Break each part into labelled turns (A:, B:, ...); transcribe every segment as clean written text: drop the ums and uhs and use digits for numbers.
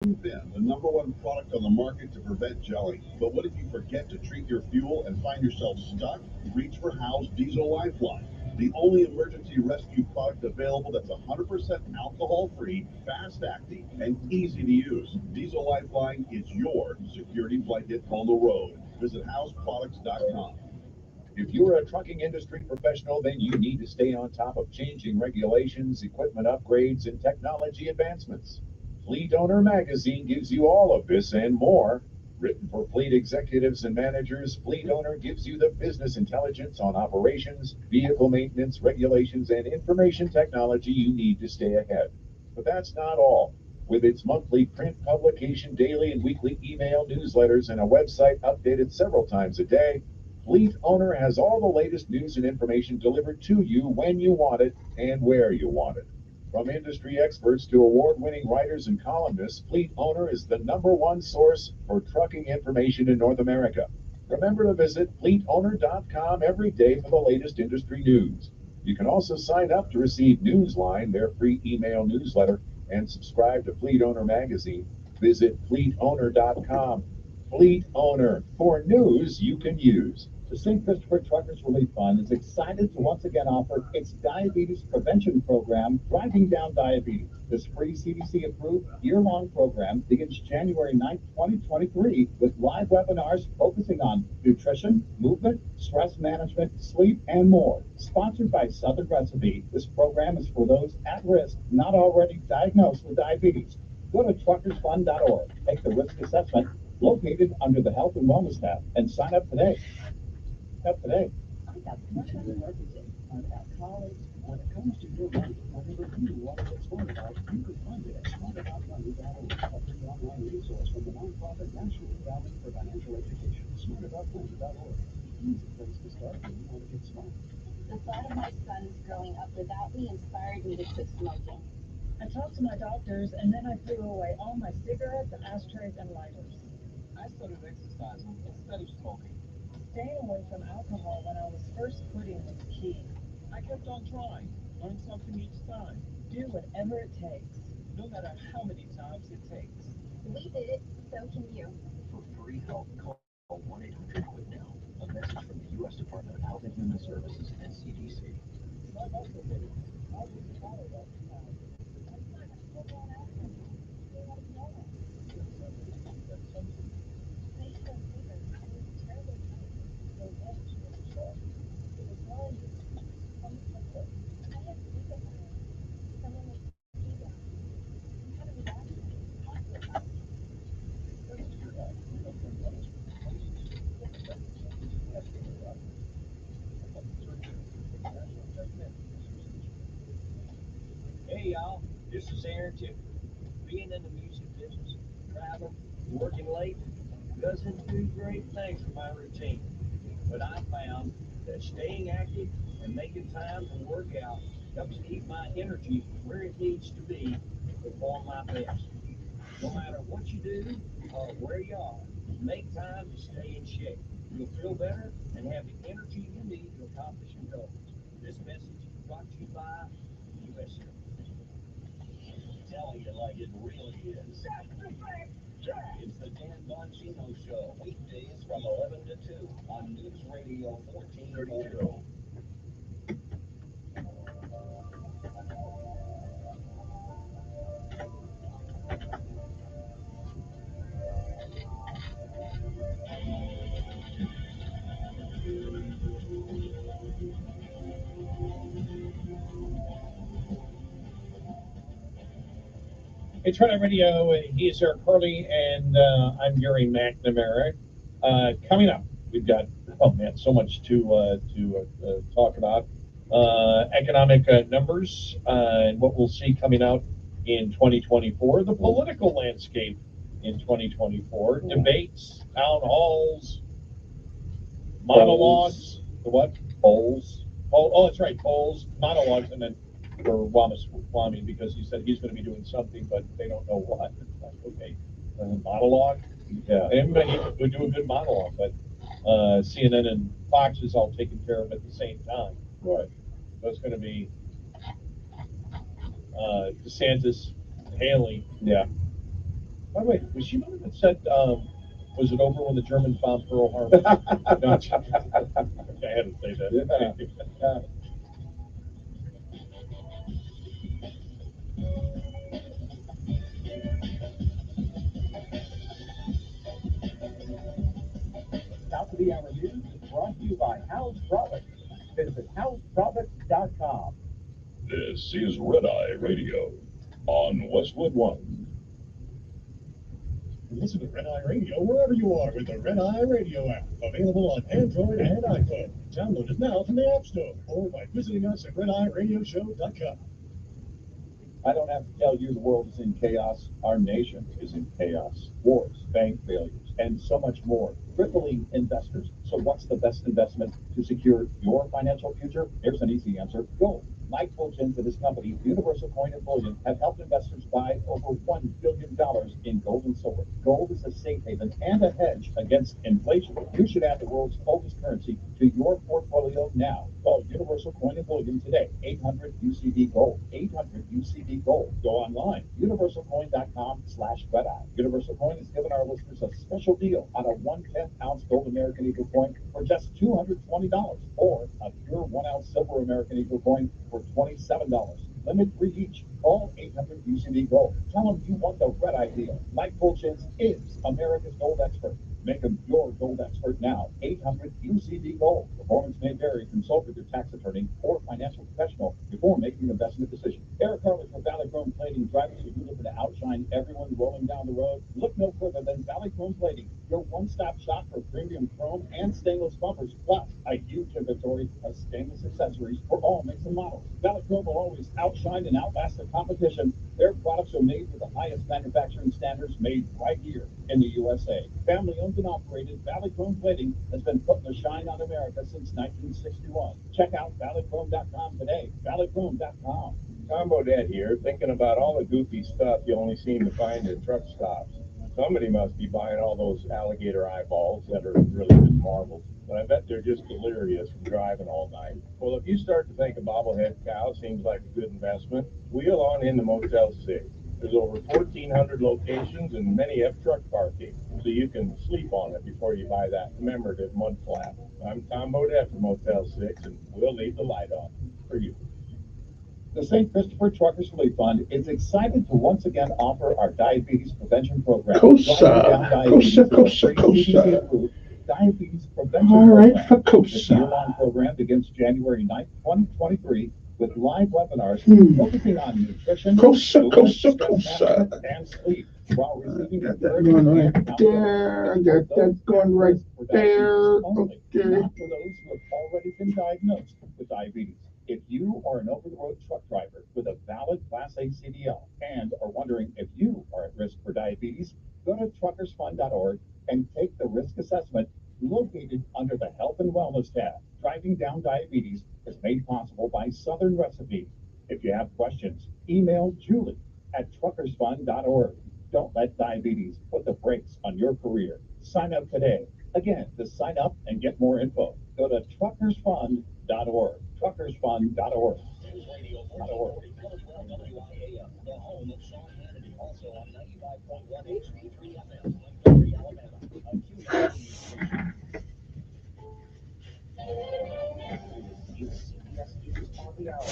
A: Thin, the #1 product on the market to prevent gelling. But what if you forget to treat your fuel and find yourself stuck? Reach for Howe's Diesel Lifeline, the only emergency rescue product available that's 100% alcohol-free, fast-acting, and easy to use. Diesel Lifeline is your security blanket on the road. Visit howesproducts.com. If you're a trucking industry professional, then you need to stay on top of changing regulations, equipment upgrades, and technology advancements. Fleet Owner Magazine gives you all of this and more. Written for fleet executives and managers, Fleet Owner gives you the business intelligence on operations, vehicle maintenance, regulations, and information technology you need to stay ahead. But that's not all. With its monthly print publication, daily and weekly email newsletters, and a website updated several times a day, Fleet Owner has all the latest news and information delivered to you when you want it and where you want it. From industry experts to award-winning writers and columnists, Fleet Owner is the #1 source for trucking information in North America. Remember to visit fleetowner.com every day for the latest industry news. You can also sign up to receive Newsline, their free email newsletter, and subscribe to Fleet Owner Magazine. Visit fleetowner.com. Fleet Owner, for news you can use. The St. Christopher Truckers Relief Fund is excited to once again offer its diabetes prevention program, Driving Down Diabetes. This free CDC-approved year-long program begins January 9th, 2023, with live webinars focusing on nutrition, movement, stress management, sleep, and more. Sponsored by Southern Recipe, this program is for those at risk not already diagnosed with diabetes. Go to truckersfund.org, take the risk assessment located under the Health and Wellness tab, and sign up today.
B: I got passion in everything. About college. When it comes to your money, whatever you want to get smart about, you can find it at smartaboutmoney.org, a free online resource from the nonprofit National Endowment for Financial Education. Smartaboutmoney.org, the easy place to start when you want to get smart.
C: The thought of my sons growing up without me inspired me to quit smoking.
D: I talked to my doctors, and then I threw away all my cigarettes, ashtrays, and lighters.
E: I started exercising instead of smoking.
D: Staying away from alcohol when I was first quitting was key.
E: I kept on trying, learn something each time,
D: Do whatever it takes.
E: no matter how many times it takes.
C: We did it, so can you.
B: For free help, call 1-800-QUIT-NOW. A message from the U.S. Department of Health and Human Services and CDC.
D: My muscle did it. I was a follow exercise.
E: Hey y'all, this is Aaron Tippett. Being in the music business, traveling, working late, doesn't do great things for my routine. But I found that staying active and making time to work out helps keep my energy where it needs to be to perform my best. No matter what you do or where you are, make time to stay in shape. You'll feel better and have the energy you need to accomplish your goals. This message is brought to you by USA.
B: Telling you like it really is. It's the Dan Bongino Show, weekdays from 11 to 2 on News Radio 1432.
F: It's Trinity Radio. He's Eric Hurley, and I'm Gary McNamara. Coming up, we've got so much to talk about. Economic numbers and what we'll see coming out in 2024. The political landscape in 2024. Debates, town halls, monologues. The what?
A: Polls.
F: Oh, that's right. Polls, monologues, and then for Ramaswamy, because he said he's going to be doing something, but they don't know what. Okay, monologue.
A: Yeah.
F: Everybody would do a good monologue, but CNN and Fox is all taken care of at the same time.
A: Right.
F: So it's going to be DeSantis, Haley.
A: Yeah.
F: By the way, was she the one that said, was it over when the Germans bombed Pearl Harbor? No, I had to say that.
A: Yeah.
B: Top of the hour news is brought to you by House Products. Visit houseproducts.com.
A: This is Red Eye Radio on Westwood One.
G: Listen to Red Eye Radio wherever you are with the Red Eye Radio app. Available on Android and iPhone. Download it now from the App Store or by visiting us at redeyeradioshow.com.
F: I don't have to tell you the world is in chaos. Our nation is in chaos. Wars, bank failures, and so much more. Crippling investors. So what's the best investment to secure your financial future? Here's an easy answer. Gold. Mike Fulgens and his company, Universal Coin and Bullion, have helped investors buy over $1 billion in gold and silver. Gold is a safe haven and a hedge against inflation. You should add the world's oldest currency to your portfolio now. Call Universal Coin and Bullion today. 800-UCB Gold. 800-UCB Gold. Go online. universalcoin.com/redeye. Universal Coin has given our listeners a special deal on a 1/10 ounce gold American Eagle coin for just $220, or a pure 1 ounce silver American Eagle coin for $27. Limit 3 each. Call 800-UCB Gold. Tell them you want the red eye deal. Mike Fulgens is America's gold expert. Make him your gold expert now. 800-UCB Gold. Performance may vary. Consult with your tax attorney or financial professional before making an investment decision. Eric Harley for Valley Chrome Plating. Drivers who are looking to outshine everyone rolling down the road. Look no further than Valley Chrome Plating, your one-stop shop for premium chrome and stainless bumpers, plus a huge inventory of stainless accessories for all makes and models. Valley Chrome will always outshine and outlast the competition. Their products are made with the highest manufacturing standards, made right here in the USA. Family owned and operated, Valley Chrome Plating has been putting the shine on America since 1961. Check out valleychrome.com today. Valleychrome.com.
H: Tom Bodette here, thinking about all the goofy stuff you only seem to find at truck stops. Somebody must be buying all those alligator eyeballs that are really just marbles, but I bet they're just delirious from driving all night. Well, if you start to think a bobblehead cow seems like a good investment, wheel on into Motel 6. There's over 1,400 locations and many have truck parking, so you can sleep on it before you buy that commemorative mud flap. I'm Tom Bodette from Motel 6, and we'll leave the light on for you.
F: The St. Christopher Truckers Relief Fund is excited to once again offer our diabetes prevention program.
A: Cosa.
F: Diabetes prevention
A: All right,
F: program.
A: Cosa.
F: This year-long program begins January 9th, 2023, with live webinars focusing on nutrition,
A: Cosa.
F: and sleep, while receiving
A: Got that going right there. I got that going right there. Okay.
F: Not for those who have already been diagnosed with diabetes. If you are an over-the-road truck driver with a valid Class A CDL and are wondering if you are at risk for diabetes, go to truckersfund.org and take the risk assessment located under the Health and Wellness tab. Driving down diabetes is made possible by Southern Recipe. If you have questions, email Julie at truckersfund.org. Don't let diabetes put the brakes on your career. Sign up today. Again, to sign up and get more info, go to truckersfund.org. Truckersfund.org.
A: News Radio 1440 WIAM, the home of Sean Hannity. Also on 95.1 HD3 FM, Montgomery, Alabama. A QVC news station. CBS News on the hour.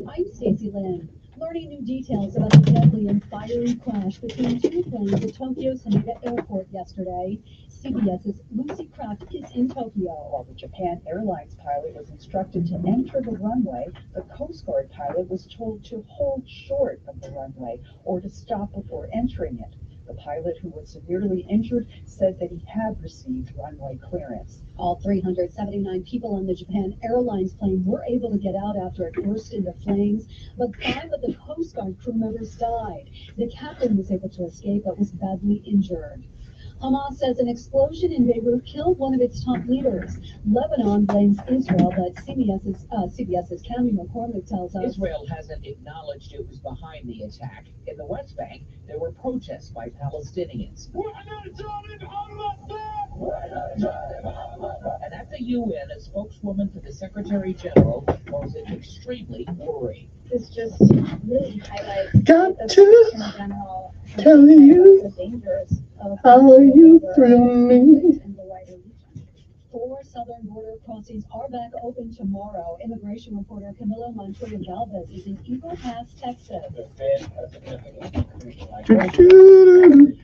I: I'm Stacey Lynn. Learning new details about the deadly and fiery crash between two planes at Tokyo's Haneda Airport yesterday. CBS's Lucy Kraft is in Tokyo.
J: While the Japan Airlines pilot was instructed to enter the runway, the Coast Guard pilot was told to hold short of the runway or to stop before entering it. The pilot, who was severely injured, said that he had received runway clearance.
I: All 379 people on the Japan Airlines plane were able to get out after it burst into flames, but 5 of the Coast Guard crew members died. The captain was able to escape but was badly injured. Hamas says an explosion in Beirut killed one of its top leaders. Lebanon blames Israel, but CBS's Cammy McCormick tells us
K: Israel hasn't acknowledged it was behind the attack. In the West Bank, there were protests by Palestinians. And at the UN, a spokeswoman for the Secretary General calls it extremely worrying.
D: This just really highlights
A: Got
D: the
A: to
D: in general
A: tell you
D: the dangers of
A: how you thrill me.
D: in the wider region.
I: 4 southern border crossings are back open tomorrow. Immigration reporter Camilo Montoya Galvez is in Eagle Pass, Texas.
E: The Fed has significantly increased migration,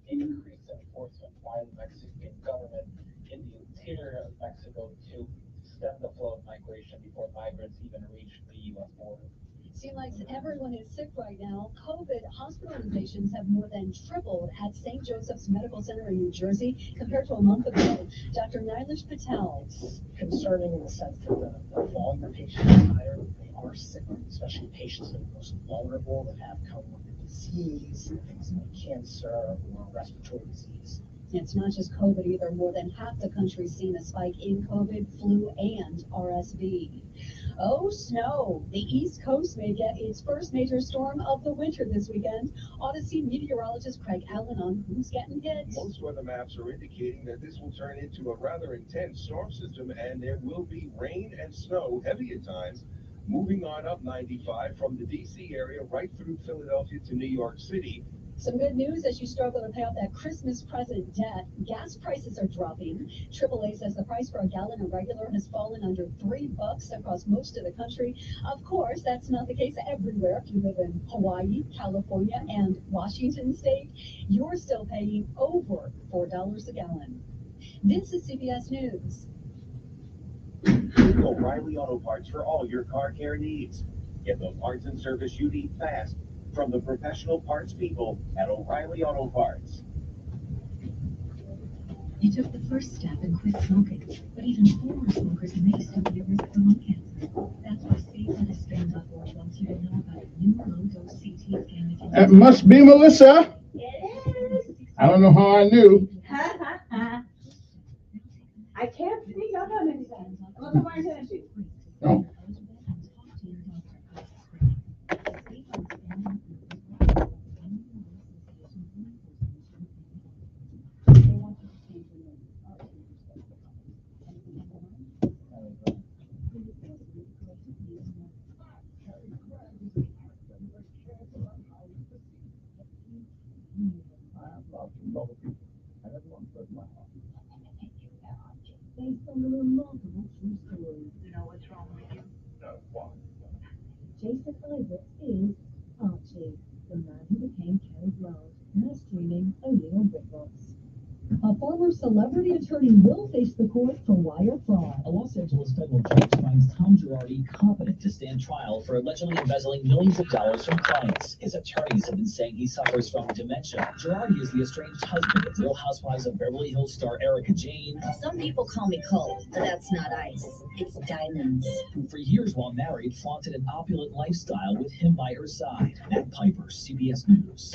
E: increased enforcement by the Mexican government in the interior of Mexico to stem the flow of migration before migrants even reach the U.S. border.
I: Seems like everyone is sick right now. COVID hospitalizations have more than tripled at St. Joseph's Medical Center in New Jersey compared to a month ago. Dr. Nilesh Patel.
B: Concerning in the sense that the volume of patients is higher, they are sicker, especially patients that are most vulnerable, that have comorbid disease, things like cancer or respiratory disease.
I: It's not just COVID either. More than half the country's seen a spike in COVID, flu, and RSV. Oh, snow. The East Coast may get its first major storm of the winter this weekend. Odyssey meteorologist Craig Allen on who's getting hit.
H: Most weather maps are indicating that this will turn into a rather intense storm system, and there will be rain and snow, heavy at times, moving on up 95 from the D.C. area right through Philadelphia to New York City.
I: Some good news as you struggle to pay off that Christmas present debt. Gas prices are dropping. AAA says the price for a gallon of regular has fallen under $3 across most of the country. Of course, that's not the case everywhere. If you live in Hawaii, California, and Washington State, you're still paying over $4 a gallon. This is CBS News.
L: O'Reilly Auto Parts for all your car care needs. Get the parts and service you need fast from the professional parts people at O'Reilly Auto Parts.
I: You took the first step and quit smoking, but even former smokers may still be at risk for lung cancer. That's why SafeOnTheScan.org wants you to know about a new low-dose CT scan.
A: That must be Melissa.
D: It is.
A: I don't know how I knew.
D: I can't speak up on anything. Look at my attention.
A: No.
I: Based on the remarkable true story.
D: You know what's wrong with you?
I: Jason Isaacs is Archie, the man who became Carrie's love, now streaming only on BritBox. A former celebrity attorney will face the court for wire fraud.
M: A Los Angeles federal judge finds Tom Girardi competent to stand trial for allegedly embezzling millions of dollars from clients. His attorneys have been saying he suffers from dementia. Girardi is the estranged husband of Real Housewives of Beverly Hills star Erica Jane.
N: Some people call me cold, but that's not ice. It's diamonds.
M: Who for years while married flaunted an opulent lifestyle with him by her side. Matt Piper, CBS News.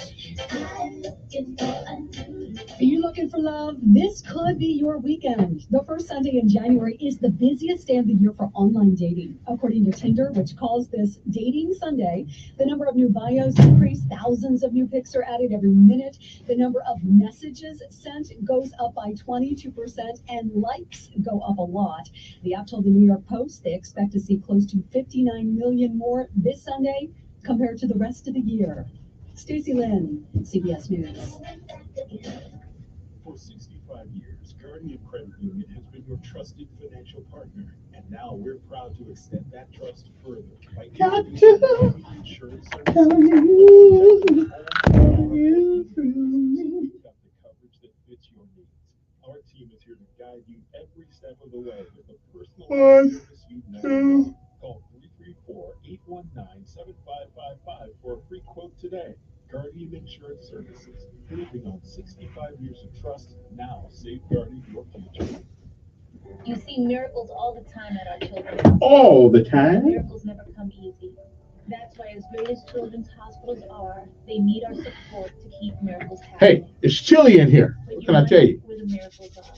I: Are you looking for love? This could be your weekend. The first Sunday in January is the busiest day of the year for online dating. According to Tinder, which calls this Dating Sunday, the number of new bios increased, thousands of new pics are added every minute. The number of messages sent goes up by 22%, and likes go up a lot. The app told the New York Post they expect to see close to 59 million more this Sunday compared to the rest of the year. Stacey Lynn, CBS News.
G: For 65 years, Guardian Credit Union has been your trusted financial partner, and now we're proud to extend that trust further by introducing insurance services. Got the coverage that fits your needs. Our team is here to guide you every step of the way with a personalized service you've never known. Call 334-819-7555 for a free quote today. Guardian Insurance Services, building on 65 years of trust, now safeguarding your future.
C: You see miracles all the time at our children's hospitals.
A: All the time?
C: Miracles never come easy. That's why as great as children's hospitals are, they need our support to keep miracles happening.
A: Hey, it's chilly in here. What can I tell you?
C: Where the miracles are.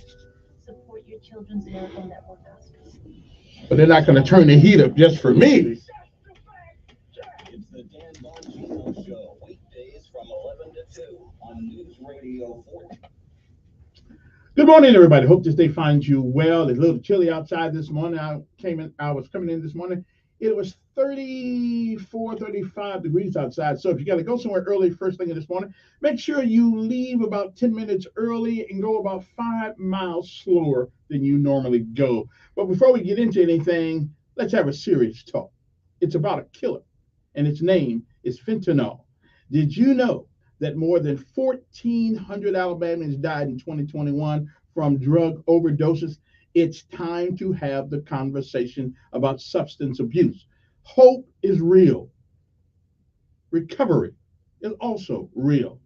C: Support your Children's Miracle Network hospitals.
A: But they're not going to turn the heat up just for me.
L: It's the Dan Bongino Show, weekdays from 11 to 2 on News Radio 40.
A: Good morning, everybody. Hope this day finds you well. It's a little chilly outside this morning. I was coming in this morning.
O: It was 34, 35 degrees outside. So if you got to go somewhere early first thing in this morning, make sure you leave about 10 minutes early and go about 5 miles slower than you normally go. But before we get into anything, let's have a serious talk. It's about a killer, and its name is fentanyl. Did you know that more than 1,400 Alabamians died in 2021 from drug overdoses? It's time to have the conversation about substance abuse. Hope is real. Recovery is also real.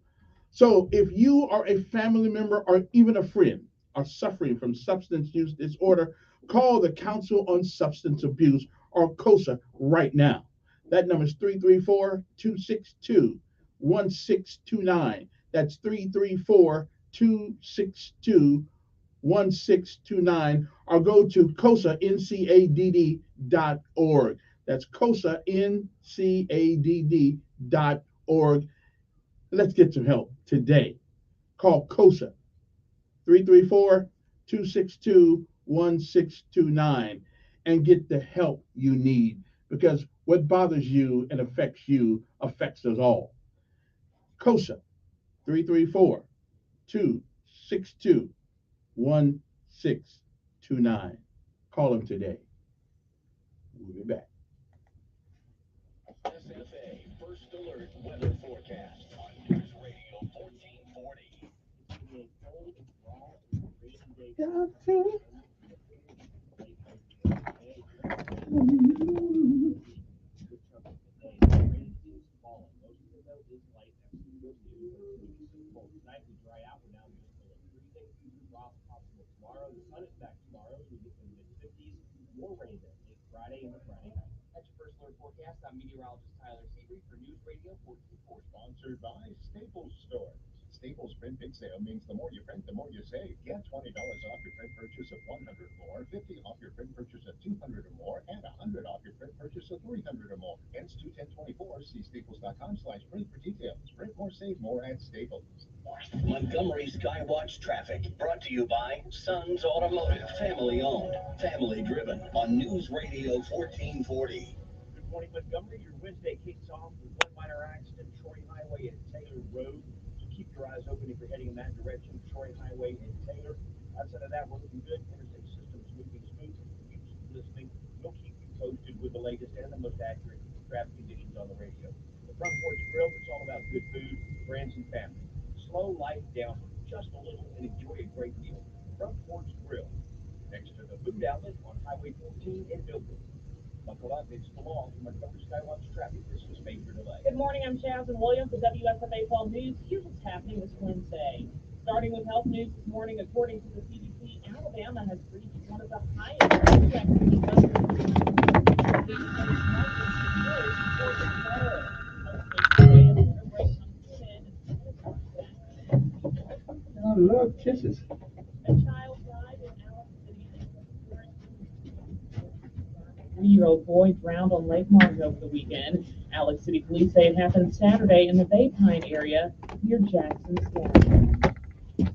O: So if you are a family member or even a friend are suffering from substance use disorder, call the Council on Substance Abuse or COSA right now. That number is 334-262-1629. That's 334-262-1629, or go to COSANCADD.org. That's COSANCADD.org. Let's get some help today. Call COSA 334-262-1629 and get the help you need, because what bothers you and affects you affects us all. COSA 334-262-1629. Call them today. We'll be back.
L: SFA First Alert Weather Forecast on News Radio 1440. Tonight we dry out. We're now below freezing. Drop possible tomorrow. The sun is back tomorrow. We get to the mid-50s. More rain then late Friday and Friday night. That's your First Alert Forecast. I'm meteorologist Tyler Seabury for News Radio 1440. Sponsored by Staples Stores. Staples Print Big Sale means the more you print, the more you save. Get $20 off your print purchase of 100 or more, 50 off your print purchase of 200 or more, and 100 off your print purchase of 300 or more. Hence 21024. See staples.com/print for details. Print more, save more at Staples. Montgomery Skywatch traffic brought to you by Sons Automotive, family owned, family driven on News Radio 1440. Good morning, Montgomery. Your Wednesday kicks off with one minor accident, Troy Highway and Taylor Road. So keep your eyes open if you're heading in that direction, Troy Highway and Taylor. Outside of that, we're looking good. Interstate system's moving smoothly. You keep listening. We'll keep you posted with the latest and the most accurate traffic conditions on the radio. The Front Porch Grill, it's all about good food, friends, and family. Slow life down just a little and enjoy a great meal. Front Porch Grill, next to the food outlet on Highway 14 in Millville. Buckle up, it's the law for Montgomery Skywatch traffic. This is Major Delay.
P: Good morning, I'm Jasmine Williams with WSFA 12 News. Here's what's happening this Wednesday. Starting with health news this morning, according to the CDC, Alabama has reached one of the highest infection numbers.
O: I love kisses.
P: A child died in Alex City. 3-year-old boy drowned on Lake Martin over the weekend. Alex City police say it happened Saturday in the Bay Pine area near Jackson Station.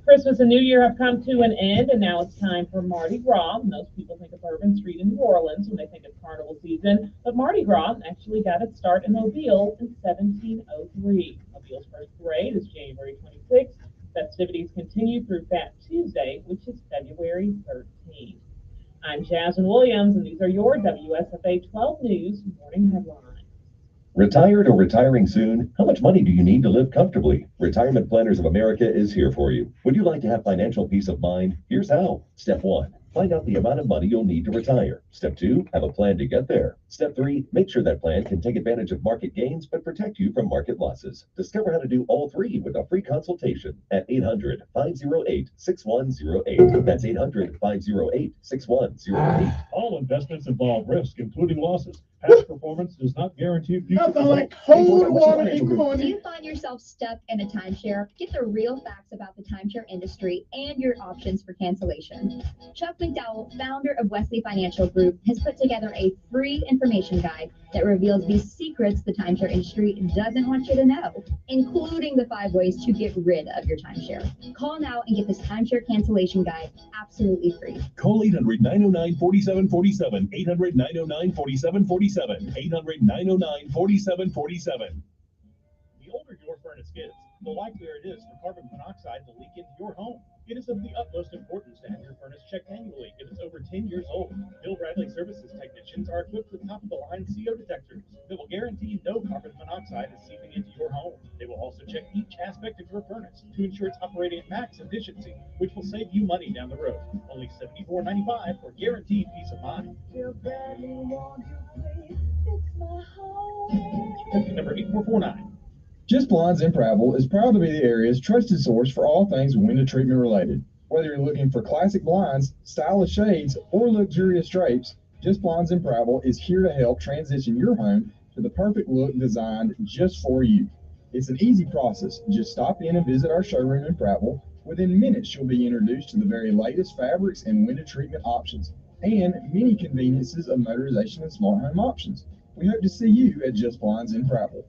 P: Christmas and New Year have come to an end, and now it's time for Mardi Gras. Most people think of Bourbon Street in New Orleans when they think of carnival season, but Mardi Gras actually got its start in Mobile in 1703. Mobile's first parade is January 26th. Festivities continue through Fat Tuesday, which is February 13th. I'm Jasmine Williams, and these are your WSFA 12 News morning headlines.
Q: Retired or retiring soon? How much money do you need to live comfortably? Retirement Planners of America is here for you. Would you like to have financial peace of mind? Here's how. Step 1. Find out the amount of money you'll need to retire. Step 2. Have a plan to get there. Step 3. Make sure that plan can take advantage of market gains but protect you from market losses. Discover how to do all three with a free consultation at 800-508-6108. That's 800-508-6108.
R: All investments involve risk, including losses. Past performance does not guarantee future
O: Nothing like
R: results.
O: cold water and
S: Do
O: corn.
S: you find yourself stuck in a timeshare? Get the real facts about the timeshare industry and your options for cancellation. Chuck McDowell, founder of Wesley Financial Group, has put together a free information information guide that reveals the secrets the timeshare industry doesn't want you to know, including the 5 ways to get rid of your timeshare. Call now and get this timeshare cancellation guide absolutely free.
Q: Call 800-909-4747. 800-909-4747. 800-909-4747.
R: The older your furnace gets, the likelier it is for carbon monoxide to leak into your home. It is of the utmost importance to have your furnace checked annually if it's over 10 years old. Bill Bradley Services technicians are equipped with top-of-the-line CO detectors that will guarantee no carbon monoxide is seeping into your home. They will also check each aspect of your furnace to ensure it's operating at max efficiency, which will save you money down the road. Only $74.95 for guaranteed peace of mind.
D: Bill Bradley, won't you please fix my home?
R: Number 8449.
T: Just Blinds and Travel is proud to be the area's trusted source for all things window treatment related. Whether you're looking for classic blinds, stylish shades, or luxurious drapes, Just Blinds and Travel is here to help transition your home to the perfect look designed just for you. It's an easy process. Just stop in and visit our showroom in Prattville. Within minutes, you'll be introduced to the very latest fabrics and window treatment options, and many conveniences of motorization and smart home options. We hope to see you at Just Blinds in Prattville.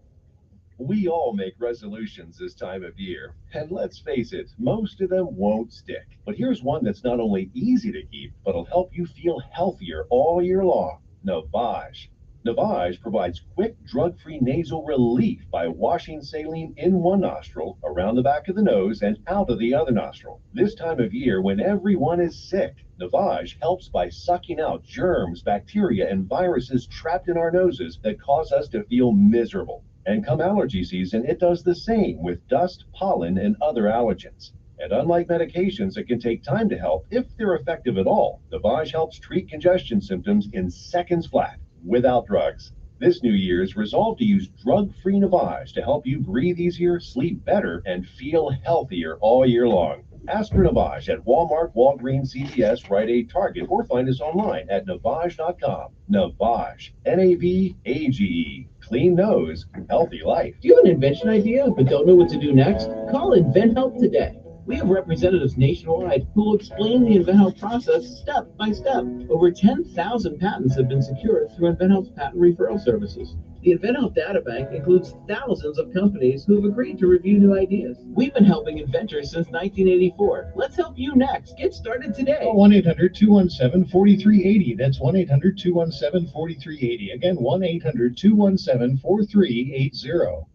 Q: We all make resolutions this time of year, and let's face it, most of them won't stick. But here's one that's not only easy to keep, but will help you feel healthier all year long. Navage. Navage provides quick, drug-free nasal relief by washing saline in one nostril, around the back of the nose, and out of the other nostril. This time of year, when everyone is sick, Navage helps by sucking out germs, bacteria, and viruses trapped in our noses that cause us to feel miserable. And come allergy season, it does the same with dust, pollen, and other allergens. And unlike medications that can take time to help, if they're effective at all, Navage helps treat congestion symptoms in seconds flat, without drugs. This New Year's, resolve to use drug-free Navage to help you breathe easier, sleep better, and feel healthier all year long. Ask for Navage at Walmart, Walgreens, CVS, Rite Aid, Target, or find us online at Navage.com. Navage. N-A-V-A-G-E. Clean nose, healthy life.
U: Do you have an invention idea but don't know what to do next? Call InventHelp today. We have representatives nationwide who will explain the InventHelp process step by step. Over 10,000 patents have been secured through InventHelp's patent referral services. The InventHelp databank includes thousands of companies who have agreed to review new ideas. We've been helping inventors since 1984. Let's help you next. Get started today.
F: Call 1-800-217-4380. That's 1-800-217-4380. Again, 1-800-217-4380.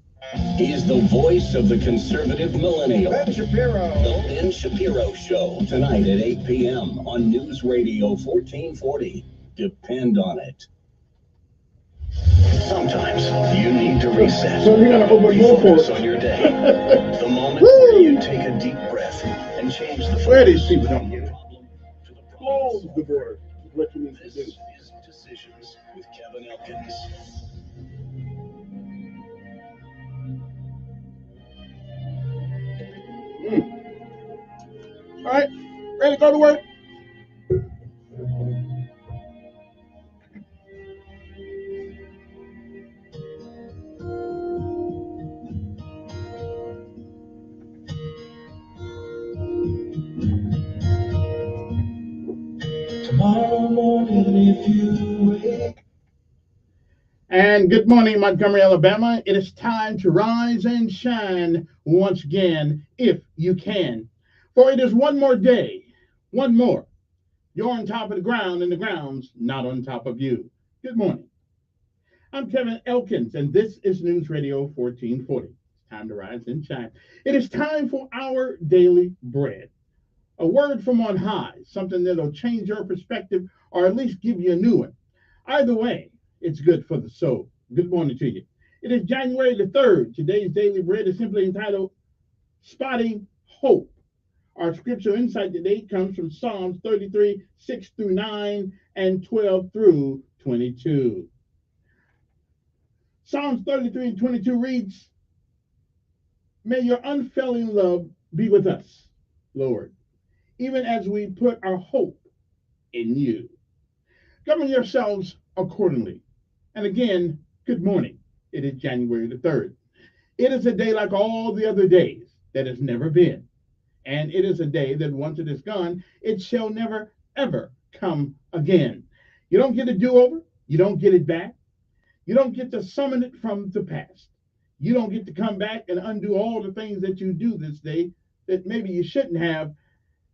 V: He is the voice of the conservative millennial.
O: Ben Shapiro.
V: The Ben Shapiro Show. Tonight at 8 p.m. on News Radio 1440. Depend on it. Sometimes you need to reset.
O: So we're gonna open more for
V: Refocus on your day. The moment where you take a deep breath and change the
O: Where these people don't get it. Close the door. What you need to do.
V: This is Decisions with Kevin Elkins.
O: All right, ready to go to work?
V: Tomorrow morning, if you wake.
O: And good morning, Montgomery, Alabama. It is time to rise and shine once again, if you can. For it is one more day, one more. You're on top of the ground and the ground's not on top of you. Good morning. I'm Kevin Elkins, and this is News Radio 1440. It's time to rise and shine. It is time for our daily bread. A word from on high, something that'll change your perspective or at least give you a new one. Either way, it's good for the soul. Good morning to you. It is January the 3rd. Today's daily bread is simply entitled Spotting Hope. Our scripture insight today comes from Psalms 33, 6 through 9 and 12 through 22. Psalms 33 and 22 reads, May your unfailing love be with us, Lord, even as we put our hope in you. Govern yourselves accordingly. And again, good morning. It is January the 3rd. It is a day like all the other days that has never been. And it is a day that once it is gone, it shall never, ever come again. You don't get a do-over. You don't get it back. You don't get to summon it from the past. You don't get to come back and undo all the things that you do this day that maybe you shouldn't have.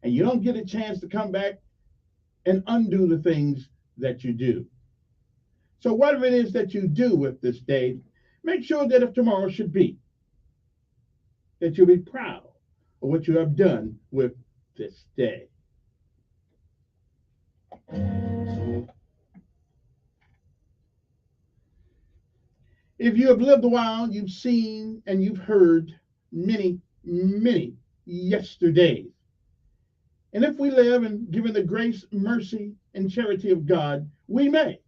O: And you don't get a chance to come back and undo the things that you do. So, whatever it is that you do with this day, make sure that if tomorrow should be, that you'll be proud of what you have done with this day. If you have lived a while, you've seen and you've heard many, many yesterdays. And if we live and given the grace, mercy, and charity of God, we may,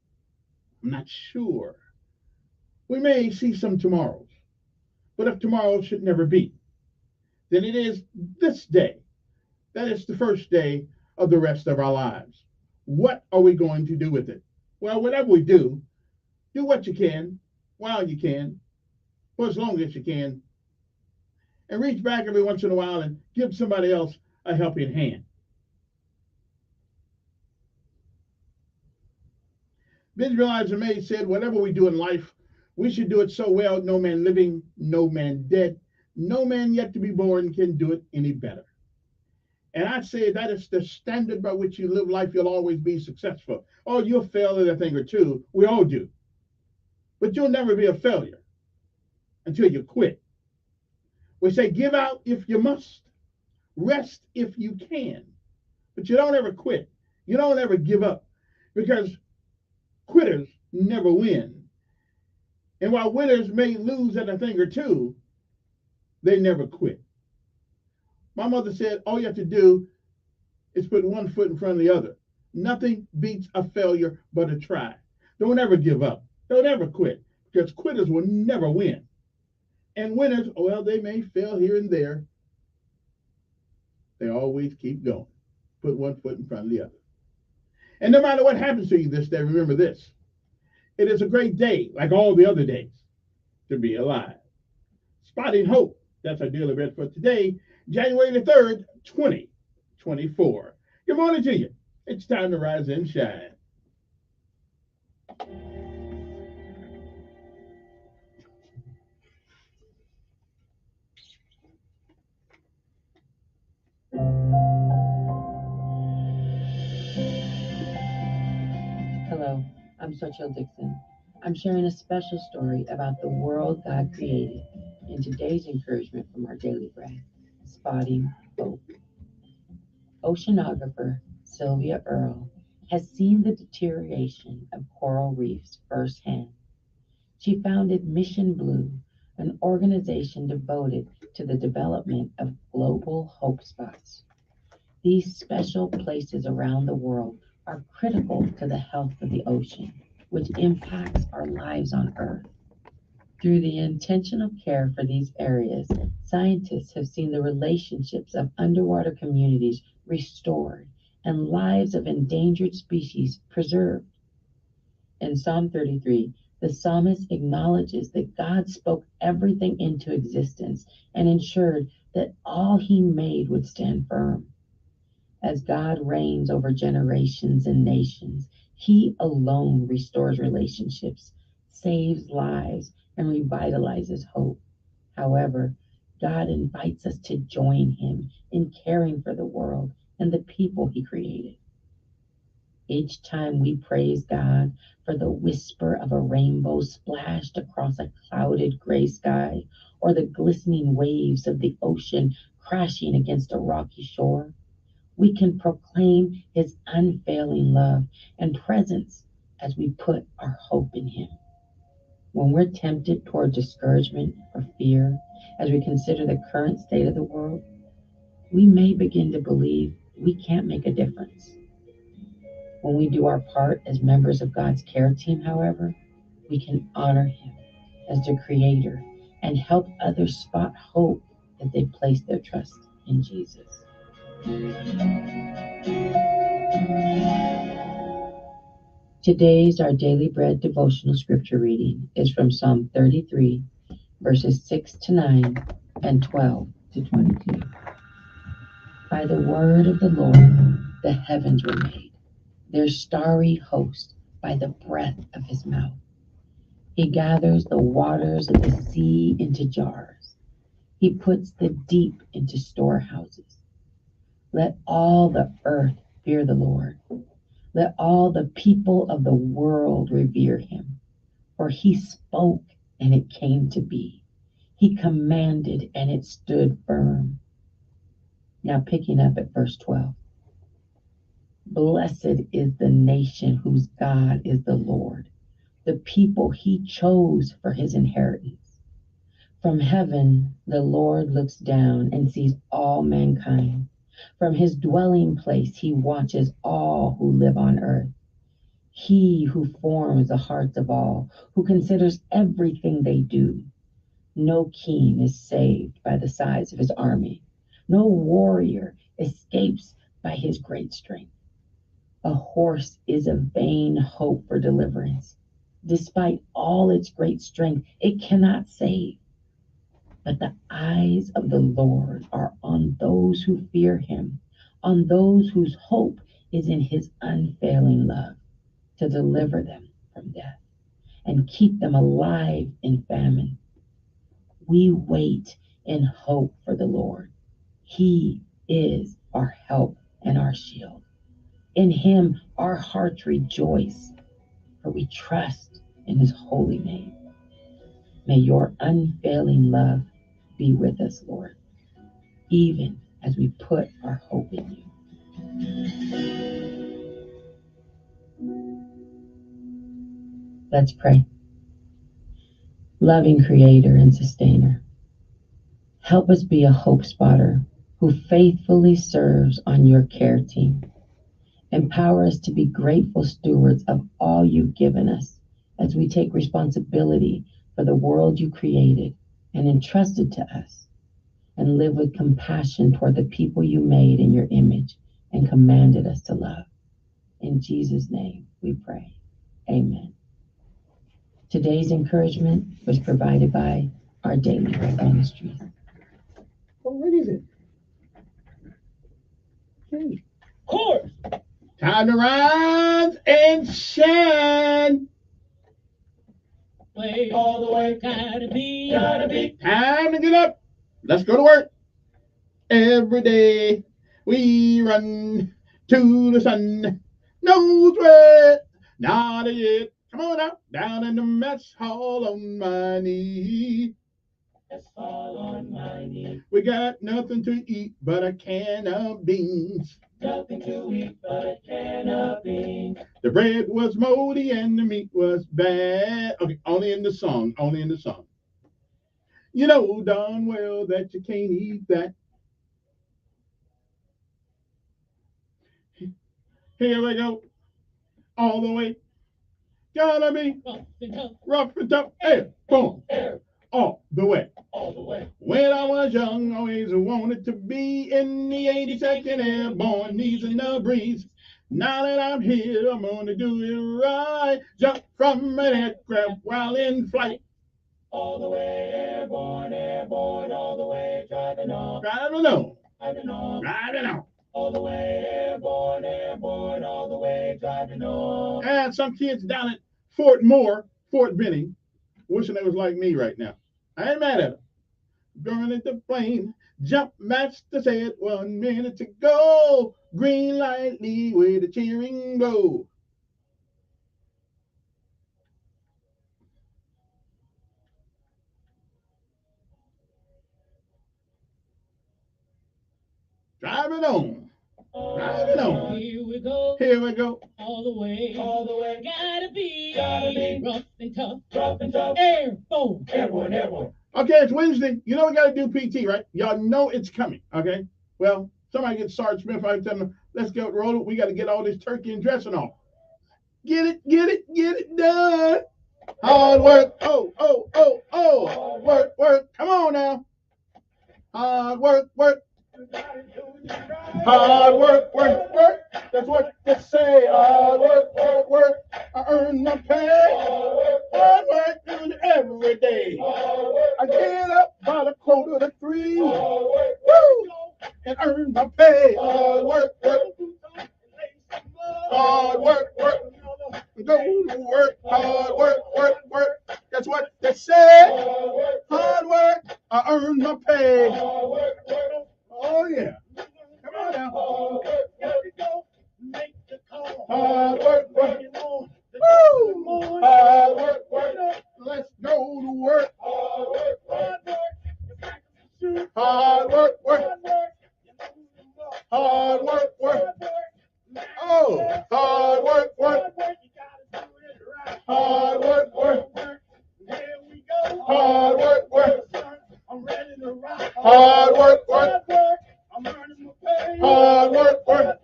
O: I'm not sure, we may see some tomorrows. But if tomorrow should never be, then it is this day. That is the first day of the rest of our lives. What are we going to do with it? Well, whatever we do what you can while you can, for as long as you can, and reach back every once in a while and give somebody else a helping hand. Benjamin Elijah May said, whatever we do in life, we should do it so well, no man living, no man dead, no man yet to be born can do it any better. And I'd say that is the standard by which you live life, you'll always be successful. Oh, you'll fail at a thing or two. We all do. But you'll never be a failure until you quit. We say give out if you must, rest if you can, but you don't ever quit. You don't ever give up, because quitters never win. And while winners may lose at a thing or two, they never quit. My mother said all you have to do is put one foot in front of the other. Nothing beats a failure but a try. Don't ever give up. Don't ever quit, because quitters will never win. And winners, well, they may fail here and there. They always keep going. Put one foot in front of the other. And no matter what happens to you this day, remember this. It is a great day, like all the other days, to be alive. Spotting Hope. That's our daily bread for today, January the 3rd, 2024. Good morning to you. It's time to rise and shine.
J: Hello, I'm Sochelle Dixon. I'm sharing a special story about the world God created in today's encouragement from our daily bread, Spotting Hope. Oceanographer Sylvia Earle has seen the deterioration of coral reefs firsthand. She founded Mission Blue, an organization devoted to the development of global hope spots. These special places around the world are critical to the health of the ocean, which impacts our lives on Earth. Through the intentional care for these areas, scientists have seen the relationships of underwater communities restored and lives of endangered species preserved. In Psalm 33, the psalmist acknowledges that God spoke everything into existence and ensured that all he made would stand firm. As God reigns over generations and nations, he alone restores relationships, saves lives, and revitalizes hope. However, God invites us to join him in caring for the world and the people he created. Each time we praise God for the whisper of a rainbow splashed across a clouded gray sky, or the glistening waves of the ocean crashing against a rocky shore, we can proclaim his unfailing love and presence as we put our hope in him. When we're tempted toward discouragement or fear, as we consider the current state of the world, we may begin to believe we can't make a difference. When we do our part as members of God's care team, however, we can honor him as the creator and help others spot hope as they place their trust in Jesus. Today's Our Daily Bread devotional scripture reading is from Psalm 33, verses 6 to 9 and 12 to 22. By the word of the Lord, the heavens were made, their starry host by the breath of his mouth. He gathers the waters of the sea into jars. He puts the deep into storehouses. Let all the earth fear the Lord. Let all the people of the world revere him. For he spoke and it came to be. He commanded and it stood firm. Now picking up at verse 12. Blessed is the nation whose God is the Lord, the people he chose for his inheritance. From heaven, the Lord looks down and sees all mankind. From his dwelling place, he watches all who live on earth. He who forms the hearts of all, who considers everything they do. No king is saved by the size of his army. No warrior escapes by his great strength. A horse is a vain hope for deliverance. Despite all its great strength, it cannot save. But the eyes of the Lord are on those who fear him, on those whose hope is in his unfailing love, to deliver them from death and keep them alive in famine. We wait in hope for the Lord. He is our help and our shield. In him our hearts rejoice, for we trust in his holy name. May your unfailing love be with us, Lord, even as we put our hope in you. Let's pray. Loving Creator and Sustainer, help us be a hope spotter who faithfully serves on your care team. Empower us to be grateful stewards of all you've given us as we take responsibility for the world you created and entrusted to us, and live with compassion toward the people you made in your image and commanded us to love. In Jesus' name we pray. Amen. Today's encouragement was provided by our Daily Bread Ministries.
O: Well, what is it? Okay.
F: Of course.
O: Time to rise and shine.
F: Way all the way, gotta be.
O: Time to get up. Let's go to work. Every day we run to the sun. Knows where, not yet. Come on out, down in the mess hall on my knee.
F: That's all on my knee.
O: We got nothing to eat but a can of beans.
F: Nothing to eat but a can of beans.
O: The bread was moldy and the meat was bad. Okay, only in the song, only in the song. You know darn well that you can't eat that. Here we go, all the way. Gotta be rough and tough. Hey, boom, all the way.
F: All the way.
O: When I was young, always wanted to be in the 82nd Airborne, easing the breeze. Now that I'm here, I'm gonna do it right. Jump from an aircraft while in flight.
F: All the way, airborne, all the way, driving on.
O: Driving on.
F: Driving on.
O: Driving on.
F: All the way, airborne, all the way, driving on.
O: And some kids down at Fort Moore, Fort Benning, wishing they was like me right now. I ain't mad at them. Going into the plane, jump master said 1 minute to go. Green light, lead with the cheering go. Driving on. Driving on.
F: Here we go.
O: Here we go.
F: All the way. All the way. Gotta be rough and tough. Airborne.
O: Okay, it's Wednesday. You know we got to do PT, right? Y'all know it's coming, okay? Well, somebody get Sergeant Smith. I tell them, let's get roll it. We got to get all this turkey and dressing off. Get it done. Hard work. Oh. Hard work. Come on now. Hard work. Hard work. That's what they say. Hard work. I earn my pay. Hard work doing it every day. I get up by the 2:45. Woo! And earn my pay. Hard work. Hard work. Go earn my pay. Oh yeah. Come on now. Hard work, work. Woo! Hard work, work. Let's go to work. Hard work, work. Hard work, work. Oh, hard work, work. Hard work, work. Hard work, work. Hard work, work. Hard work, work.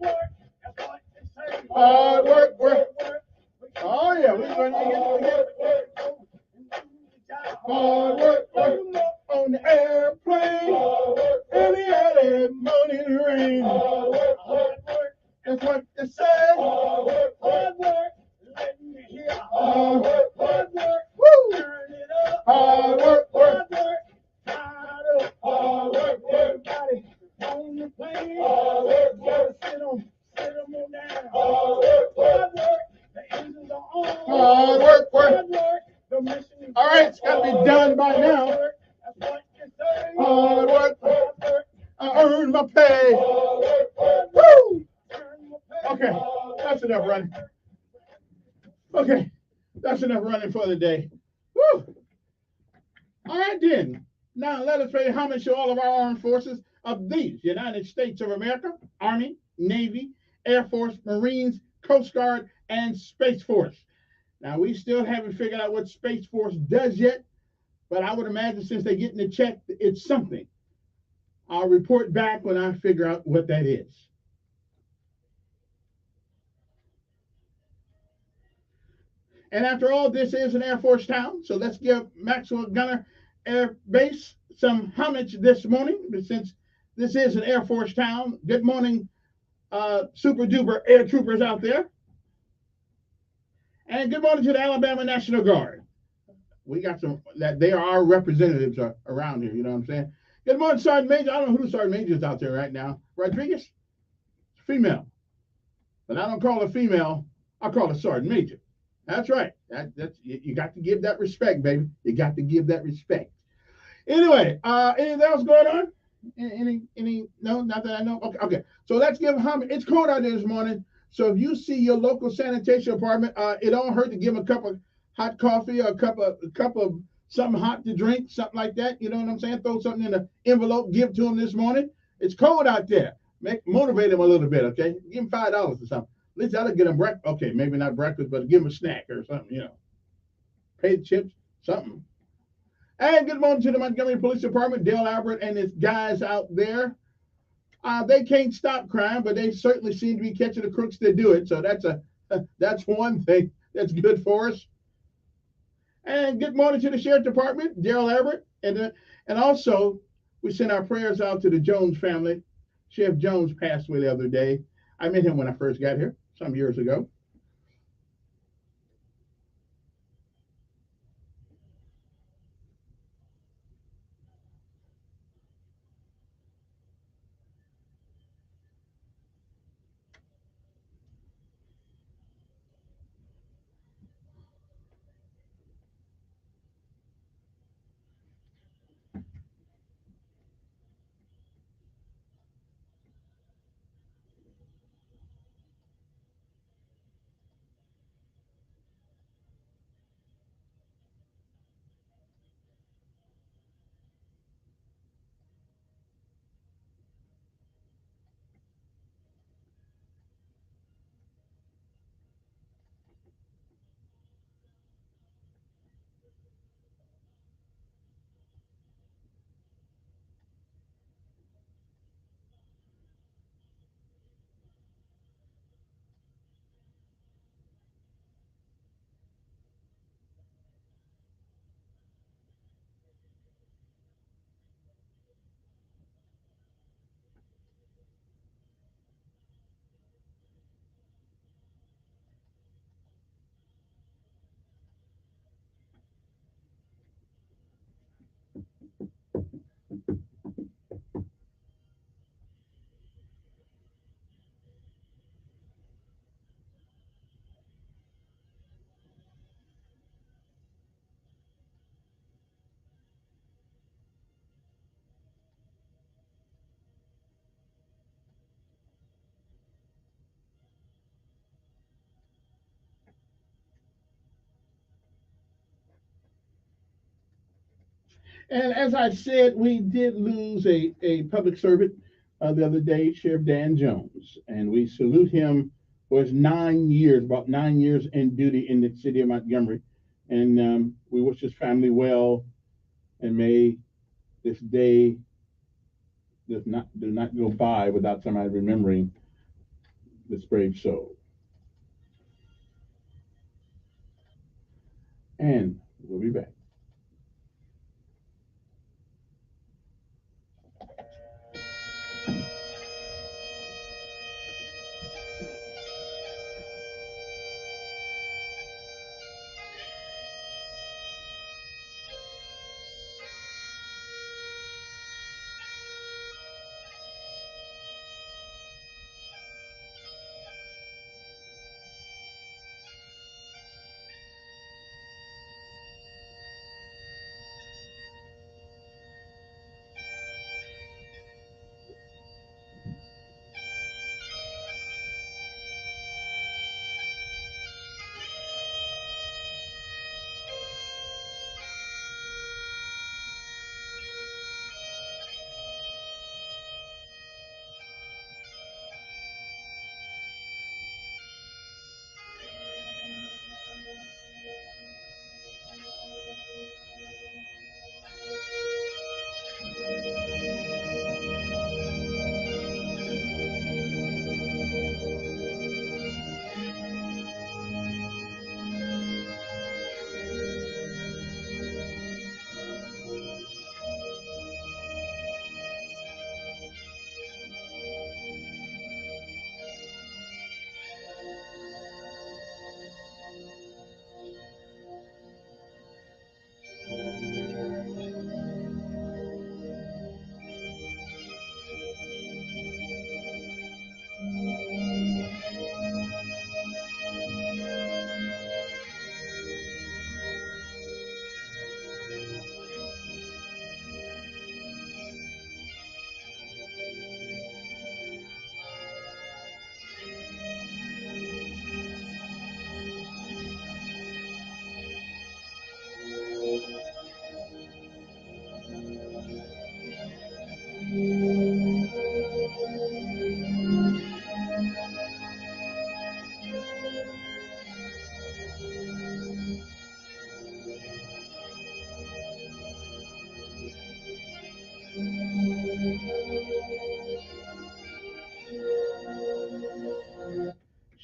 O: Hard work, work. Oh yeah, we're gonna get hard work, work on the airplane. Early, early morning rain. That's what they say. Hard work. Let me hear. Hard work. Woo. Turn it up. Hard work, work. Hard work, everybody on the plane. Sit 'em on down. Hard work. The engines are on. Hard work, work. The mission is all right, it's got to be done by now. That's what you say. Hard work. I earn my pay. Woo! Okay, that's enough running. Okay, that's enough running for the day. Woo! All right, then. Now let us pay homage to all of our armed forces of these United States of America: Army, Navy, Air Force, Marines, Coast Guard, and Space Force. Now, we still haven't figured out what Space Force does yet, but I would imagine since they're getting the check, it's something. I'll report back when I figure out what that is. And after all, this is an Air Force town, so let's give Maxwell Gunner Air Base some homage this morning, since this is an Air Force town. Good morning, super duper air troopers out there. And good morning to the Alabama National Guard. We got some, that they are our representatives around here, you know what I'm saying? Good morning, Sergeant Major. I don't know who the Sergeant Major is out there right now. Rodriguez? Female. But I don't call her female, I call her Sergeant Major. That's right. That's you got to give that respect, baby. You got to give that respect. Anyway, anything else going on? Any no, not that I know. Okay. So let's give homage. It's cold out there this morning. So if you see your local sanitation department, it don't hurt to give them a cup of hot coffee or a cup of something hot to drink, something like that. You know what I'm saying? Throw something in an envelope, give to them this morning. It's cold out there. Motivate them a little bit, okay? Give them $5 or something. At least that'll get them breakfast. Okay, maybe not breakfast, but give them a snack or something, you know. Paid chips, something. And good morning to the Montgomery Police Department, Dale Albert and his guys out there. They can't stop crime, but they certainly seem to be catching the crooks that do it. So that's one thing that's good for us. And good morning to the Sheriff Department, Daryl Albert, and also we send our prayers out to the Jones family. Sheriff Jones passed away the other day. I met him when I first got here some years ago. And as I said, we did lose a public servant the other day, Sheriff Dan Jones, and we salute him for his 9 years, about 9 years in duty in the city of Montgomery. And we wish his family well, and may this day do not go by without somebody remembering this brave soul. And we'll be back.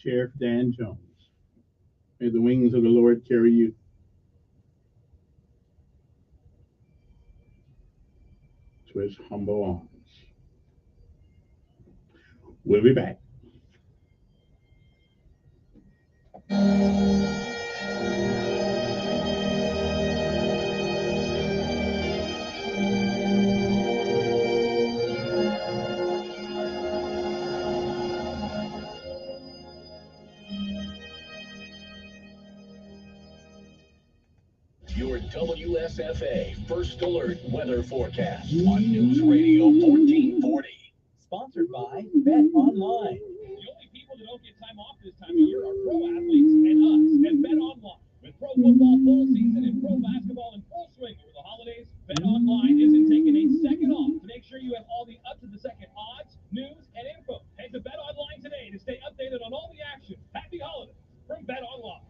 O: Sheriff Dan Jones. May the wings of the Lord carry you to his humble arms. We'll be back.
V: Your WSFA First Alert Weather Forecast on News Radio 1440.
L: Sponsored by Bet Online.
R: The only people that don't get time off this time of year are pro athletes and us at Bet Online. With pro football full season and pro basketball in full swing over the holidays, Bet Online isn't taking a second off to make sure you have all the up-to-the-second odds, news, and info. Head to Bet Online today to stay updated on all the action. Happy holidays from Bet Online.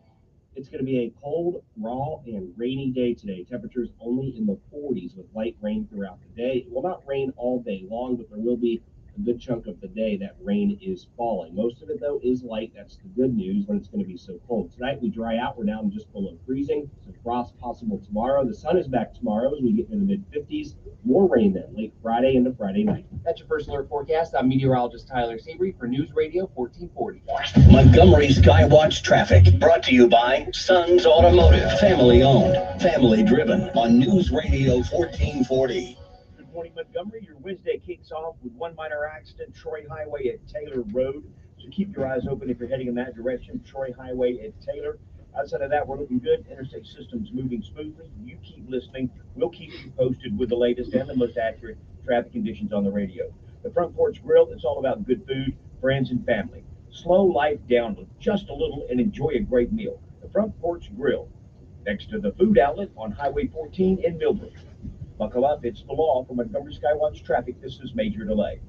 L: It's going to be a cold, raw, and rainy day today. Temperatures only in the 40s with light rain throughout the day. It will not rain all day long, but there will be a good chunk of the day that rain is falling. Most of it, though, is light. That's the good news when it's going to be so cold. Tonight, we dry out. We're down just below freezing. Some frost possible tomorrow. The sun is back tomorrow as we get into the mid-50s. More rain then, late Friday into Friday night.
U: That's your first alert forecast. I'm meteorologist Tyler Seabury for News Radio 1440.
V: Montgomery Skywatch traffic brought to you by Sons Automotive. Family owned, family driven on News Radio 1440.
L: Good morning, Montgomery. Your Wednesday kicks off with one minor accident, Troy Highway at Taylor Road. So keep your eyes open if you're heading in that direction, Troy Highway at Taylor. Outside of that, we're looking good. Interstate system's moving smoothly. You keep listening. We'll keep you posted with the latest and the most accurate traffic conditions on the radio. The Front Porch Grill, it's all about good food, friends, and family. Slow life down just a little and enjoy a great meal. The Front Porch Grill, next to the food outlet on Highway 14 in Millbrook.
E: Buckle up, it's the law. From Montgomery Skywatch Traffic, this is Major Delay.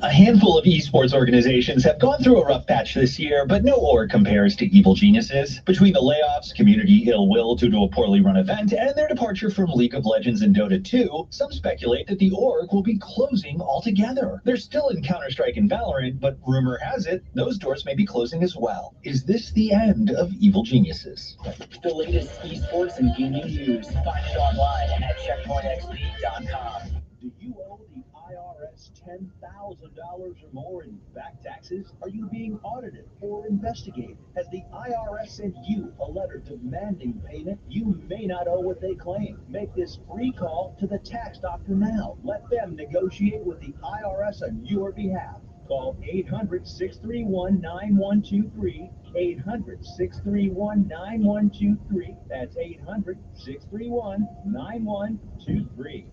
K: A handful of esports organizations have gone through a rough patch this year, but no org compares to Evil Geniuses. Between the layoffs, community ill will due to a poorly run event, and their departure from League of Legends and Dota 2, some speculate that the org will be closing altogether. They're still in Counter-Strike and Valorant, but rumor has it, those doors may be closing as well. Is this the end of Evil Geniuses?
W: The latest esports and gaming news. Find it online at checkpointxp.com.
V: Do you owe the IRS $10,000 or more in back taxes? Are you being audited or investigated? Has the IRS sent you a letter demanding payment? You may not owe what they claim. Make this free call to the tax doctor now. Let them negotiate with the IRS on your behalf. Call 800-631-9123, 800-631-9123. That's 800-631-9123.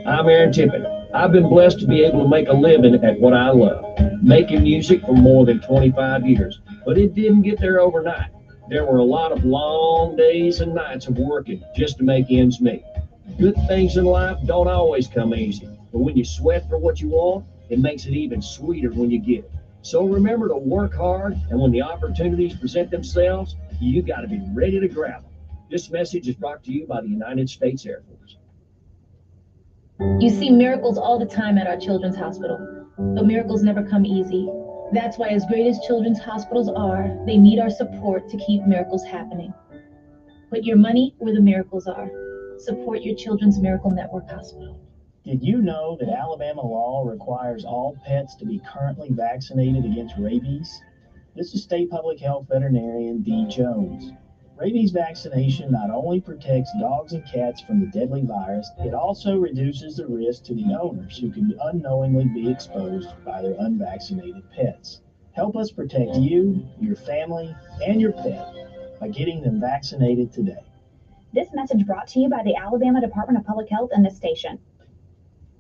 U: I'm Aaron Tippett. I've been blessed to be able to make a living at what I love, making music for more than 25 years. But it didn't get there overnight. There were a lot of long days and nights of working just to make ends meet. Good things in life don't always come easy, but when you sweat for what you want, it makes it even sweeter when you get it. So remember to work hard, and when the opportunities present themselves, you got to be ready to grab them. This message is brought to you by the United States Air Force.
C: You see miracles all the time at our children's hospital, but miracles never come easy. That's why, as great as children's hospitals are, they need our support to keep miracles happening. Put your money where the miracles are. Support your Children's Miracle Network Hospital.
X: Did you know that Alabama law requires all pets to be currently vaccinated against rabies? This is State Public Health Veterinarian D. Jones. Rabies vaccination not only protects dogs and cats from the deadly virus, it also reduces the risk to the owners who can unknowingly be exposed by their unvaccinated pets. Help us protect you, your family, and your pet by getting them vaccinated today.
Y: This message brought to you by the Alabama Department of Public Health and this station.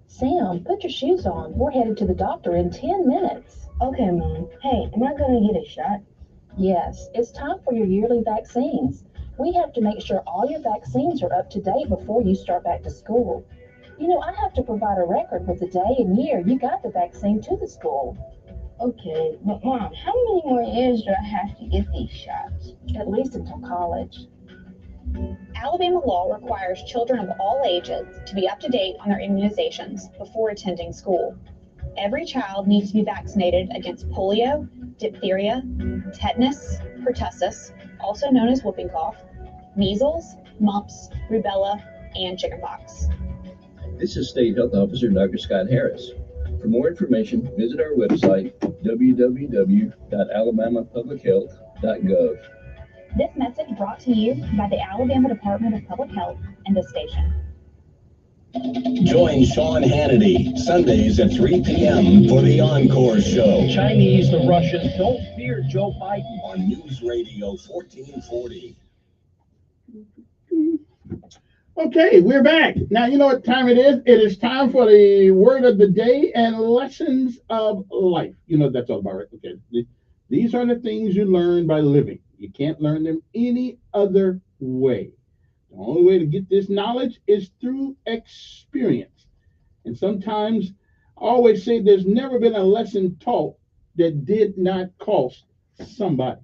D: Sam, put your shoes on. We're headed to the doctor in 10 minutes.
Z: Okay, Mom. Hey, am I going to get a shot?
D: Yes, it's time for your yearly vaccines. We have to make sure all your vaccines are up to date before you start back to school. You know, I have to provide a record with the day and year you got the vaccine to the school.
Z: Okay, but Mom, how many more years do I have to get these shots?
D: At least until college.
Y: Alabama law requires children of all ages to be up to date on their immunizations before attending school. Every child needs to be vaccinated against polio, diphtheria, tetanus, pertussis, also known as whooping cough, measles, mumps, rubella, and chickenpox.
U: This is State Health Officer Dr. Scott Harris. For more information, visit our website, www.alabamapublichealth.gov.
Y: This message brought to you by the Alabama Department of Public Health and this station.
V: Join Sean Hannity Sundays at 3 p.m. for the Encore Show.
E: Chinese, the Russians, don't fear Joe Biden.
V: On News Radio 1440.
O: Okay, we're back. Now, you know what time it is? It is time for the word of the day and lessons of life. You know what that's all about, right? Okay. These are the things you learn by living. You can't learn them any other way. The only way to get this knowledge is through experience. And sometimes I always say there's never been a lesson taught that did not cost somebody.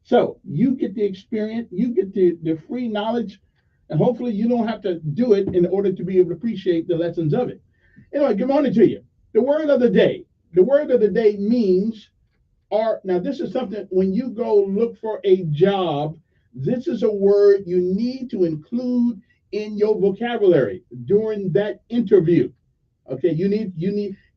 O: So you get the experience, you get the free knowledge, and hopefully you don't have to do it in order to be able to appreciate the lessons of it. Anyway, good morning to you. The word of the day. The word of the day means, now this is something when you go look for a job, this is a word you need to include in your vocabulary during that interview. Okay, you need,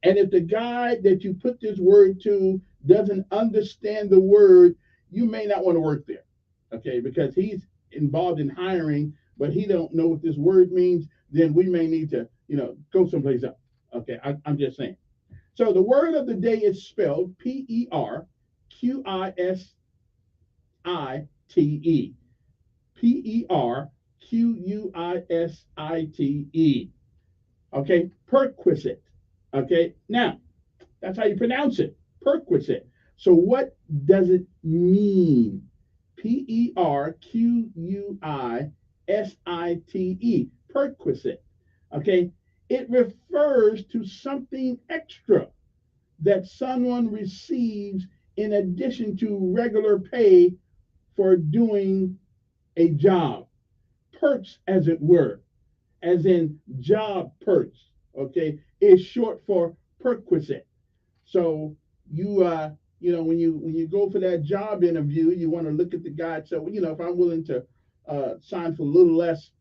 O: and if the guy that you put this word to doesn't understand the word, you may not want to work there. Okay, because he's involved in hiring, but he don't know what this word means, then we may need to, go someplace else. Okay, I'm just saying. So the word of the day is spelled Perquisite. Perquisite. Okay, perquisite. Okay, now that's how you pronounce it, perquisite. So what does it mean? Perquisite. Site, perquisite. Okay, it refers to something extra that someone receives in addition to regular pay for doing a job. Perks, as it were, as in job perks. Okay, is short for perquisite. So when you go for that job interview, you want to look at the guy. So if I'm willing to sign for a little less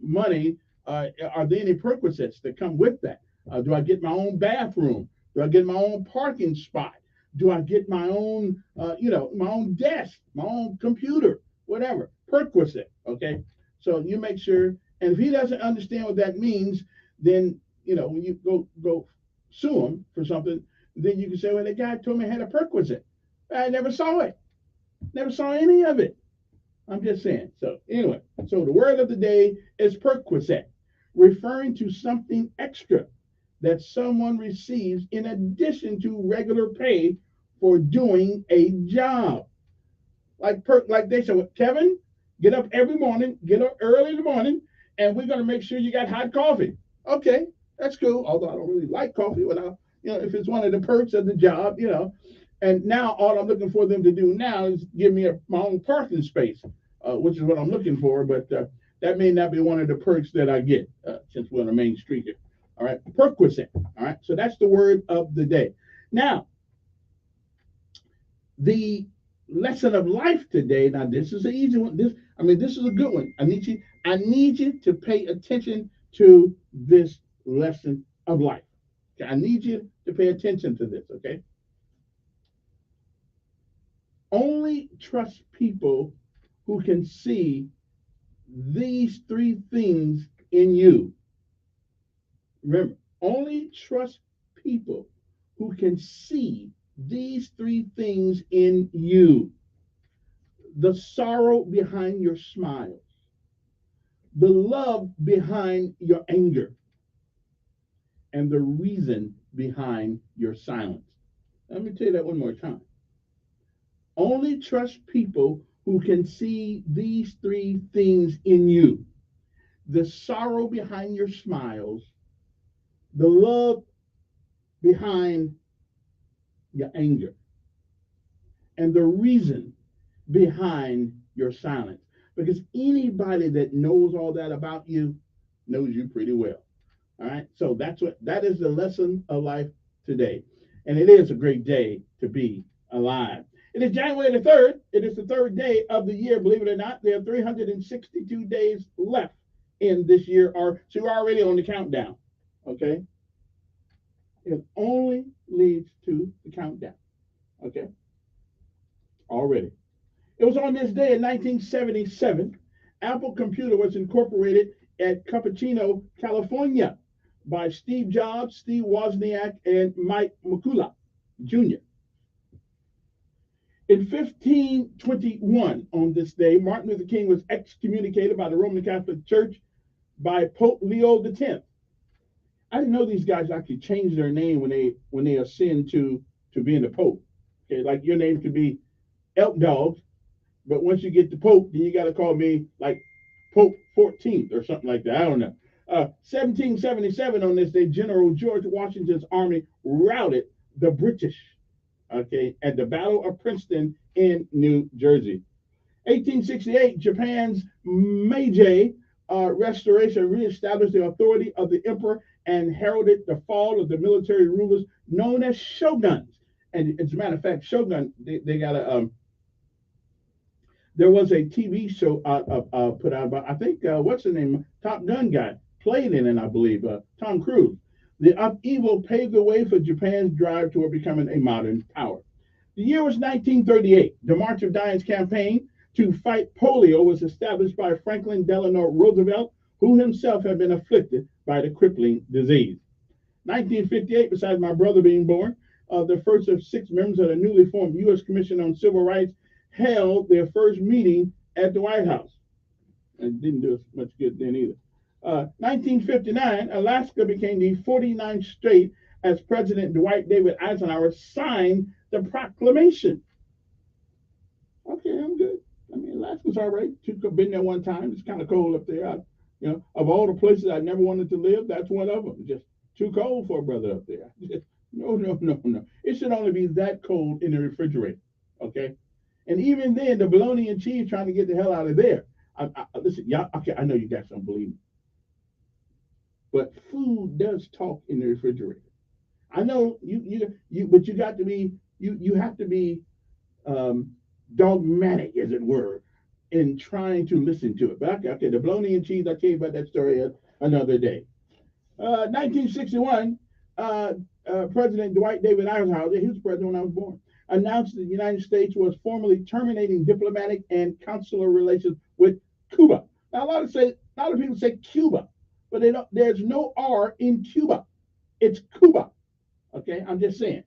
O: money, are there any perquisites that come with that? Do I get my own bathroom? Do I get my own parking spot? Do I get my own, my own desk, my own computer, whatever? Perquisite. Okay. So you make sure. And if he doesn't understand what that means, then when you go sue him for something, then you can say, well, the guy told me I had a perquisite. I never saw it. Never saw any of it. I'm just saying. So anyway, so the word of the day is perquisite, referring to something extra that someone receives in addition to regular pay for doing a job. Like they said, well, Kevin, get up every morning, get up early in the morning, and we're gonna make sure you got hot coffee. Okay, that's cool. Although I don't really like coffee, without if it's one of the perks of the job, And now all I'm looking for them to do now is give me my own parking space, which is what I'm looking for. But that may not be one of the perks that I get since we're on the main street here. All right, perquisite. All right, so that's the word of the day. Now, the lesson of life today. Now, this is an easy one. This is a good one. I need you to pay attention to this lesson of life. Okay? I need you to pay attention to this. Okay. Only trust people who can see these three things in you. Remember, only trust people who can see these three things in you: the sorrow behind your smiles, the love behind your anger, and the reason behind your silence. Let me tell you that one more time. Only trust people who can see these three things in you: the sorrow behind your smiles, the love behind your anger, and the reason behind your silence. Because anybody that knows all that about you knows you pretty well. All right. So that is the lesson of life today. And it is a great day to be alive. It is January the 3rd. It is the third day of the year. Believe it or not, there are 362 days left in this year. So we're already on the countdown. Okay. It only leads to the countdown. Okay. Already. It was on this day in 1977, Apple Computer was incorporated at Cupertino, California, by Steve Jobs, Steve Wozniak, and Mike McCullough Jr. In 1521, on this day, Martin Luther King was excommunicated by the Roman Catholic Church by Pope Leo X. I didn't know these guys actually changed their name when they ascend to being the Pope. Okay, like your name could be Elk Dog, but once you get the Pope, then you got to call me like Pope 14th or something like that. I don't know. 1777, on this day, General George Washington's army routed the British, okay, at the Battle of Princeton in New Jersey. 1868, Japan's Meiji Restoration reestablished the authority of the emperor and heralded the fall of the military rulers known as shoguns. And as a matter of fact, shogun, they got a there was a TV show put out about, I think, what's the name? Top Gun guy played in it, I believe, Tom Cruise. The upheaval paved the way for Japan's drive toward becoming a modern power. The year was 1938. The March of Dimes campaign to fight polio was established by Franklin Delano Roosevelt, who himself had been afflicted by the crippling disease. 1958, besides my brother being born, the first of 6 members of the newly formed U.S. Commission on Civil Rights held their first meeting at the White House. It didn't do us much good then either. 1959, Alaska became the 49th state as President Dwight David Eisenhower signed the proclamation. Okay, I'm good. Alaska's all right. Been there one time. It's kind of cold up there. Of all the places I never wanted to live, that's one of them. Just too cold for a brother up there. No, no, no, no. It should only be that cold in the refrigerator. Okay. And even then, the bologna and cheese trying to get the hell out of there. Listen, y'all. Okay, I know you guys don't believe me, but food does talk in the refrigerator. I know but you got to be you have to be dogmatic, as it were, in trying to listen to it. But okay, the bologna and cheese. I'll tell you about that story another day. 1961, President Dwight David Eisenhower, he was president when I was born, announced that the United States was formally terminating diplomatic and consular relations with Cuba. Now, a lot of people say Cuba, but there's no R in Cuba. It's Cuba. Okay, I'm just saying,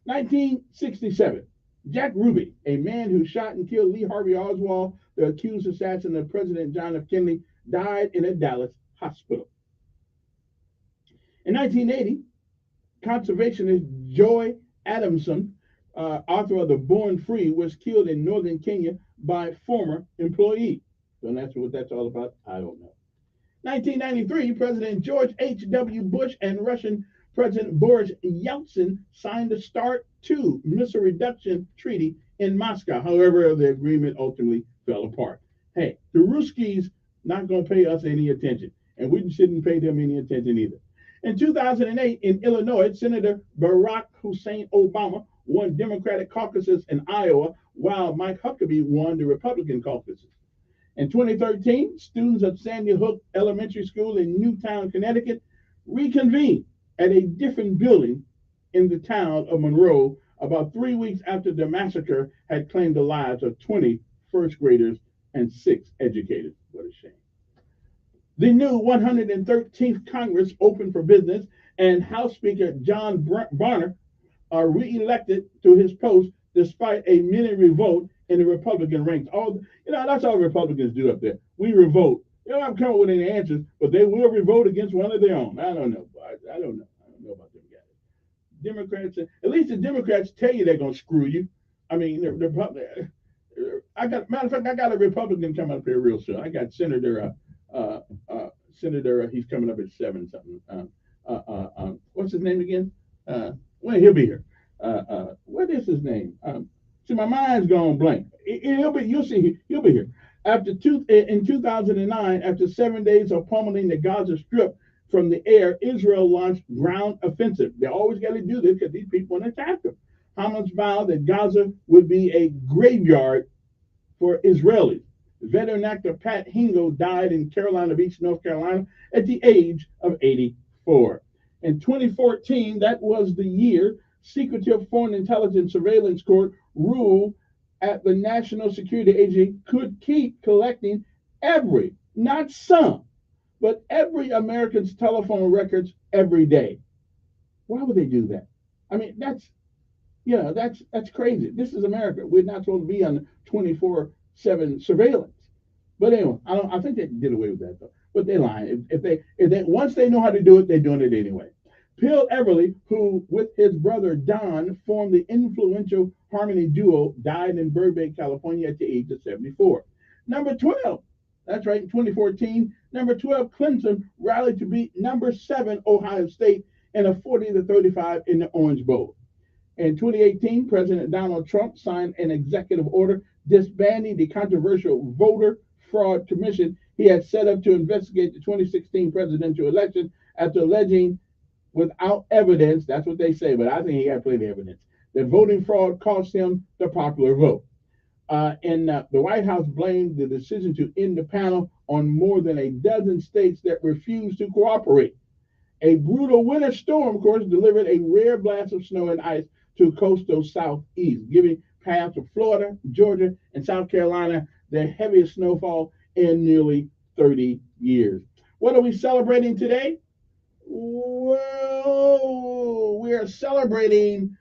O: 1967, Jack Ruby, a man who shot and killed Lee Harvey Oswald, the accused assassin of President John F. Kennedy, died in a Dallas hospital. In 1980, conservationist Joy Adamson, author of The Born Free, was killed in northern Kenya by a former employee. So that's what that's all about. I don't know. 1993, President George H.W. Bush and Russian President Boris Yeltsin signed the START II missile reduction treaty in Moscow. However, the agreement ultimately fell apart. Hey, the Ruskies not going to pay us any attention, and we shouldn't pay them any attention either. In 2008, in Illinois, Senator Barack Hussein Obama won Democratic caucuses in Iowa, while Mike Huckabee won the Republican caucuses. In 2013, students of Sandy Hook Elementary School in Newtown, Connecticut, reconvened at a different building in the town of Monroe about 3 weeks after the massacre had claimed the lives of 20 first graders and 6 educators. What a shame. The new 113th Congress opened for business, and House Speaker John Boehner re-elected to his post despite a mini revolt in the Republican ranks. That's all Republicans do up there. We revolt. They don't have to come up with any answers, but they will revolt against one of their own. I don't know. I don't know. I don't know about them guys. Democrats, at least the Democrats tell you they're going to screw you. I mean, matter of fact, I got a Republican coming up here real soon. I got Senator, he's coming up at 7 something. What's his name again? Well, he'll be here. What is his name? See, my mind's gone blank. You'll see, he'll be here. In 2009, after 7 days of pummeling the Gaza Strip from the air, Israel launched ground offensive. They always got to do this because these people want to attack them. Hamas vowed that Gaza would be a graveyard for Israelis. Veteran actor Pat Hingle died in Carolina Beach, North Carolina, at the age of 84. In 2014, that was the year, Secretive Foreign Intelligence Surveillance Court ruled at the National Security Agency could keep collecting every, not some, but every American's telephone records every day. Why would they do that? I mean, that's crazy. This is America. We're not supposed to be on 24/7 surveillance. But anyway, I think they did away with that though. But they're lying. If they once they know how to do it, they're doing it anyway. Bill Everly, who with his brother Don formed the influential harmony duo, died in Burbank, California at the age of 74. Number 12, that's right, in 2014, number 12 Clemson rallied to beat number 7 Ohio State in a 40-35 in the Orange Bowl. In 2018, President Donald Trump signed an executive order disbanding the controversial Voter Fraud Commission he had set up to investigate the 2016 presidential election after alleging without evidence, that's what they say, but I think he got plenty of evidence, that voting fraud cost him the popular vote. The White House blamed the decision to end the panel on more than a dozen states that refused to cooperate. A brutal winter storm, of course, delivered a rare blast of snow and ice to coastal southeast, giving paths to Florida, Georgia, and South Carolina the heaviest snowfall in nearly 30 years. What are we celebrating today? Well, we are celebrating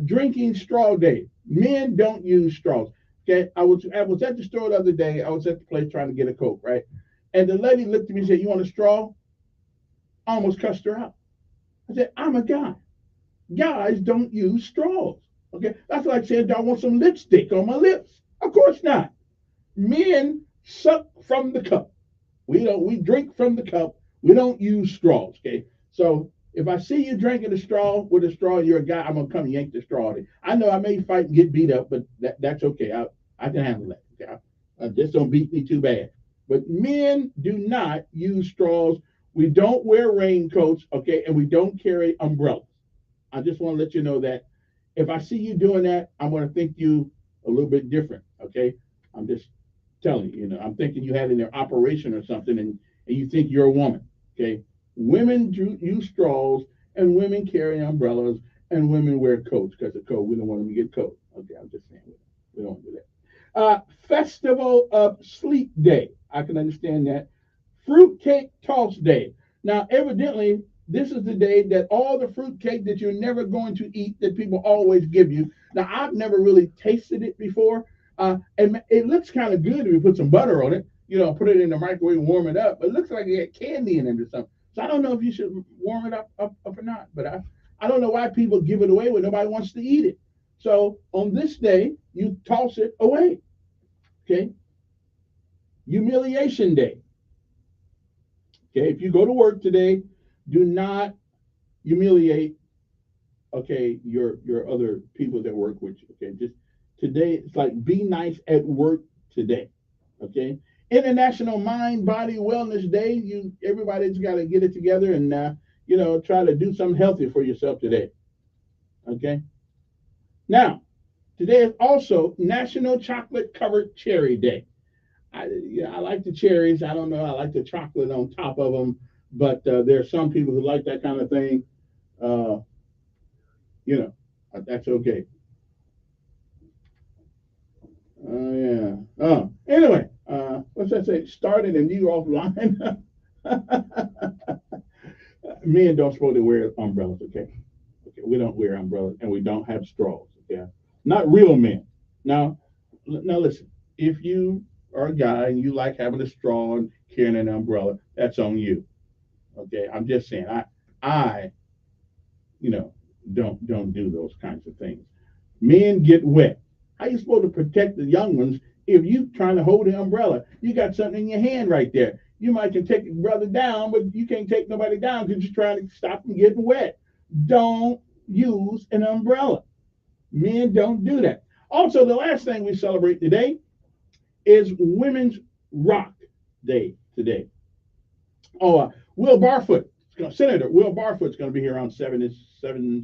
O: Drinking Straw Day. Men don't use straws. Okay, I was at the store the other day. I was at the place trying to get a Coke, right? And the lady looked at me and said, "You want a straw?" I almost cussed her out. I said, "I'm a guy. Guys don't use straws." Okay, that's like saying, "Do I want some lipstick on my lips?" Of course not. Men suck from the cup. We drink from the cup. We don't use straws. Okay. So if I see you drinking a straw with a straw, you're a guy. I'm gonna come yank the straw. I know I may fight and get beat up, but that's okay. I can handle that. Okay. Just don't beat me too bad. But men do not use straws. We don't wear raincoats. Okay, and we don't carry umbrellas. I just want to let you know that if I see you doing that, I'm going to think you a little bit different. Okay, I'm just telling you. I'm thinking you had in their operation or something, and you think you're a woman. Okay, women do use straws, and women carry umbrellas, and women wear coats because of coat. We don't want them to get cold. Okay, I'm just saying we don't do that. Festival of Sleep Day. I can understand that. Fruitcake Toss Day. Now, evidently, this is the day that all the fruitcake that you're never going to eat that people always give you. Now, I've never really tasted it before, and it looks kind of good if you put some butter on it. Put it in the microwave and warm it up. But it looks like it had candy in it or something. So I don't know if you should warm it up or not. But I don't know why people give it away when nobody wants to eat it. So on this day, you toss it away. Okay. Humiliation Day. Okay, if you go to work today, do not humiliate, okay, your other people that work with you. Okay, just today, it's like be nice at work today. Okay, International Mind Body Wellness Day. Everybody's got to get it together and try to do something healthy for yourself today. Okay. Now, today is also National Chocolate Covered Cherry Day. I like the cherries. I don't know. I like the chocolate on top of them, but there are some people who like that kind of thing. Uh, that's okay. Yeah. Anyway, what's that say? Starting a new offline. Men don't supposed to wear umbrellas. Okay. Okay. We don't wear umbrellas, and we don't have straws. Okay. Not real men. Now listen. If you are a guy and you like having a straw and carrying an umbrella, that's on you. Okay, I'm just saying I don't do those kinds of things. Men get wet. How you supposed to protect the young ones if you trying to hold the umbrella? You got something in your hand right there. You might can take your brother down, but you can't take nobody down because you're trying to stop them getting wet. Don't use an umbrella. Men don't do that. Also, the last thing we celebrate today is Women's Rock Day today. Will Barfoot, Senator Will Barfoot's going to be here around 7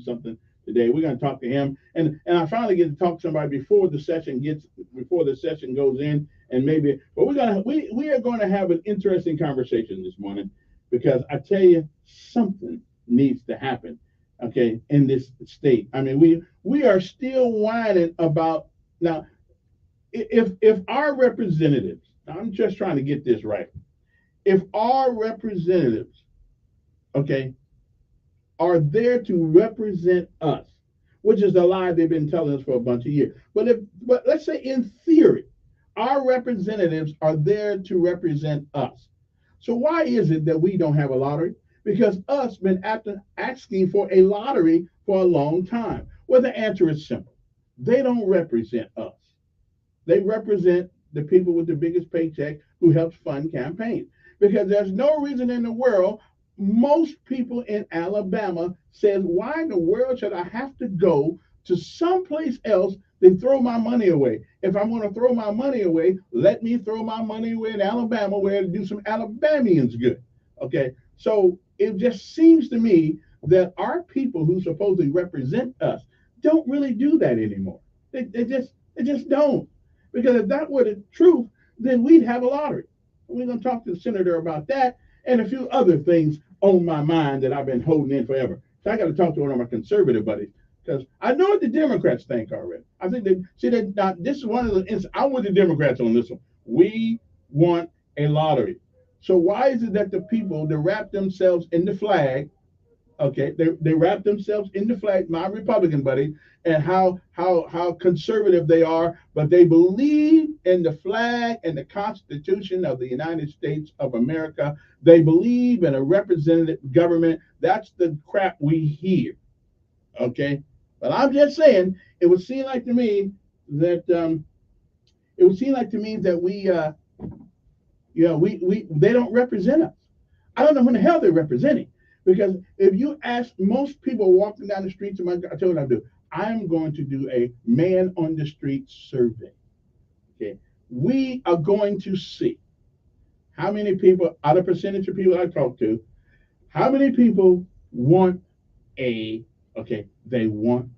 O: something today. We're going to talk to him, and I finally get to talk to somebody before the session goes in, and but we are going to have an interesting conversation this morning because I tell you something needs to happen, okay, in this state. I mean, we are still whining about now. If our representatives, I'm just trying to get this right. If our representatives, okay, are there to represent us, which is a lie they've been telling us for a bunch of years. But let's say in theory, our representatives are there to represent us. So why is it that we don't have a lottery? Because us been asking for a lottery for a long time. Well, the answer is simple. They don't represent us. They represent the people with the biggest paycheck who helps fund campaigns. Because there's no reason in the world most people in Alabama says, why in the world should I have to go to someplace else than throw my money away? If I'm going to throw my money away, let me throw my money away in Alabama where it'll do some Alabamians good. Okay, so it just seems to me that our people who supposedly represent us don't really do that anymore. They just don't. Because if that were the truth, then we'd have a lottery. We're going to talk to the senator about that and a few other things on my mind that I've been holding in forever. So I got to talk to one of my conservative buddies because I know what the Democrats think already. I think this is one of the. I'm with the Democrats on this one. We want a lottery. So why is it that the people that wrap themselves in the flag, okay, they wrap themselves in the flag, my Republican buddy, and how conservative they are, but they believe in the flag and the Constitution of the United States of America. They believe in a representative government. That's the crap we hear, okay? But I'm just saying, it would seem like to me that it would seem like to me that they don't represent us. I don't know who the hell they're representing. Because if you ask most people walking down the streets, I tell you what I do. I'm going to do a man on the street survey. Okay, we are going to see how many people, out of percentage of people I talk to, how many people want they want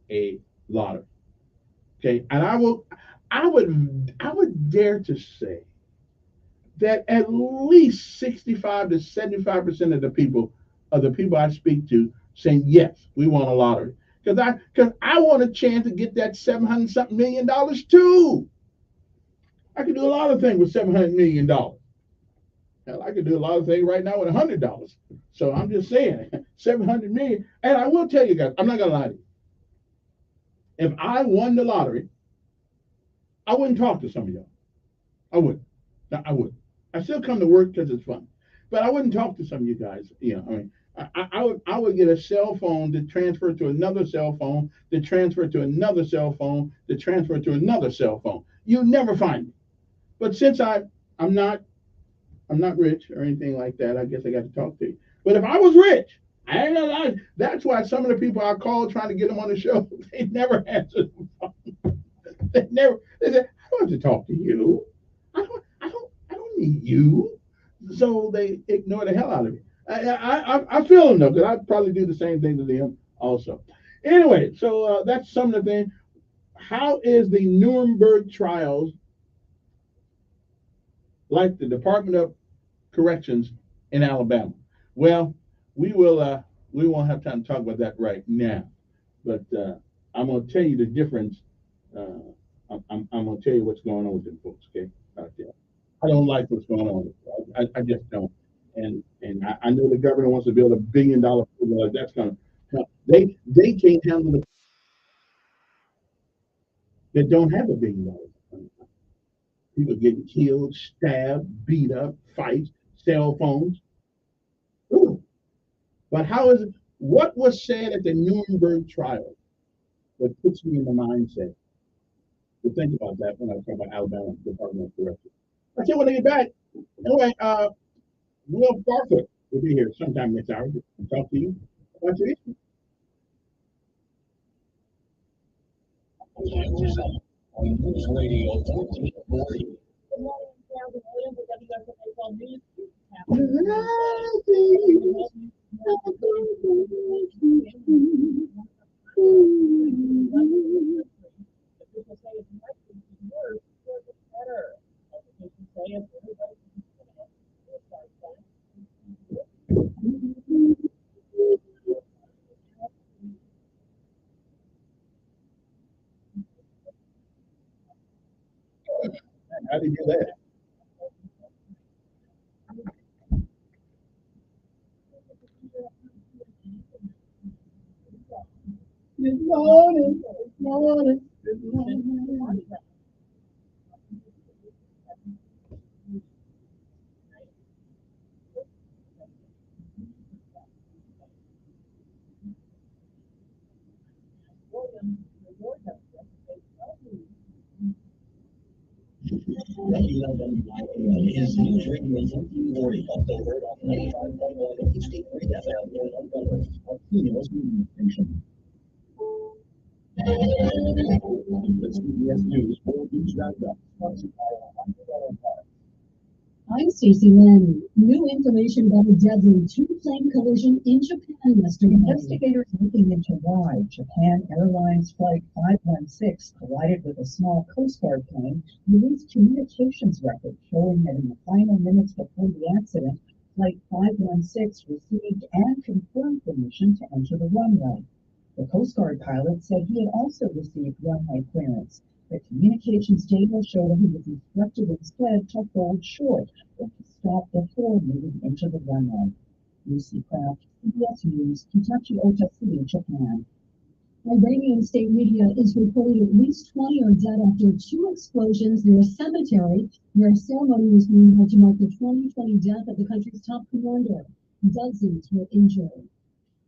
O: a lottery. Okay, and I would dare to say that at least 65 to 75% of the people I speak to saying yes, we want a lottery. Because I want a chance to get that 700 something million dollars too. I can do a lot of things with $700 million. Hell, I could do a lot of things right now with $100. So I'm just saying, 700 million. And I will tell you guys, I'm not gonna lie to you. If I won the lottery, I wouldn't talk to some of y'all. I wouldn't. No, I wouldn't. I still come to work because it's fun, but I wouldn't talk to some of you guys. I would get a cell phone to transfer to another cell phone, to transfer to another cell phone, to transfer to another cell phone. You'd never find me. But since I'm not rich or anything like that, I guess I got to talk to you. But if I was rich, I ain't gonna lie. That's why some of the people I called trying to get them on the show, they never answered the phone. They never. They said, "I don't have to talk to you. I don't need you." So they ignore the hell out of me. I feel them though, because I'd probably do the same thing to them also. Anyway, so that's some of the things. How is the Nuremberg trials like the Department of Corrections in Alabama? Well, we won't have time to talk about that right now, but I'm going to tell you the difference. I'm going to tell you what's going on with them folks. Okay, out there. I don't like what's going on. I just don't. And I know the governor wants to build $1 billion. That's going to. They can't handle the. They don't have $1 billion. People getting killed, stabbed, beat up, fights, cell phones. Ooh. But how is it? What was said at the Nuremberg trial that puts me in the mindset to think about that when I talk about Alabama Department of Corrections? I said when I get back. Anyway, Will Barfoot will be here sometime next hour to talk to you about your issue.
W: On News Radio 1440.
O: How do you do that? Good morning. Good morning. Good morning.
W: WLWYA is News Radio 1440, also heard on 95.1 HD3 FM in Montgomery, a Cumulus media station. The CBS News World News Roundup, sponsored by Umbrella Park.
B: I'm Stacey Lynn. New information about a deadly two-plane collision in Japan yesterday. Investigators looking into why Japan Airlines Flight 516 collided with a small Coast Guard plane released communications records showing that in the final minutes before the accident, Flight 516 received and confirmed permission to enter the runway. The Coast Guard pilot said he had also received runway clearance. The communications data showed that he was instructed instead to hold short or to stop before moving into the runway. Lucy Craft, CBS News, Hitachi Ota City, Japan. Iranian state media is reporting at least 20 are dead after two explosions near a cemetery where a ceremony was being held to mark the 2020 death of the country's top commander. Dozens were injured.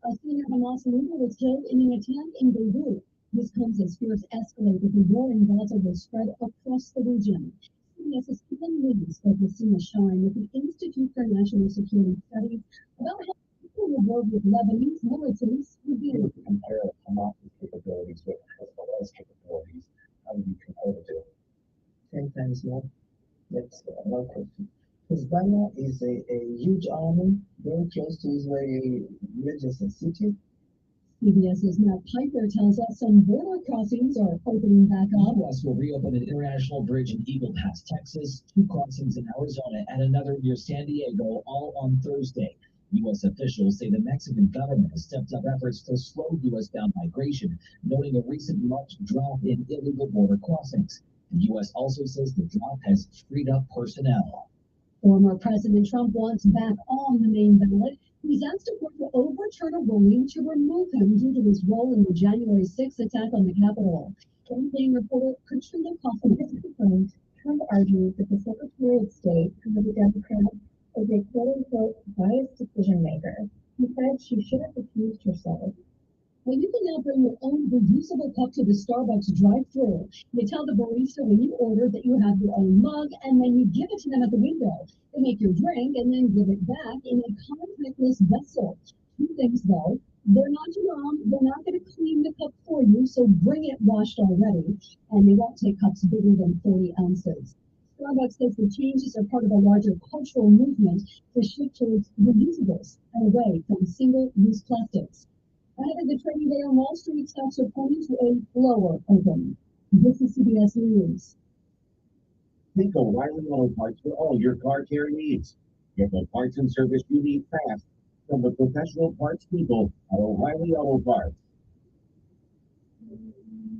B: A senior Hamas leader was killed in an attack in Beirut. This comes as fears escalate with the war in Gaza will spread across the region. CBS's Kevin Elkins focusing a shine with the Institute for National Security Studies about how people will work with Lebanese militants would be able to compare Hamas's capabilities with Hezbollah's capabilities. How would you compare the two?
A: 10 times more. That's no question. Hezbollah is a huge army very close to Israeli villages and cities.
B: CBS's Matt Piper tells us some border crossings are opening back up.
G: The U.S. will reopen an international bridge in Eagle Pass, Texas, 2 crossings in Arizona, and another near San Diego, all on Thursday. U.S. officials say the Mexican government has stepped up efforts to slow U.S.-bound migration, noting a recent marked drop in illegal border crossings. The U.S. also says the drop has freed up personnel.
B: Former President Trump wants back on the main ballot. He's asked a court to overturn a ruling to remove him due to his role in the January 6th attack on the Capitol. Campaign reporter Katrina Kaufman has confirmed Trump argues that the Secretary of State, who is a Democrat, is a quote-unquote biased decision maker. He said she should have recused herself. Well, you can now bring your own reusable cup to the Starbucks drive-thru. You tell the barista when you order that you have your own mug, and then you give it to them at the window. They make your drink and then give it back in a contactless vessel. 2 things though. They're not your mom. They're not going to clean the cup for you, so bring it washed already. And they won't take cups bigger than 40 ounces. Starbucks says the changes are part of a larger cultural movement to shift towards reusables and away from single-use plastics. Ahead of the trading day on Wall Street, stocks are pointing to a lower open. This is CBS News.
W: Think O'Reilly Auto Parts for all your car care needs. Get the parts and service you need fast from the professional parts people at O'Reilly Auto Parts.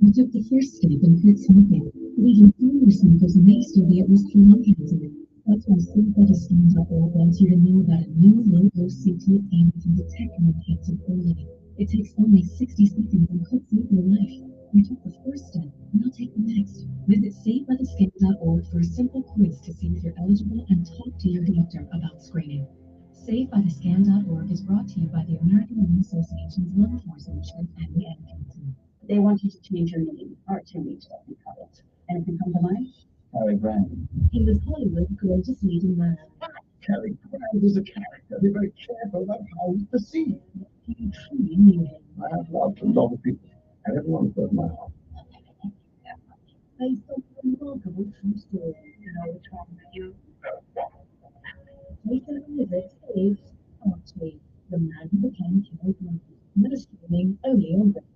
H: You took the first step and quit smoking, but even former smokers may still be at risk for lung cancer. That's why SafeByTheScan.org wants you to know about a new low-dose CT scan to detect lung cancer early. It takes only 60 seconds and could save your life. You took the first step, now take the next. Visit SafeByTheScan.org for a simple quiz to see if you're eligible and talk to your doctor about screening. SafeByTheScan.org is brought to you by the American Lung Association's Lung Force Initiative and the Ad Council.
B: They want you to change your name, or 2 weeks off and cut it. Anything come to mind?
W: Harry Brown.
B: He was Hollywood's greatest leading man.
W: Harry Brown is a character. Be very careful about how he's perceived.
B: You truly knew him.
W: I have loved a lot of people, and everyone put my heart.
B: Based on a remarkable true story. You know what's wrong with you? Jason Elizabeth is Archie, the man who became Harry Brown, ministering only on breakfast.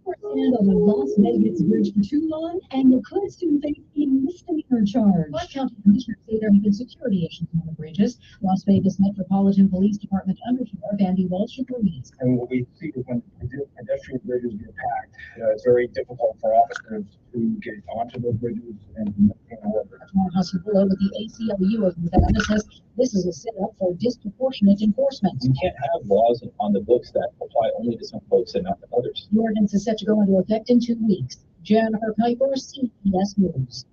B: Stand on a Las Vegas bridge for too long, and you could soon face a misdemeanor charge.
H: But county commissioners say there have been security issues on the bridges. Las Vegas Metropolitan Police Department Undersheriff Andy Walsh agrees.
I: And what we see is when pedestrian bridges get packed, it's very difficult for officers to get onto those bridges and to maintain order.
H: House below with the ACLU of Nevada says this is a setup for disproportionate enforcement.
K: You can't have laws on the books that apply only to some folks and not to others.
H: The ordinance is set to go into effect in 2 weeks. Jennifer Piper, CBS News.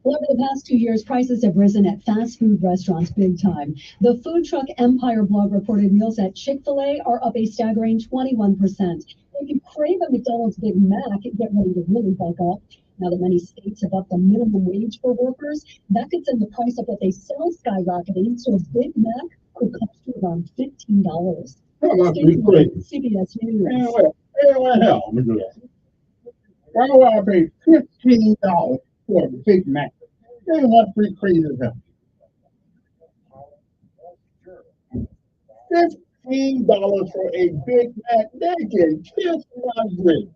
B: Well, over the past 2 years, prices have risen at fast food restaurants big time. The Food Truck Empire blog reported meals at Chick-fil-A are up a staggering 21%. If you crave a McDonald's Big Mac, get ready to really bulk up. Now that many states have upped the minimum wage for workers, that could send the price of what they sell skyrocketing, so a Big Mac could cost you around $15. CBS News.
O: Hell, let me do that. Why do I pay $15 for a Big Mac? Ain't what pretty crazy as hell. $15 for a Big Mac, they can kiss my grits.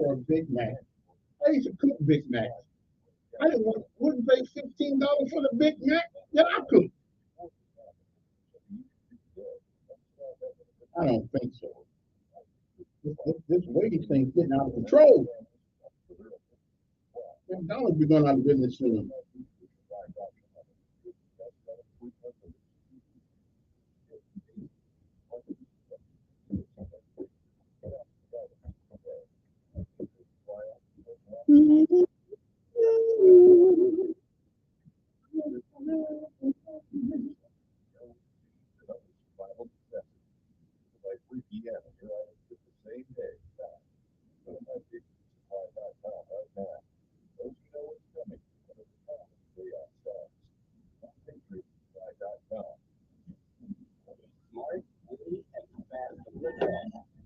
O: for a Big Mac. I used to cook Big Macs. I wouldn't pay $15 for the Big Mac that I cooked. I don't think so. This wage thing's getting out of control. McDonald's be going out of business soon.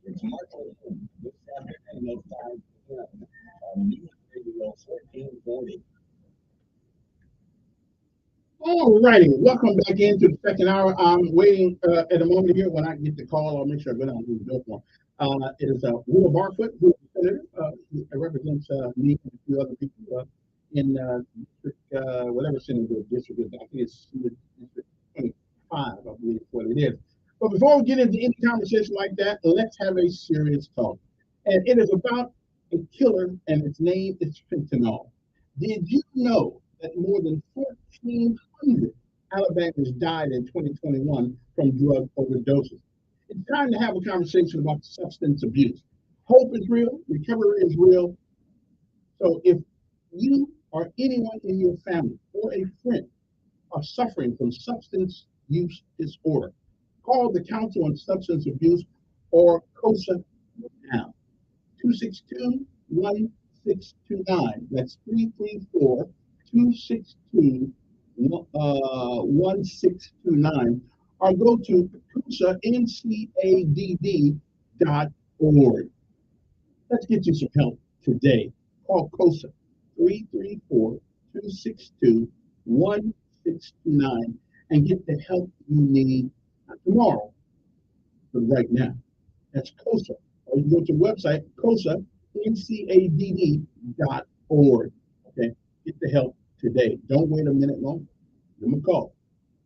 W: It's March 18th, this Saturday at 5 p.m. on News Radio 1440.
O: All righty, welcome back into the second hour. I'm waiting at a moment here. When I get the call, I'll make sure I go down to the door for him. It is Will Barfoot, who is the senator, who represents me and a few other people in district, whatever senator district is. I think it's district 25, I believe is what it is. But before we get into any conversation like that, let's have a serious talk. And it is about a killer, and its name is fentanyl. Did you know that more than 1,400 Alabamans died in 2021 from drug overdoses? It's time to have a conversation about substance abuse. Hope is real, recovery is real. So if you or anyone in your family or a friend are suffering from substance use disorder, call the Council on Substance Abuse or COSA now. 262-1629. That's 334-262-1629. Or go to COSANCADD.org. Let's get you some help today. Call COSA 334-262-1629 and get the help you need, not tomorrow, but right now. That's COSA. Or you go to the website, COSANCADD.org. Okay, get the help today. Don't wait a minute longer. Give them a call.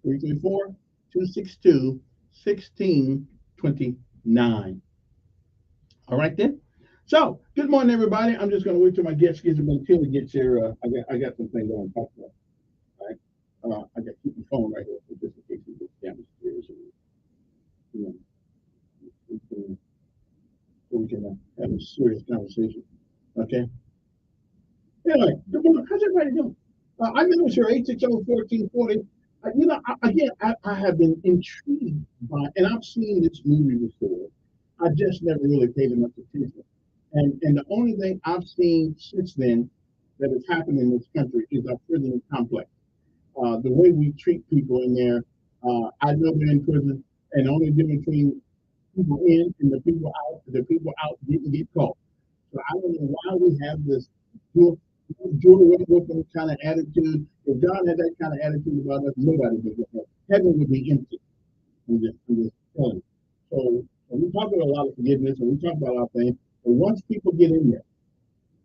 O: 334-262-1629. All right then. So, good morning, everybody. I'm just going to wait till my guest gets until he gets here. I got some things I want to talk about. All right. I got to keep my phone right here just in case he gets downstairs. So we can have a serious conversation. Okay. Anyway, good morning. How's everybody doing? I know it's here 860-1440. I have been intrigued by, and I've seen this movie before. I just never really paid enough attention. And the only thing I've seen since then that has happened in this country is our prison complex. The way we treat people in there. I know they're in prison, and the only difference between people in and the people out didn't get caught. So I don't know why we have this Jordan kind of attitude. If God had that kind of attitude about us, nobody would get caught. Heaven would be empty. I'm just telling you. So we talk about a lot of forgiveness and we talk about a lot of things, but once people get in there,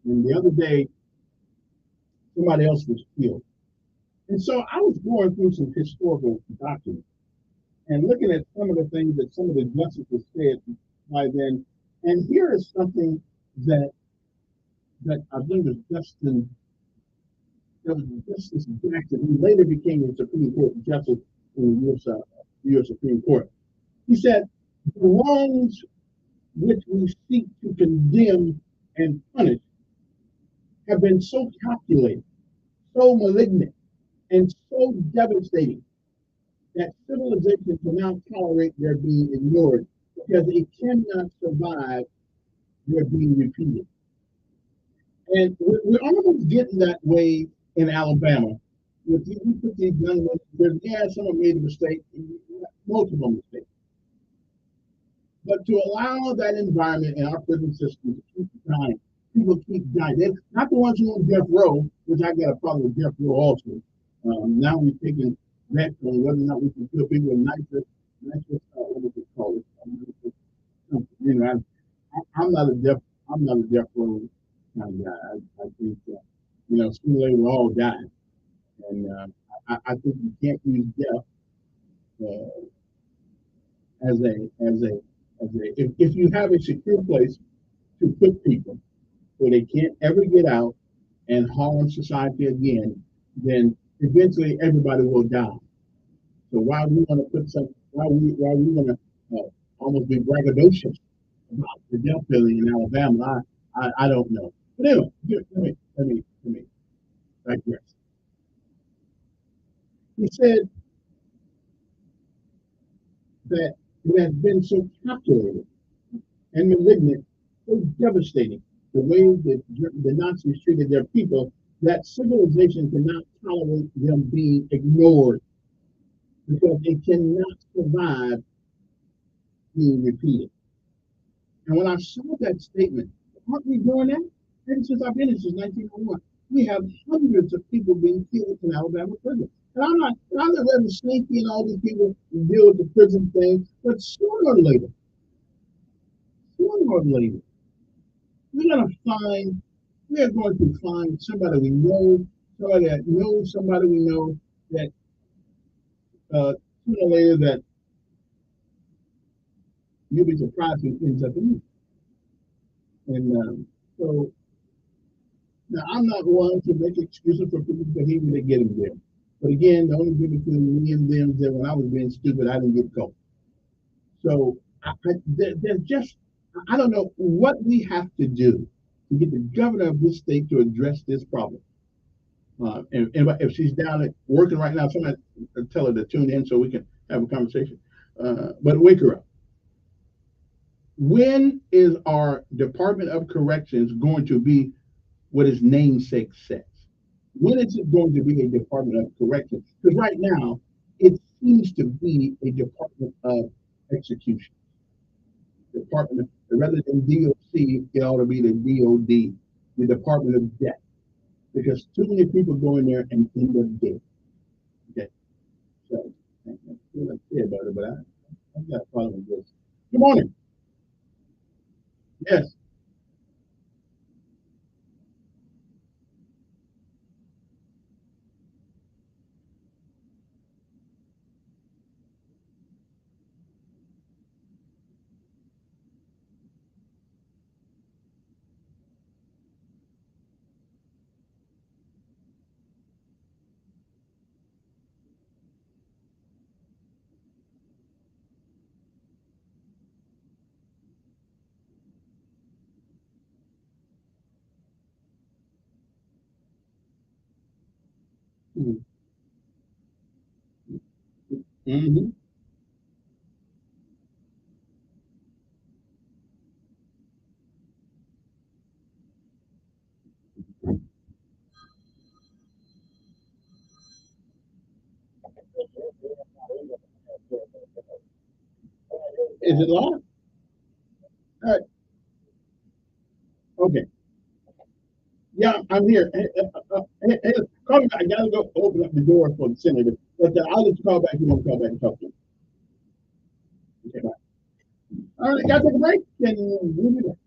O: and the other day somebody else was killed. And so I was going through some historical documents and looking at some of the things that some of the justices said by then. And here is something that I believe is Justice Jackson, who later became a Supreme Court justice in the U.S. Supreme Court. He said, the wrongs which we seek to condemn and punish have been so calculated, so malignant, and so devastating that civilization cannot tolerate their being ignored because it cannot survive their being repeated. And we're almost getting that way in Alabama. We put these young men, some have made a mistake, multiple mistakes. But to allow that environment in our prison system to keep dying, people keep dying. They're not the ones who are on death row, which I got a problem with death row also. Now we're taking that on whether or not we can kill people with nitrous, what do we call it? I'm not a death row kind of guy. I think, sooner or later we'll all die. And I think you can't use death as if you have a secure place to put people where they can't ever get out and harm society again, then eventually everybody will die. So why we want to put some, why we want to almost be braggadocious about the death penalty in Alabama, I don't know. But anyway, let me digress. He said that it has been so calculated and malignant, so devastating, the way that the Nazis treated their people, that civilization cannot tolerate them being ignored because they cannot survive being repeated. And when I saw that statement, aren't we doing that? Ever since I've been here since 1901, we have hundreds of people being killed in Alabama prison. And I'm not letting Sneaky and all these people deal with the prison thing, but sooner or later, we are going to find somebody we know, somebody that knows somebody we know that sooner or later that you'll be surprised who ends up in it. And so now I'm not one to make excuses for people's behavior to get them there. But again, the only difference between me and them is that when I was being stupid, I didn't get caught. So there's just, I don't know what we have to do to get the governor of this state to address this problem. And if she's down at working right now, somebody tell her to tune in so we can have a conversation. But wake her up. When is our Department of Corrections going to be what its namesake says? When is it going to be a Department of Corrections? Because right now, it seems to be a Department of Execution. Department, rather than DOC, it ought to be the DOD, the Department of Death. Because too many people go in there and end up dead. Okay. So, I feel like I say about it, but I've got a problem with this. Good morning. Yes. Mm-hmm. Is it live? All right. Okay. Yeah, I'm here. Hey, call me back. I gotta go open up the door for the senator. But I'll let you call back if you want to call back and talk to me. Okay, bye. All right, gotta take a break and we'll be back.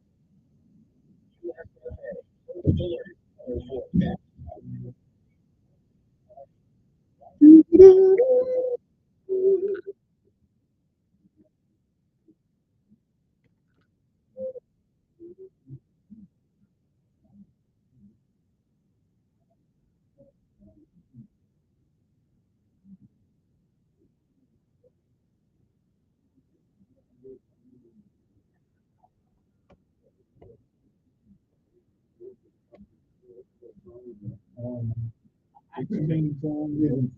O: I can name some and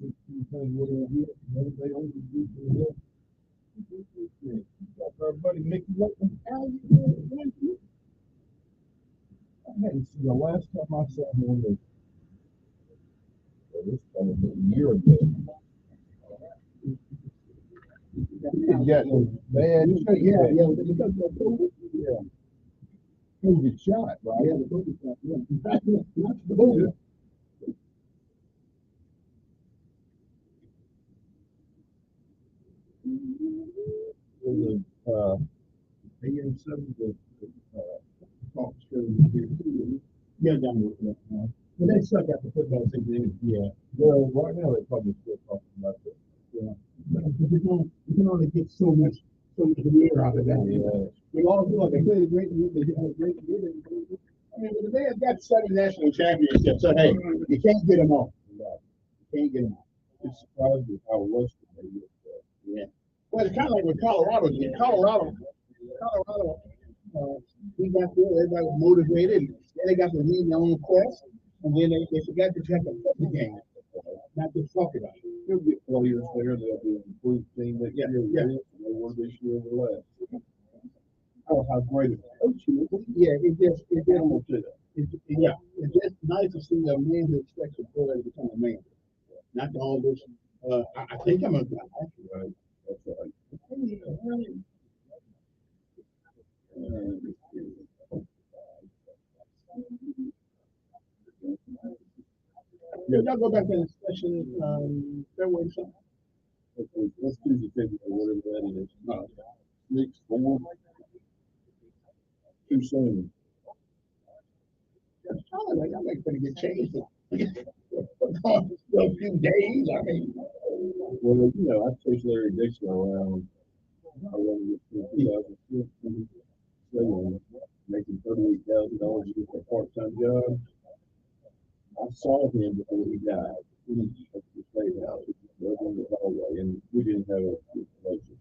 O: what I hear. They only do our buddy Mickey Lutton. How you doing? I hadn't seen the last time I saw him on this probably a year ago. It got bad. Yeah. Yeah. COVID shot, right? Yeah, the COVID shot. Yeah. It was AM7 the talk show here too. Yeah, down with that. But they suck at the football season. Yeah. Well, right now they're probably still talking about it. Yeah. But you can only get so much year out of that. Yeah. We all feel like they played a great year. They had a great year. I mean, the man got 7 national championships. So hey, you can't get them all. You can't get them all. It's surprised with how lusty they get. Yeah. Well, it's kind of like with Colorado. Colorado, we got there, everybody was motivated, and then they got to lead their own quest, and then they forgot to have to play the game, not just talk about it. You'll get players there, they'll be an improved team that year, they were this year or last. Oh, how great a coach he is. Yeah, it's just nice to see a man who expects a player to become a man. Not all this, I think I'm a guy. Right, that's right. Yeah, y'all go back to the session, February something. Okay, let's do the thing or whatever that is. No, 6, 4, too soon. That's fine, like, I make pretty good change. A few days, I mean. Well, you know, I chased Larry Dixon around. I went in 2015, making $38,000 a year for a part-time job. I saw him before he died. He was at the state house, in the hallway, and we didn't have a good relationship.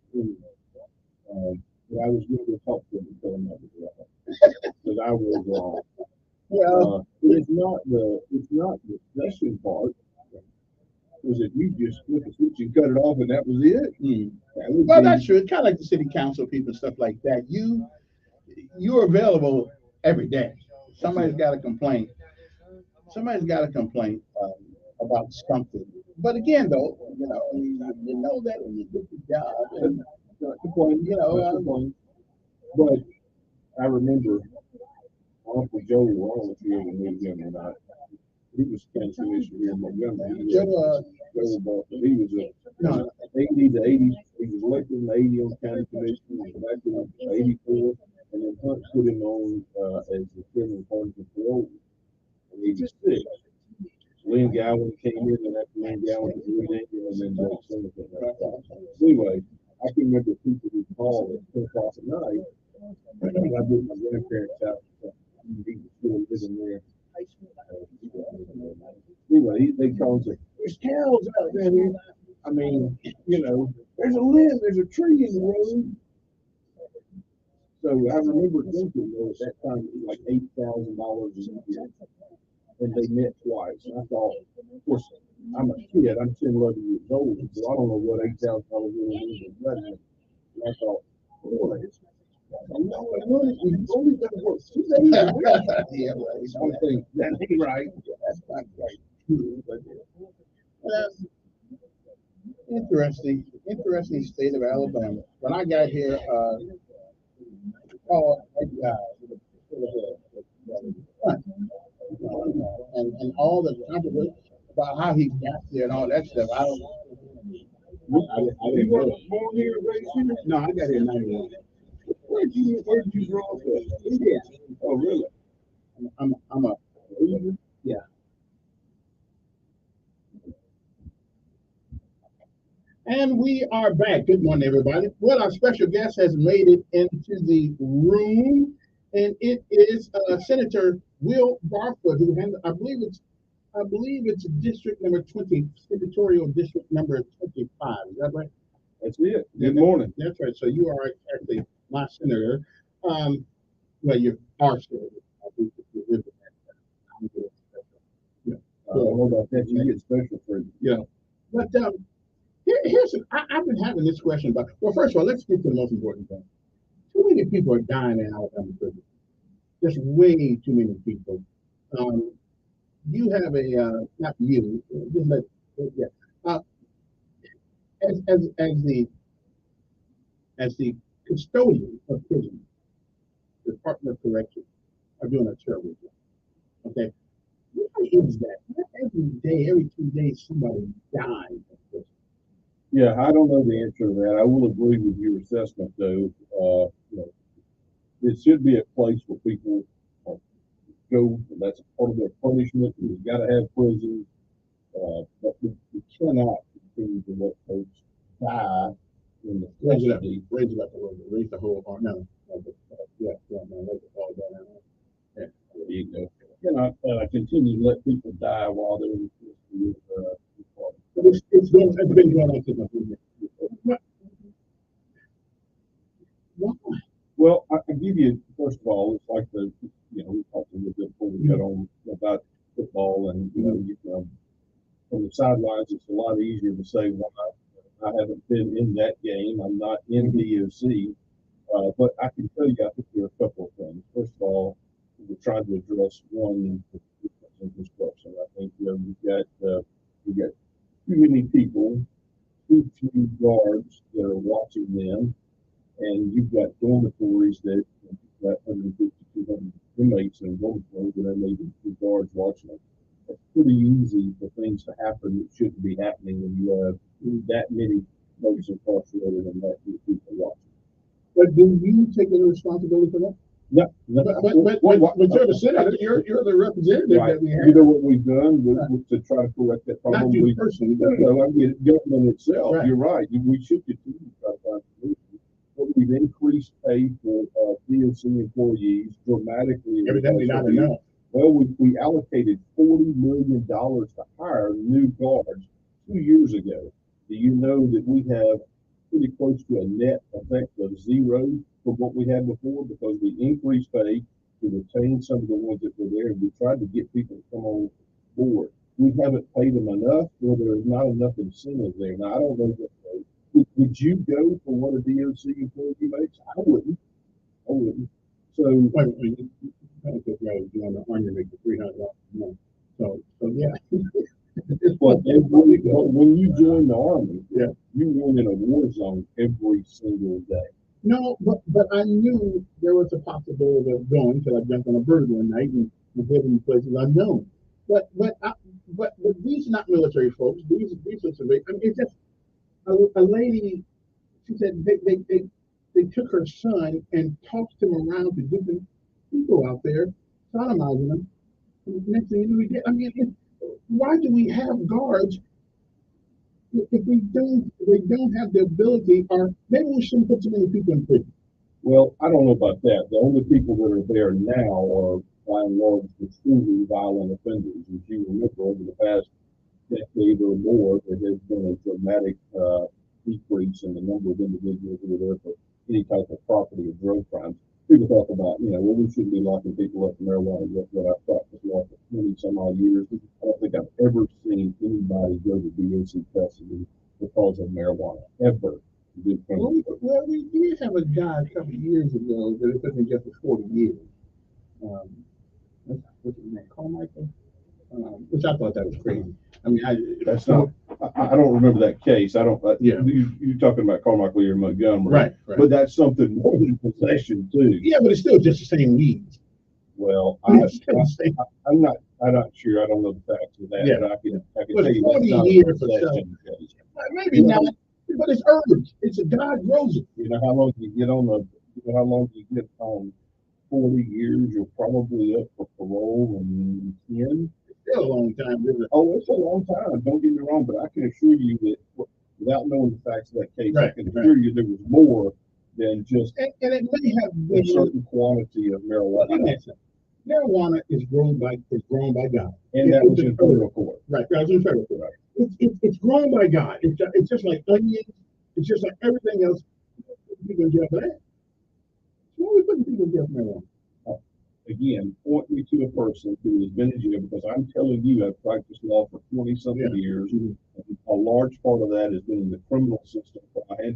O: But I was going to talk to him and tell him I was wrong, because I was wrong. Well, it's not the discussion part. Was it you just flip a switch and cut it off and that was it? Well, that's true. It's kind of like the city council people and stuff like that. You're available every day. Somebody's got a complaint. About something. But again, though, you know that when you get the job, and but I remember Uncle Joey Wallace here when we were young, and he was kind of commissioner here in Montgomery. He was a 80 to 80. He was elected in the 80 on county commission, back in 84, and then Hunt put him on as the chairman of party for parole in 86. Lynn Gowan came in, and after Lynn Gowan was leading, and then Doug Singleton. Anyway, I can remember people who called at 10 o'clock at night. I did my grandparents' house. He was still living there. Anyway, they called and said, "There's cows out there." I mean, there's a limb, there's a tree in the road. So I remember thinking, at that time, it was like $8,000 a year. And they met twice. And I thought, of course, I'm a kid, I'm 10, 11 years old, so I don't know what $8,000 really means. And I thought, boy, he's only going to work 2 days a week. Yeah, well, he's going to think, that ain't right. That's not right. Interesting state of Alabama. When I got here, and all the controversy about how he got there and all that stuff. I didn't know. Born here, raised here? No, I got here in 91. Where did you grow up at? India. Oh, really? I'm a yeah. And we are back. Good morning, everybody. Well, our special guest has made it into the room, and it is Senator Will Barfoot, who has, I believe it's district number 20, senatorial district number 25. Is that right? That's it. Good morning. That's right. So you are actually my senator. Well, you're our senator. I think you live in that. I don't know about that. You get special for it. Yeah. But I've been having this question about. Well, first of all, let's get to the most important thing. Too many people are dying in Alabama prison. Just way too many people. You have a not you, just let yeah. As the custodian of prison, the Department of Corrections are doing a terrible job. Okay, why is that? Every day, every 2 days, somebody dies in prison. Yeah, I don't know the answer to that. I will agree with your assessment, though. It should be a place where people
M: go. That's part of their punishment. We've got to have prisons, but we cannot continue to let folks die in the custody.
O: Raise it up a little bit. Raise the whole arm. No, yeah, no, let it fall down. Yeah,
M: there you go. Cannot continue to let people die while they're in custody.
O: It's been going on since I've been here. Why?
M: Well, I give you, first of all, it's like we talked a little bit before we got on about football, and from the sidelines, it's a lot easier to say, well, I haven't been in that game. I'm not in DOC. But I can tell you, I think there are a couple of things. First of all, we're trying to address one in construction. I think we've got too many people, too few guards that are watching them, and you've got dormitories that you've got 150, 200 inmates in dormitories that are maybe two guards watching them. It's pretty easy for things to happen that shouldn't be happening when you have that many folks incarcerated and that many people watching.
O: But do you take any responsibility for that?
M: No.
O: But you're the senator. You're the representative
M: right.
O: that we have.
M: You know what we've done to try to correct that problem?
O: Not you personally.
M: I mean, government itself.
O: Right.
M: You're right. We should continue to try to find solutions. But we've increased pay for DOC employees dramatically.
O: Evidently not enough.
M: Well, we allocated $40 million to hire new guards 2 years ago. Do you know that we have pretty close to a net effect of zero from what we had before, because we increased pay to retain some of the ones that were there, and we tried to get people to come on board. We haven't paid them enough, or there's not enough incentive there. Now, I don't know what would you go for what a DOC employee makes? I wouldn't. So
O: on your make $300 a month. So yeah.
M: But when you join the Army, you went in a war zone every single day.
O: No, but I knew there was a possibility of going until I jumped on a bird one night and living in places unknown. But these are not military folks. These are civilians. I mean, it's just a lady. She said they took her son and tossed him around to different people out there, sodomizing them. And the next thing you know, we get. I mean, why do we have guards if we don't have the ability, or maybe we shouldn't put so many people in prison?
M: Well, I don't know about that. The only people that are there now are, by and large, extremely violent offenders. As you remember, over the past decade or more, there has been a dramatic decrease in the number of individuals who are there for any type of property or drug crimes. People talk about, well, we shouldn't be locking people up for marijuana, but I've practiced law for 20 some odd years. I don't think I've ever seen anybody go to DOC custody because of marijuana, ever.
O: Well, we did have a guy a couple of years ago that had been in jail for 40 years. What's his name? Carmichael? Which I thought that was crazy. I mean,
M: I don't remember that case. I don't. You're talking about Carmichael or Montgomery,
O: right?
M: But that's something more than possession too.
O: Yeah, but it's still just the same weeds.
M: Well, I'm not sure. I don't know the facts of that. Yeah. But I can tell you
O: 40
M: that's not
O: years
M: a possession case.
O: Maybe not, but it's herbs. It's a God grows it.
M: You know how long you get on the? You know how long you get on 40 years? You're probably up for parole in 10.
O: Still a long time, isn't it?
M: Oh, it's a long time. Don't get me wrong, but I can assure you that without knowing the facts of that case, I can assure you there was more than just
O: and it may have been
M: a certain quantity of marijuana.
O: Marijuana is grown by God,
M: and that was in federal court.
O: Right, that was in federal court. It's grown by God. It's just like onions. It's just like everything else. People in jail for that. Why are we putting people in jail for marijuana?
M: Again, point me to a person who has been in jail, because I'm telling you, I've practiced law for 20-something years. And a large part of that has been in the criminal system. I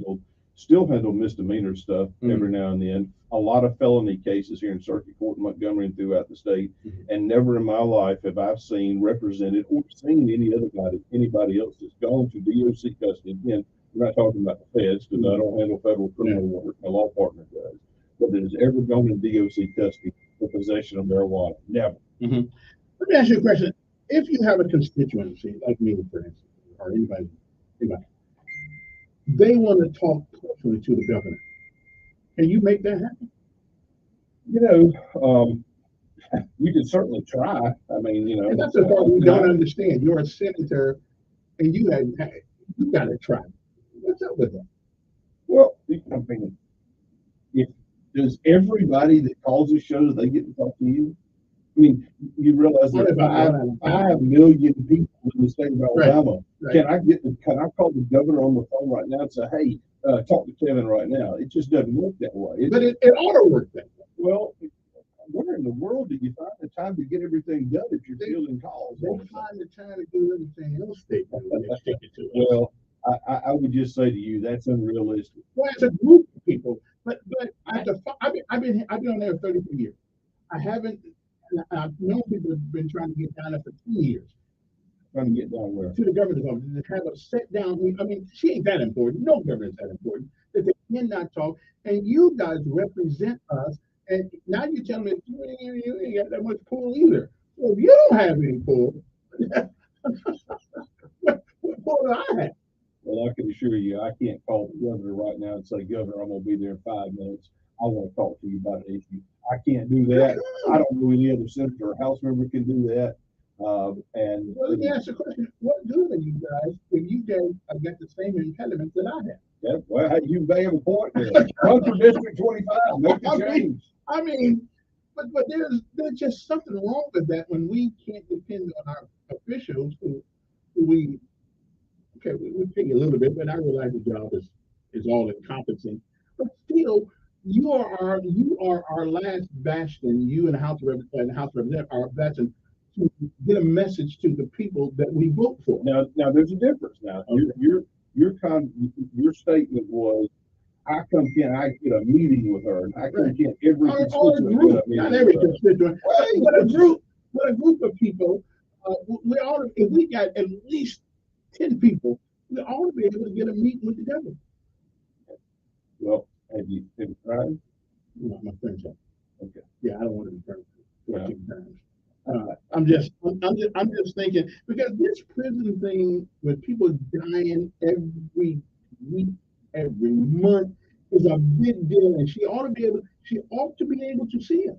M: still handle misdemeanor stuff every now and then. A lot of felony cases here in Circuit Court in Montgomery and throughout the state. And never in my life have I seen represented or seen anybody else that's gone to DOC custody. Again, we're not talking about the feds, because I don't handle federal criminal work. My law partner does. But that has ever gone in DOC custody for possession of marijuana. Never.
O: Let me ask you a question. If you have a constituency, like me, for instance, or anybody, they want to talk personally to the governor. Can you make that happen?
M: You can certainly try. I mean, you know.
O: And that's the part we don't understand. You're a senator, and you got to try. What's up with that?
M: Well, I mean, does everybody that calls the show, they get to talk to you? I mean, you realize there are 5 million people in the state of Alabama.
O: Right.
M: Can I call the governor on the phone right now and say, hey, talk to Kevin right now? It just doesn't work that way.
O: But it ought to work that way.
M: Well, where in the world do you find the time to get everything done if you're fielding calls?
O: They find the time to do everything else they do when they stick it to us.
M: Well, I would just say to you, that's unrealistic.
O: Well, it's a group of people, but I've been on there 33 years. I've known people have been trying to get down there for 2 years.
M: Trying to get down where?
O: To the governor's office to have a sit down. I mean, she ain't that important. No governor's that important. That they cannot talk. And you guys represent us. And now you're telling me you ain't got that much pull either. Well, if you don't have any pull, what pull do I have?
M: Well, I can assure you, I can't call the governor right now and say, Governor, I'm going to be there in 5 minutes. I want to talk to you about an issue. I can't do that. I don't know any other senator or House member can do that.
O: Well, let me ask you a question. What good are you guys if you guys have got the same impediments that I have?
M: Yeah, well, you may have a point there. Run for District 25. Make the change.
O: I mean, but there's just something wrong with that when we can't depend on our officials who we pay a little bit, but I realize the job is all encompassing. But still, you are our last bastion. You and the House of Representatives are our bastion to get a message to the people that we vote for.
M: Now there's a difference. Now, okay. Your statement was, I get a meeting with her, and I come get every constituent.
O: Not every constituent, but a group of people. If we got at least 10 people, we ought to be able to get a meeting with the governor.
M: Well, have you tried?
O: No, my friends have.
M: Okay.
O: Yeah, I don't want to be turned 14 times. I'm just thinking, because this prison thing with people dying every week, every month is a big deal, and she ought to be able to see us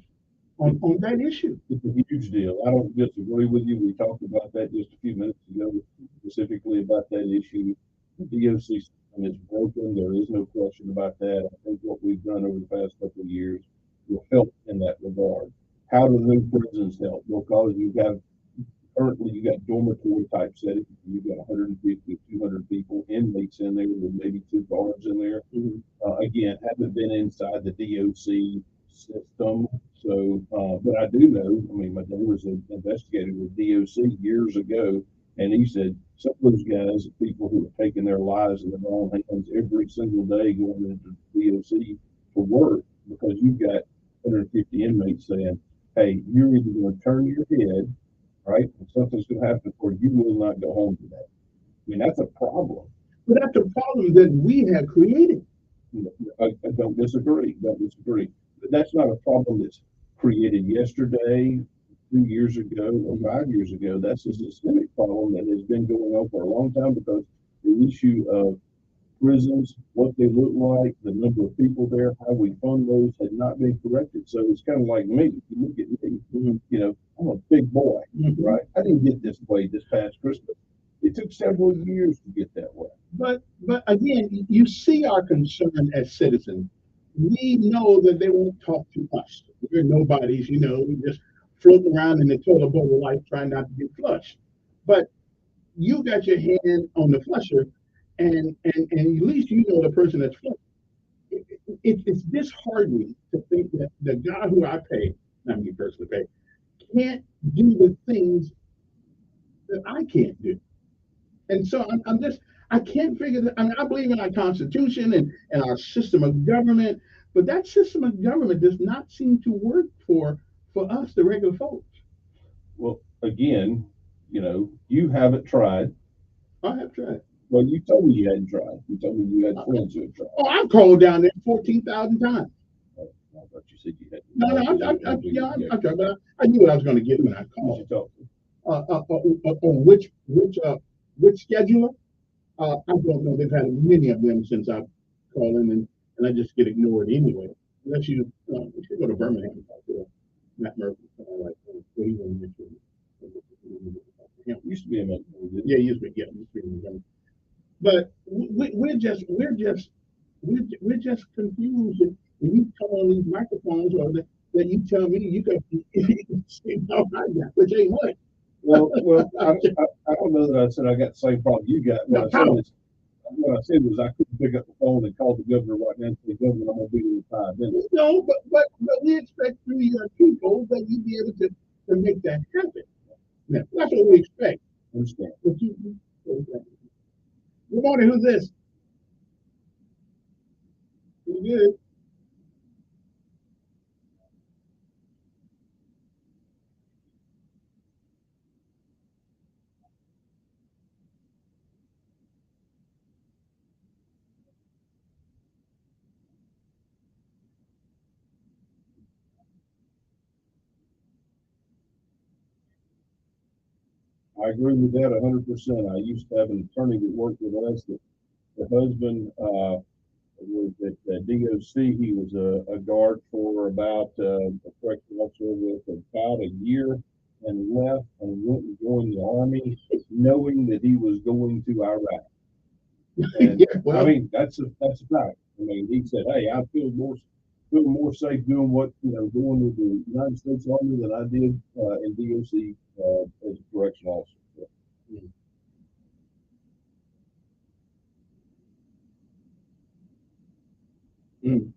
O: on that issue.
M: It's a huge deal. I don't disagree with you. We talked about that just a few minutes ago, specifically about that issue. The DOC system is broken. There is no question about that. I think what we've done over the past couple of years will help in that regard. How do new prisons help? Because currently you got dormitory type settings. You've got 150, 200 people, inmates in there with maybe 2 guards in there. Mm-hmm. Again, haven't been inside the DOC system. So, but I do know, I mean, my dad was an investigator with DOC years ago, and he said some of those guys are people who are taking their lives in their own hands every single day going into DOC for work, because you've got 150 inmates saying, hey, you're either going to turn your head, right, and something's going to happen, or you will not go home today. I mean, that's a problem.
O: But that's a problem that we have created.
M: I don't disagree. But that's not a problem that's created yesterday, 2 years ago, or 5 years ago. That's a systemic problem that has been going on for a long time, because the issue of prisons, what they look like, the number of people there, how we fund those had not been corrected. So it's kind of like me. If you look at me, you know, I'm a big boy, right? I didn't get this way this past Christmas. It took several years to get that way.
O: But again, you see our concern as citizens. We know that they won't talk to us. We're nobodies, you know, we just floating around in the toilet bowl of life trying not to get flushed. But you got your hand on the flusher, and at least you know the person that's flushed. It's disheartening to think that the guy who I pay, not me personally pay, can't do the things that I can't do. And so I can't figure that. I mean, I believe in our Constitution and our system of government, but that system of government does not seem to work for us, the regular folks.
M: Well, again, you know, you haven't tried.
O: I have tried.
M: Well, you told me you hadn't tried. You told me you had friends who had tried.
O: Oh, I've called down there 14,000 times.
M: I thought you said you had.
O: No, I tried, but I knew what I was going to get when I called.
M: Who'd you talk to?
O: On which scheduler? I don't know. They've had many of them since I've called in, and I just get ignored anyway. Unless you go to Birmingham and talk to them. Matt Murphy. Like, well, he wasn't mentioned. Him.
M: Used to be a Montgomery, didn't
O: Yeah, he used to be. Yeah, he used to be in Montgomery. But we're just confused. When you come on these microphones, or that you tell me you can say no, I got, which ain't much.
M: Well, I don't know that I said I got the same problem you got. What I said was I couldn't pick up the phone and call the governor right now and say, Governor, I'm gonna be there in 5 minutes.
O: No, but we expect through your people that you be able to make that happen. Yeah, that's what we expect.
M: Understand.
O: Good morning, who's this? Who's good?
M: I agree with that 100%. I used to have an attorney that worked with us. That the husband was at DOC. He was a guard for about a correctional officer with about a year and left and went and joined the Army, knowing that he was going to Iraq. And
O: Yeah, well,
M: I mean, that's a fact. I mean, he said, "Hey, I feel more safe doing what going with the United States Army than I did in DOC as a correctional officer." So,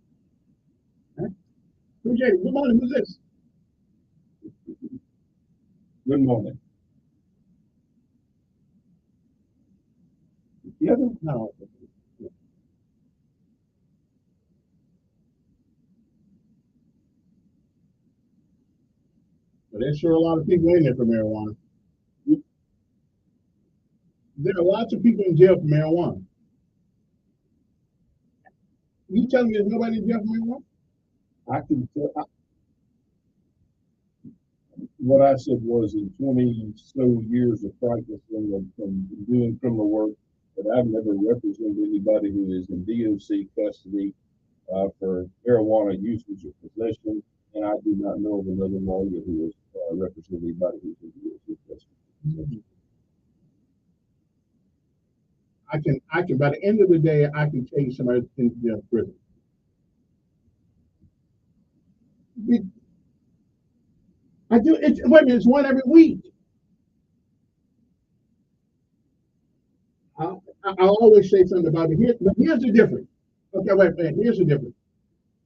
O: appreciate it. Good morning, who's this?
M: good morning.
O: Kevin? No. But there's sure a lot of people in there for marijuana. There are lots of people in jail for marijuana. You telling me there's nobody in jail for marijuana?
M: I can tell. What I said was in 20 so years of practice from doing criminal work that I've never represented anybody who is in DOC custody for marijuana usage or possession, and I do not know of another lawyer who has represented anybody who's in DOC custody.
O: I can by the end of the day I can tell you somebody in jail prison. I do. It's wait a minute. It's one every week. I always say something about it here, but here's the difference. Okay, wait. Here's the difference.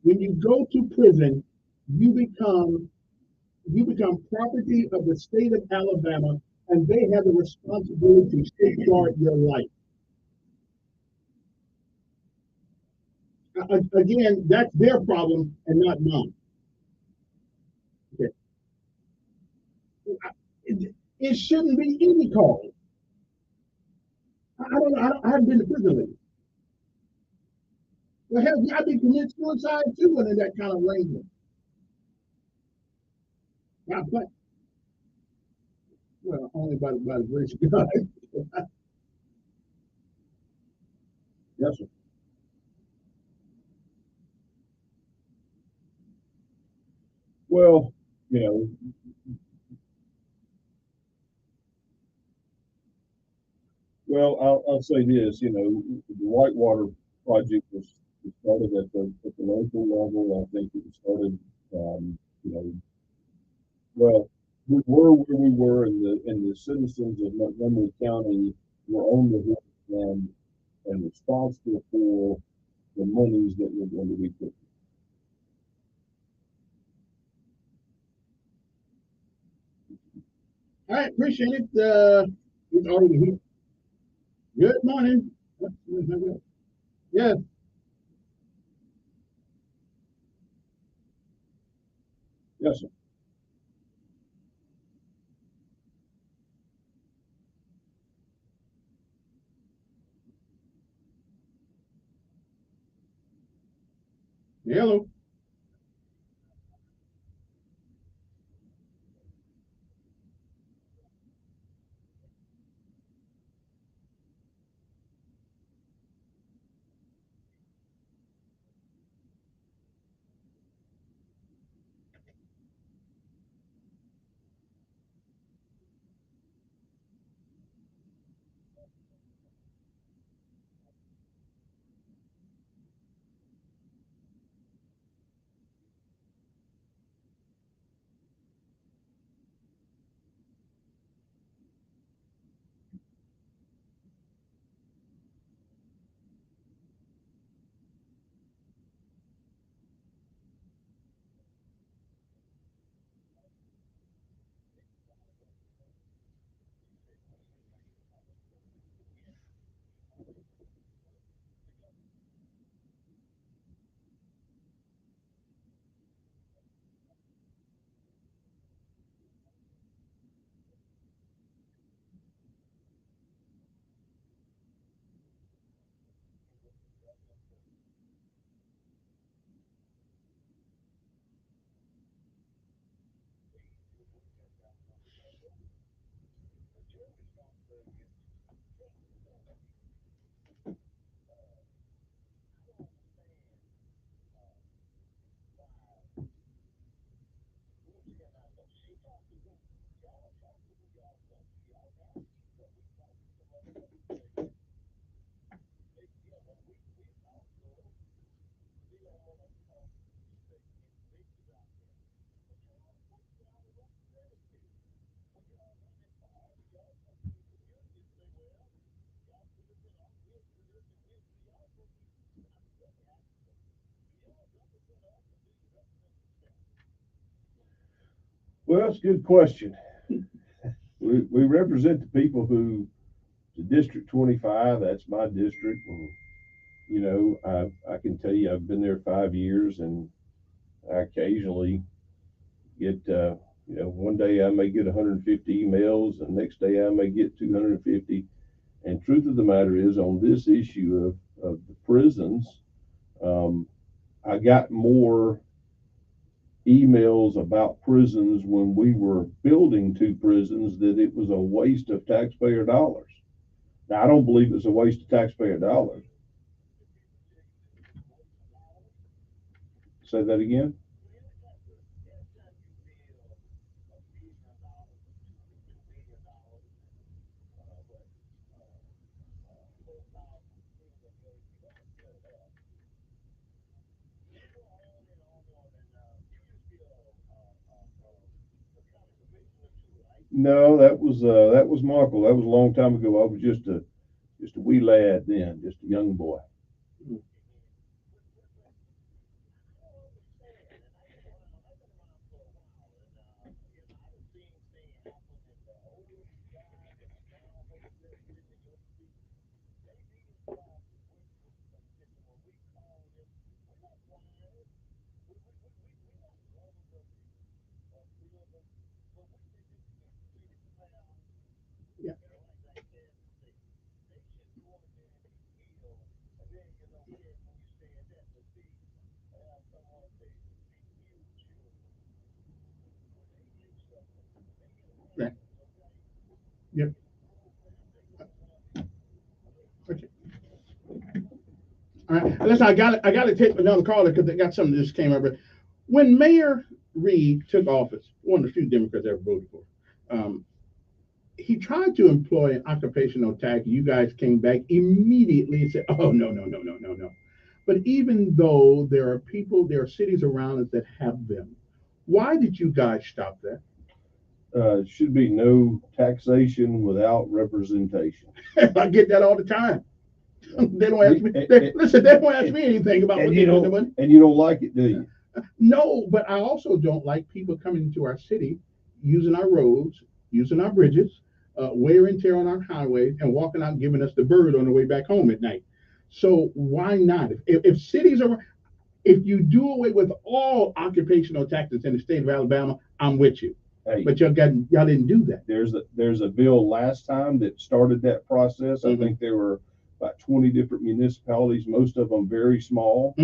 O: When you go to prison, you become property of the state of Alabama, and they have the responsibility to safeguard your life. Again, that's their problem and not mine. Okay. It shouldn't be any call. I don't know. I haven't been to prison lately. Well, hell, I've been committing suicide too under that kind of arrangement. But well, only by the grace of God.
M: Yes, sir. Well, I'll say this. The Whitewater project was started at the local level. I think it was started. You know, well, we were where we were, and the citizens of Montgomery County were on the hook and responsible for the monies that were going to be put.
O: All right, appreciate it. It's already here. Good morning. Yes.
M: Yes, sir.
O: Hello.
M: Well, it's a good question. We represent the people who, the District 25, that's my district. And, you know, I can tell you I've been there 5 years, and I occasionally get, you know, one day I may get 150 emails, and the next day I may get 250. And truth of the matter is, on this issue of the prisons, I got more emails about prisons when we were building 2 prisons that it was a waste of taxpayer dollars. Now, I don't believe it's a waste of taxpayer dollars. Say that again. No, that was Michael. That was a long time ago. I was just a wee lad then, just a young boy.
O: Yeah. Right. Yep. Okay. All right. Listen, I got to take another caller because I got something that just came up. When Mayor Reed took office, one of the few Democrats I ever voted for, he tried to employ an occupational tax. You guys came back immediately and said, "Oh, no, no, no, no, no, no." But even though there are cities around us that have them, why did you guys stop that?
M: Should be no taxation without representation.
O: I get that all the time. They don't ask me. Listen, they don't ask me anything about what they do with the money.
M: And you don't like it, do you?
O: No, but I also don't like people coming into our city, using our roads, using our bridges, wear and tear on our highways, and walking out and giving us the bird on the way back home at night. So why not? If cities are, if you do away with all occupational taxes in the state of Alabama, I'm with you.
M: Hey,
O: but y'all didn't do that.
M: There's a bill last time that started that process. I think there were about 20 different municipalities, most of them very small.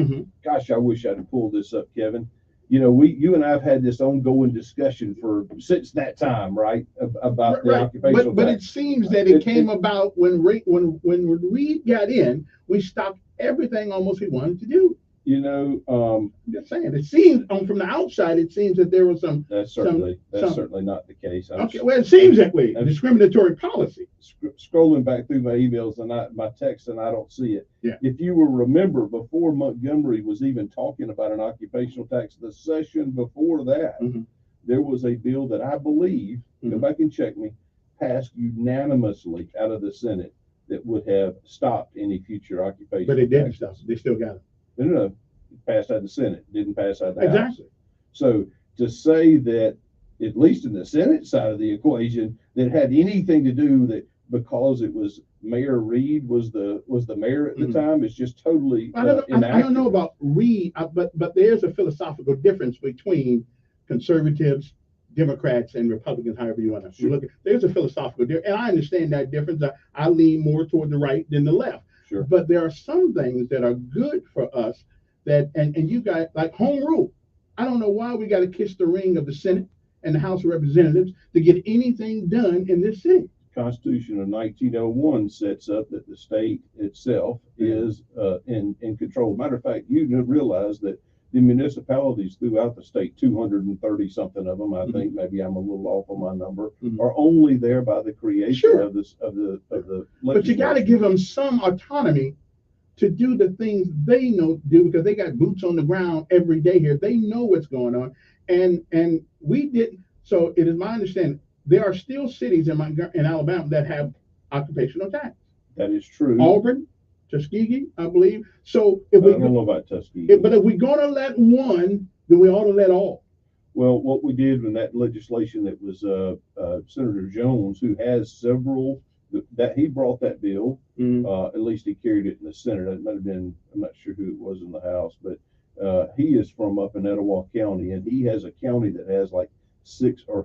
M: Gosh, I wish I'd have pulled this up, Kevin. You know, you and I have had this ongoing discussion since that time, right? About the occupational
O: but
M: tax.
O: it seems that it came about when Reed got in, we stopped everything almost he wanted to do.
M: You know,
O: I'm just saying. It seems from the outside, it seems that there was some.
M: That's certainly not the case.
O: Okay, well, it seems that way. Discriminatory policy.
M: Scrolling back through my emails and my texts, and I don't see it.
O: Yeah.
M: If you will remember, before Montgomery was even talking about an occupational tax, the session before that, there was a bill that I believe, go back and check me, passed unanimously out of the Senate that would have stopped any future occupation.
O: But it didn't stop. They still got it.
M: No, it passed out of the Senate, didn't pass out of the House.
O: Exactly.
M: So to say that, at least in the Senate side of the equation, that had anything to do that because it was Mayor Reed was the mayor at the time, is just totally inaccurate.
O: I don't know about Reed, but there's a philosophical difference between conservatives, Democrats, and Republicans, however you want to look at it. There's a philosophical difference, and I understand that difference. I lean more toward the right than the left.
M: Sure.
O: But there are some things that are good for us that, and you guys, like home rule. I don't know why we got to kiss the ring of the Senate and the House of Representatives to get anything done in this city.
M: Constitution of 1901 sets up that the state itself is in control. Matter of fact, you realize that the municipalities throughout the state, 230 something of them, I think, maybe I'm a little off on my number, are only there by the creation of the
O: But you got to give them some autonomy to do the things they know to do, because they got boots on the ground every day here. They know what's going on, and we didn't. So it is my understanding there are still cities in Alabama that have occupational tax.
M: That is true.
O: Auburn, Tuskegee, I believe. So if
M: I don't know about Tuskegee.
O: But if we're going to let one, then we ought to let all.
M: Well, what we did in that legislation that was Senator Jones, who has several, that he brought that bill. At least he carried it in the Senate. It might have been, I'm not sure who it was in the House, but he is from up in Etowah County, and he has a county that has like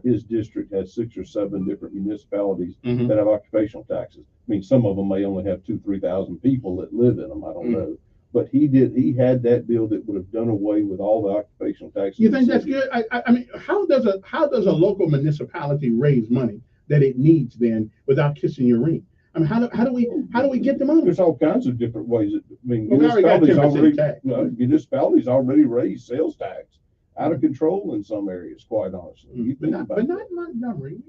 M: his district has 6 or 7 different municipalities that have occupational taxes. I mean, some of them may only have 2,000-3,000 people that live in them. I don't know. But he had that bill that would have done away with all the occupational taxes.
O: You think that's good? I mean, how does a local municipality raise money that it needs then without kissing your ring? I mean, how do we get the money?
M: There's all kinds of different ways. I mean,
O: Well,
M: municipalities already raise sales tax out of control in some areas, quite honestly.
O: But not Montgomery.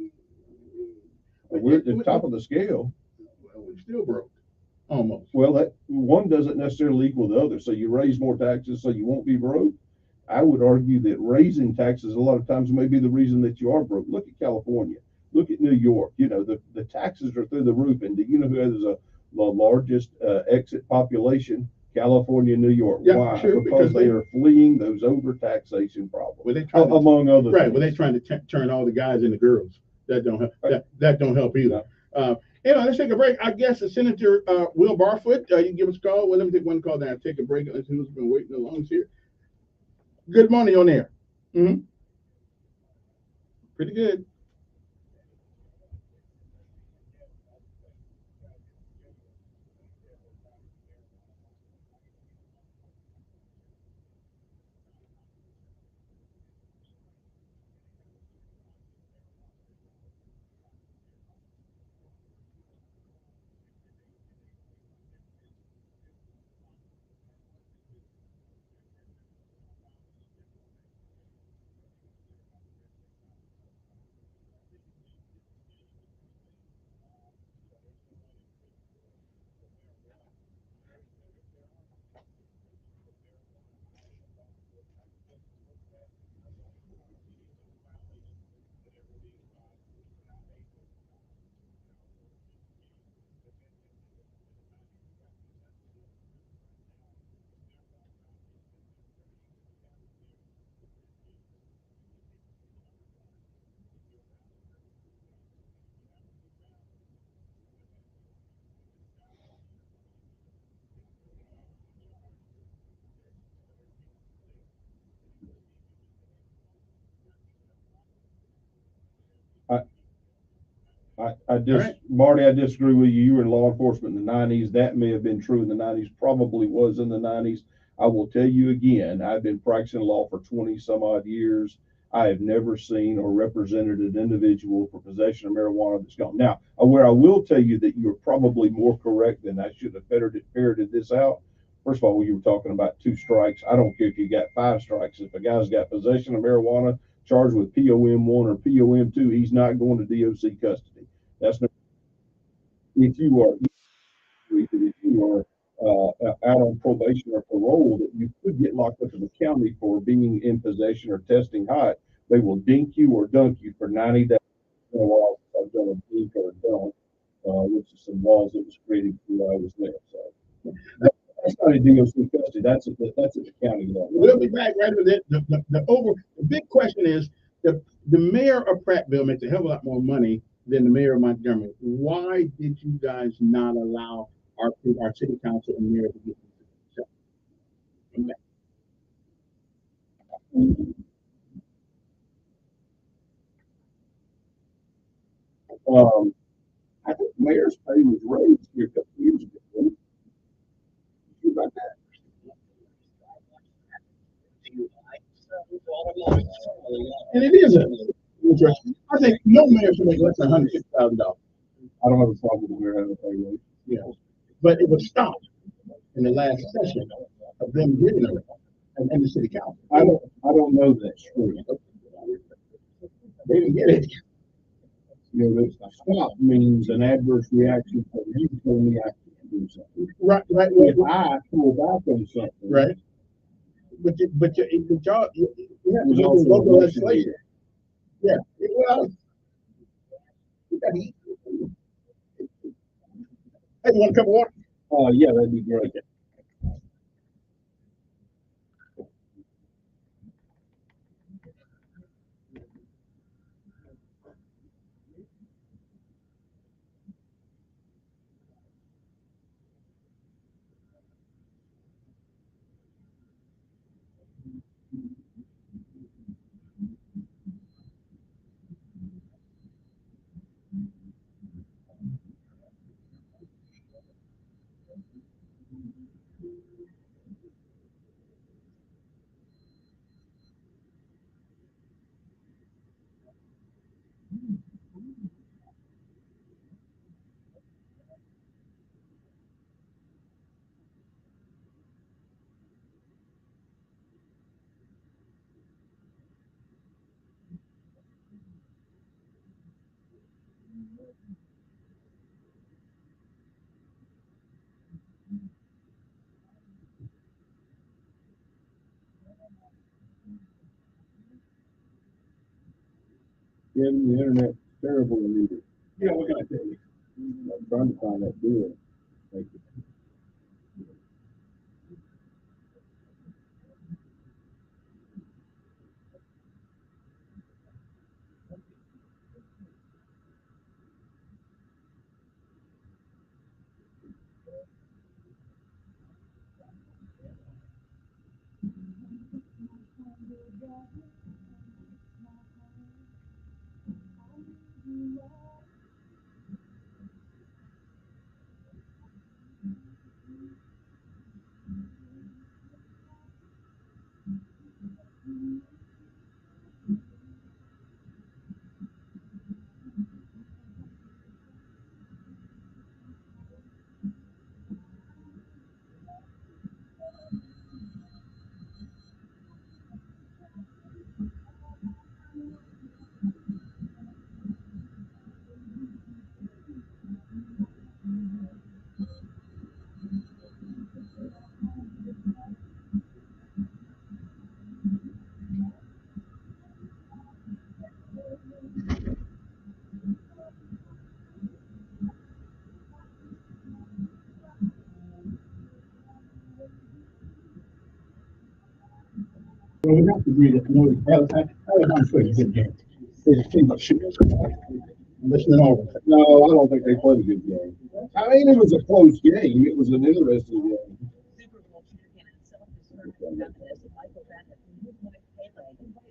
M: We're at the top of the scale.
O: Well, we're still broke. Almost.
M: Well, that one doesn't necessarily equal the other. So you raise more taxes so you won't be broke. I would argue that raising taxes a lot of times may be the reason that you are broke. Look at California. Look at New York. You know, the taxes are through the roof. And do you know who has the largest exit population? California, New York.
O: Yeah,
M: why?
O: Sure,
M: because they are fleeing those overtaxation problems. Among other
O: right.
M: things.
O: Well, they're trying to turn all the guys into girls. That don't help. That don't help either. Anyway, let's take a break. I guess Senator Will Barfoot, you can give us a call. Well, let me take one call down. Take a break. Let's see who's been waiting the longest here. Good morning on air. Pretty good.
M: Marty, I disagree with you. You were in law enforcement in the 90s. That may have been true in the 90s, probably was in the 90s. I will tell you again, I've been practicing law for 20 some odd years. I have never seen or represented an individual for possession of marijuana that's gone. Now, where I will tell you that you're probably more correct than I should have ferreted this out. First of all, you were talking about 2 strikes. I don't care if you got 5 strikes. If a guy's got possession of marijuana charged with POM 1 or POM 2, he's not going to DOC custody. That's not, if you are out on probation or parole, that you could get locked up in the county for being in possession or testing hot. They will dink you or dunk you for 90 days. I've done a dink or a dunk, which is some laws that was created while I was there. So that's not a DOC custody. That's at the county level.
O: We'll be back right with it. The big question is the mayor of Prattville makes a hell of a lot more money than the mayor of Montgomery. Why did you guys not allow our city council and mayor to get this?
M: I think mayor's pay was raised here a couple of years ago. You about that?
O: And it is interesting. I think no mayor should make less than $150,000.
M: I don't have a problem with the mayor having a pay raise.
O: Yeah, but it was stopped in the last session of them getting it and the city council.
M: I don't know that's true.
O: They didn't get it.
M: You know, stop means an adverse reaction from you telling me I can't do something.
O: Right.
M: If I pull back on something,
O: right. But y'all, you have to
M: was
O: go
M: also
O: through local
M: election
O: legislation. Yeah. Well, you gotta eat. Hey, you want a cup of water?
M: Yeah, that'd be great. Yeah, the internet's terrible in either. Yeah, what can I tell you? I'm trying to find that deal. Thank you.
O: Well, we have to agree that Alabama's played a good game. They pretty much should. Listening over.
M: No, I don't think they played a good game. I mean, it was a close game. It was an interesting game.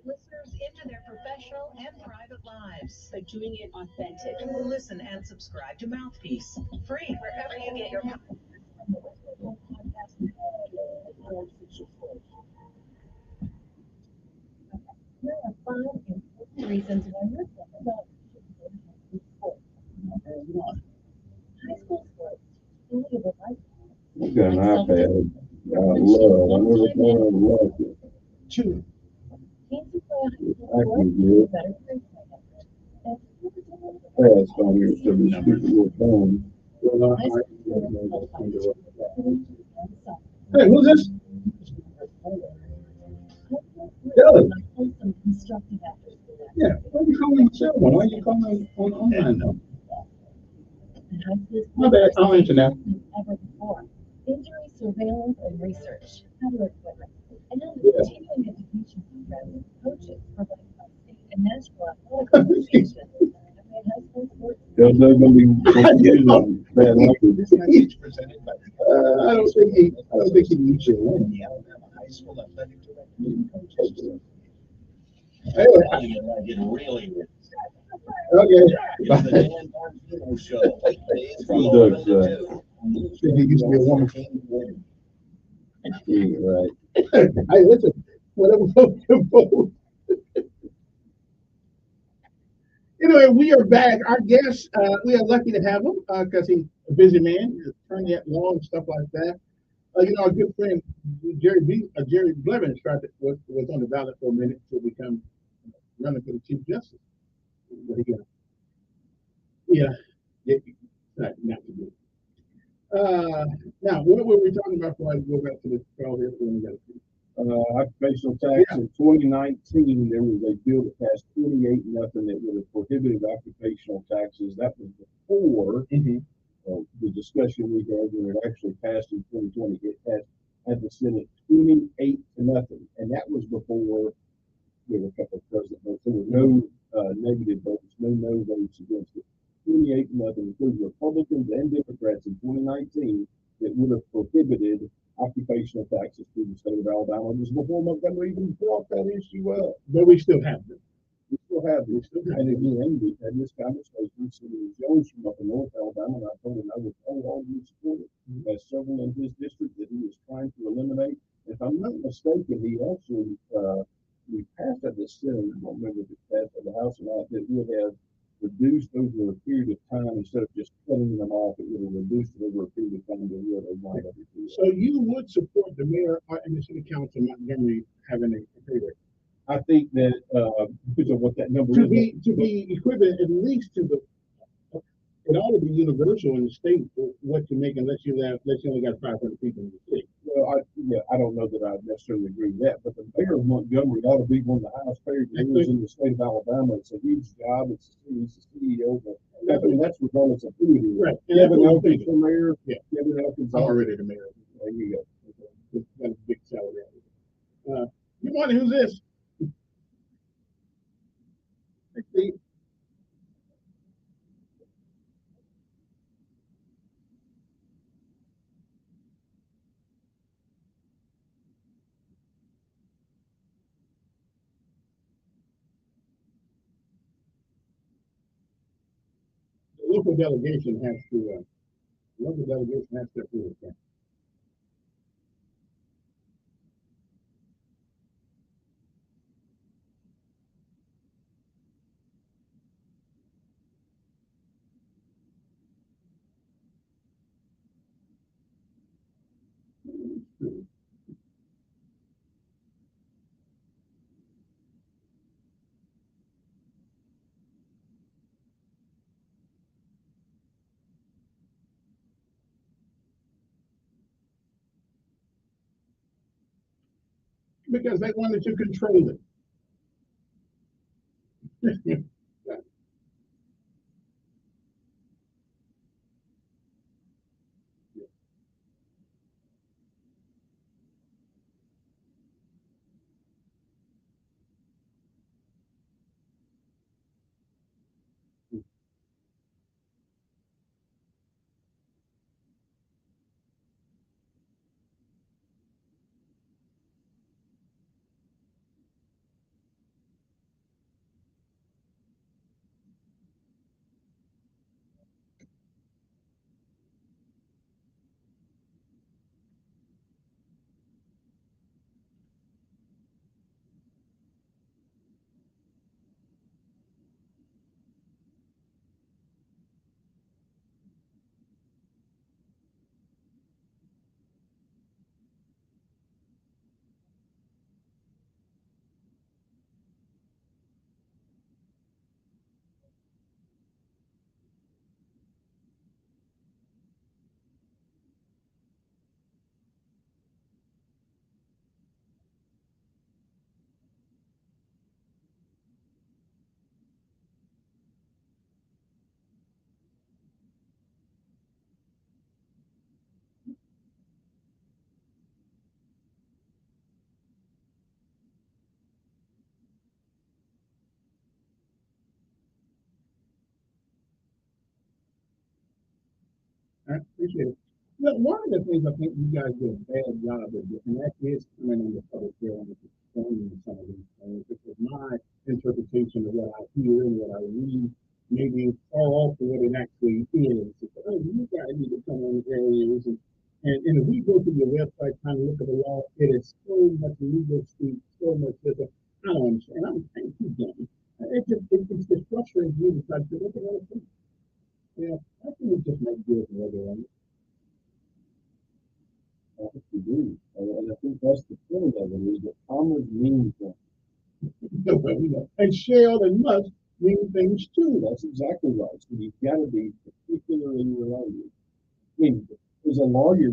B: Listeners into their professional and private lives by doing it authentic. Listen and subscribe to Mouthpiece, free wherever you get your
C: Here are 5 important reasons why you're thinking about sports. High school sports can leave a life.
M: You got an iPad. I love it.
O: Two.
C: Teens who play a high school
M: I
C: sport
M: can do it.
C: better grade point.
M: Fast on here, so the stupid little phone.
O: Hey, who's this? Kelly. Yeah, why are you calling the cell one? Why are you calling on online though? My bad, I'll answer now.
C: Ever before. Injury surveillance and research, other equipment, and now the continuing education program with coaches provided by state and national athletic associations.
M: They're going to be confused on bad language.
O: I don't think he needs to win.
V: The Alabama High School Athletic Director and coaches.
O: Anyway.
V: Get really
O: Okay.
V: It's the Dan Martino Show. Weekdays from
M: Who
V: 11
M: does
V: to
M: that?
V: 2.
O: Think he used to be a woman.
M: Yeah, right.
O: Hey, listen, whatever folks can vote. Anyway, we are back. Our guest, we are lucky to have him because he's a busy man, he's attorney at law and stuff like that. Our good friend Jerry Blevins was on the ballot for a minute to become running for the Chief Justice. But not to do. Now, what were we talking about before I go back to the trial here?
M: Occupational tax in 2019, there was a bill that passed 28-0 that would have prohibited occupational taxes. That was before the discussion we had when it actually passed in 2020. It had the Senate 28-0, and that was before there were a couple of president votes. There were no negative votes, no votes against it. 28-0, including Republicans and Democrats in 2019, that would have prohibited occupational taxes through the state of Alabama. It was before Montgomery even brought that issue up.
O: But we still have them.
M: still have it. And again, we had this conversation, Senator Jones from up in North Alabama, and I told him I would wholeheartedly support it. There's several in his district that he is trying to eliminate. If I'm not mistaken, he actually, we passed at the Senate, I don't remember if it passed at the House or not, that would have reduced over a period of time instead of just cutting them off, it would have reduced it over a period of time to where they might have.
O: So you would support the mayor and the city council not Montgomery having a pay rate?
M: I think that because of what that number
O: to
M: is.
O: To be equivalent at least to the, it ought to be universal in the state what you make unless you only got 500 people in the city.
M: Well, I don't know that I necessarily agree with that, but the mayor of Montgomery ought to be one of the highest paid mayors in the state of Alabama. It's a huge job. It's he's the CEO, but that's regardless of who it is.
O: Right.
M: Kevin Elkins, the mayor.
O: Yeah.
M: Kevin Elkins.
O: I'm already the mayor.
M: There you go.
O: That's a big salary. Good morning. Who's this? Hey, Steve. The local delegation has to approve it. Because they wanted to control it. I appreciate it. Well, one of the things I think you guys do a bad job of, and that is coming on the public hearing and explaining some of these things, because my interpretation of what I hear and what I read maybe far off from what it actually is. It's, oh, you guys need to come on areas and if we go to your website trying to look at the law, it is so much legal speak, so much this. I don't understand. I'm trying to keep going. It's just frustrating to me to try to look at other things. Yeah, I think it just makes good for everyone.
M: I agree. And I think that's the point of it is that commerce means something.
O: And shall and must mean things too.
M: That's exactly right. So you've got to be particular in your language. I mean, as a lawyer,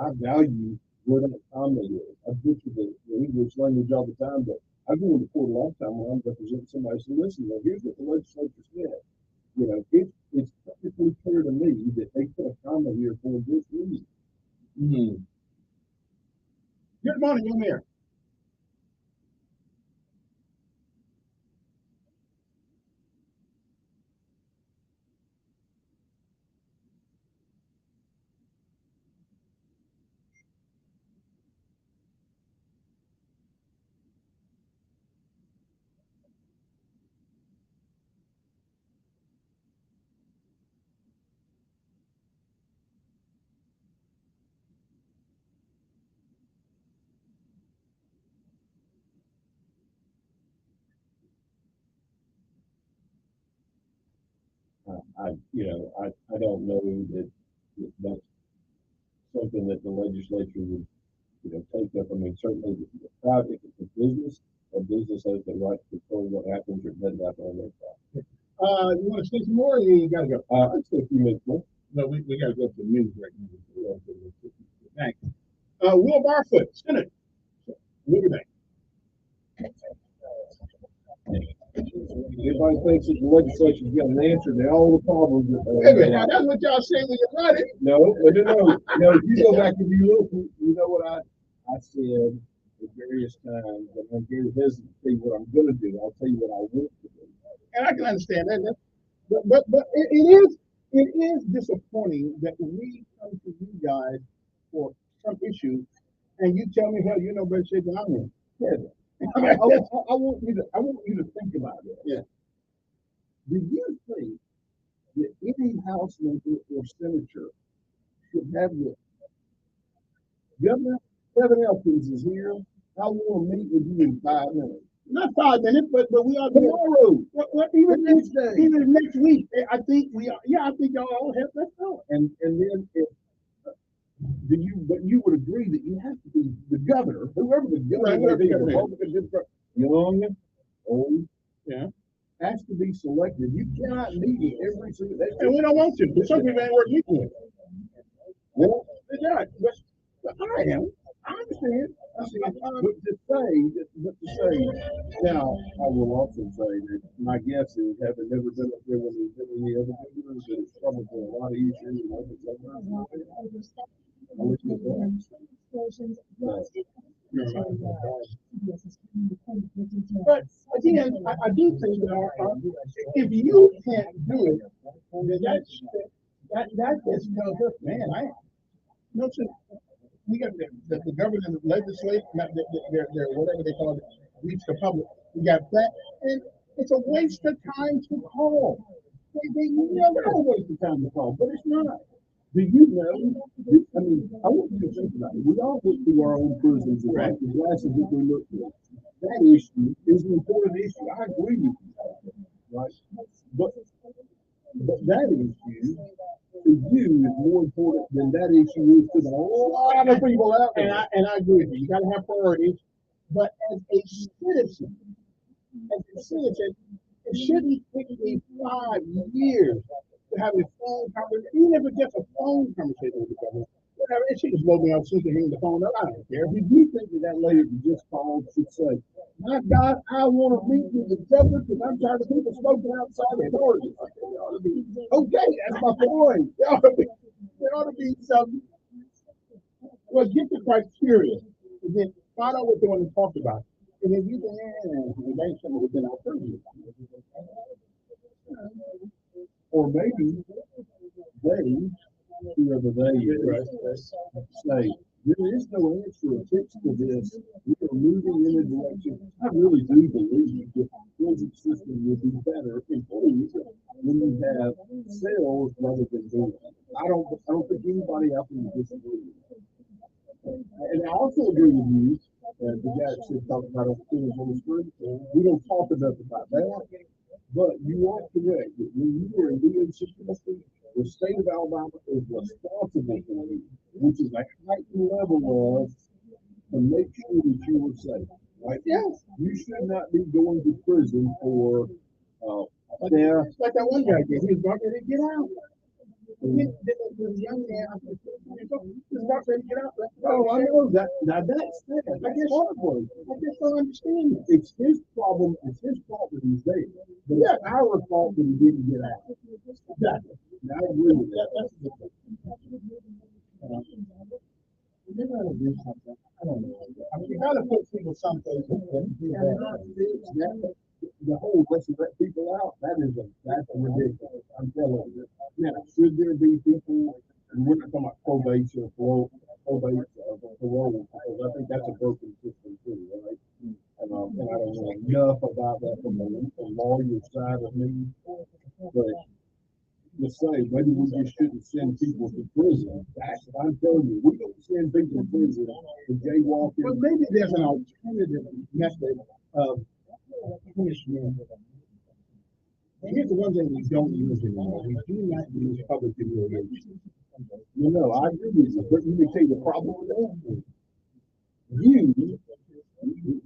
M: I value where that comma is. I butcher the English language all the time, but I go into court a lot of time when I'm representing somebody saying, listen, well, here's what the legislature said. It's perfectly clear to me that they put a comma here for this reason.
O: Mm. Good morning, you're Mayor.
M: I don't know that that's something that the legislature would, take up. I mean, certainly the private, if it's a business has the right to control what happens or doesn't happen on their property.
O: You want to say some more, or you gotta go?
M: I'd say a few minutes more.
O: No, we gotta go to the news right now. Thanks. Will Barfoot, Senate. Look at that.
M: Everybody thinks that the legislature's got an answer to all the problems.
O: That's what y'all say when you're running.
M: No. If you go back and you look, you know what I said at various times, and I'm very hesitant to tell you what I'm going to do. I'll tell you what I want to do.
O: And I can understand that. But it is disappointing that we come to you guys for some issue, and you tell me, hell, you're no better shape than I am.
M: Yeah. I want you to think about it.
O: Yeah.
M: Do you think that any House member or senator should have the Governor Kevin Elkins is here? I want to meet with you in 5 minutes.
O: Not 5 minutes, but we are
M: tomorrow.
O: Even next week. I think we are. Yeah, I think y'all all have that power.
M: And then but you would agree that you have to be the governor, whoever the governor is, Republican, young, old, has to be selected. You cannot meet with every single day.
O: And we don't want to, but some people ain't worth meeting with.
M: Well,
O: they're not. But I am. I understand.
M: But to say, now I will also say that my guess is, having never been up there when there's been any other governors, that it's probably a lot easier than other governors.
O: But again, I do think that if you can't do it, then that just tells us, man, we got the government and the legislature, their whatever they call it, reach the public. We got that, and it's a waste of time to call. They never waste of time to call, but it's not.
M: Do you know? I mean, I want you to think about it. We all went through our own prisons and like the glasses that we look through. That issue is an important issue. I agree with you, right? But that issue to you is more important than that issue is to a lot of people out there.
O: And I agree with you. You got to have priorities. But as a citizen, it shouldn't take me 5 years to have a phone conversation, even if it's just a phone conversation with the government. Whatever, it should just blow me off since they hang the phone up. I don't care.
M: If you think that lady who just called should say, my God, I want to meet with the governor because I'm tired of people smoking outside the doors. Okay, that's my point. There ought to be some.
O: Well, get the criteria and then find out what they want to talk about. And then you can engage something within our purview.
M: Or maybe they, whoever they is, say, there is no answer or fix to this. We are moving in a direction. I really do believe that the prison system will be better employees when you have sales rather than doing. I don't think anybody out there would disagree with that. And I also agree with you, the guy that talked about on the street. We don't talk enough about that. But you are correct that when you are in the situation, the state of Alabama is responsible for you, which is a heightened level of to make sure that you are safe. Right?
O: Yes.
M: You should not be going to prison for
O: like that one guy did. He was about ready to get out. The young man, he was about ready to get out.
M: Oh, I know that. Now that's sad. I just don't understand it. It's his problem. It's his fault that he's there. But it's our fault that he didn't get out. Exactly. Now, I agree with that. That's the difference.
O: They're going to do something. I don't know. I mean, you got to put people someplace that can do that.
M: The whole let's let people out, that's ridiculous. I'm telling you. Now, should there be people, and we're not talking about probation or parole, because I think that's a broken system too, right? And I don't know enough about that from the lawyer side of me, but to say maybe we just shouldn't send people to prison. I'm telling you, we don't send people to prison for jaywalking.
O: But maybe there's an alternative method of punishment
M: Here's the one thing we don't use anymore. We do not use public humiliation. I agree with you, but let me tell you the problem with that. You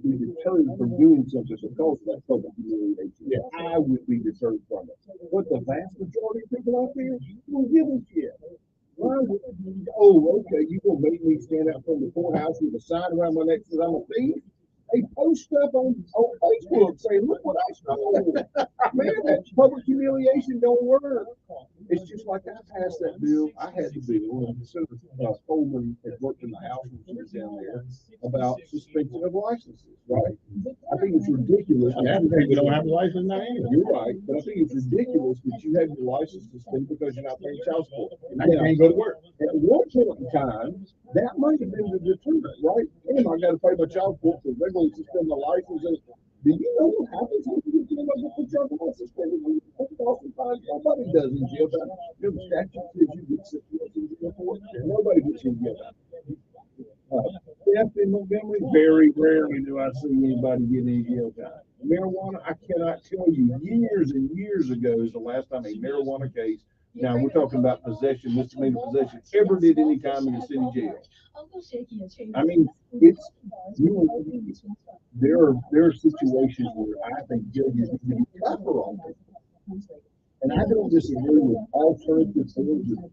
M: be deterred from doing something because of that public humiliation. Yeah. I would be deterred from it. But the vast majority of people out there don't give a shit. Why would oh, okay, you gonna make me stand out from the courthouse with a sign around my neck that I'm a thief? They post stuff on Facebook saying, look what I stole. Man, that public humiliation don't work. It's just like I passed that bill. I had the bill, and Senator Coleman had worked in the House when she was down there about suspension of licenses, right? I think it's ridiculous.
O: We don't have a license now anyway.
M: You're right, but I think it's ridiculous that you have your license suspended because you're not paying child support.
O: And I can't go to work.
M: At one point in time, that might have been the deterrent, right? And I got to pay my child support because they're going to suspend the license. And do you know what happens when you get put your license suspended? Nobody does in jail. The statute says you get 6 months in jail for it. Nobody gets in jail. Theft in Montgomery, very rarely do I see anybody get any jail time. Marijuana, I cannot tell you, years and years ago is the last time a marijuana case. Now we're talking about possession, misdemeanor possession, ever did any time in the city jail. I mean, it's there are situations where I think judges need to be tougher on people. And I don't disagree with alternative forms of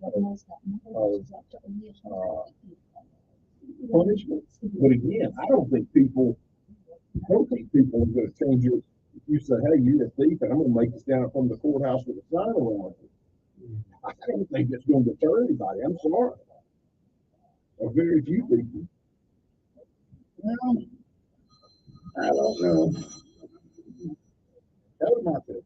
M: punishment. But again, I don't think people are going to change your. If you say, "Hey, you're a thief," and I'm going to make you stand up from the courthouse with a sign around you. I don't think that's going to deter anybody. I'm sorry. Or very few people.
O: Well, I don't know. That was not good.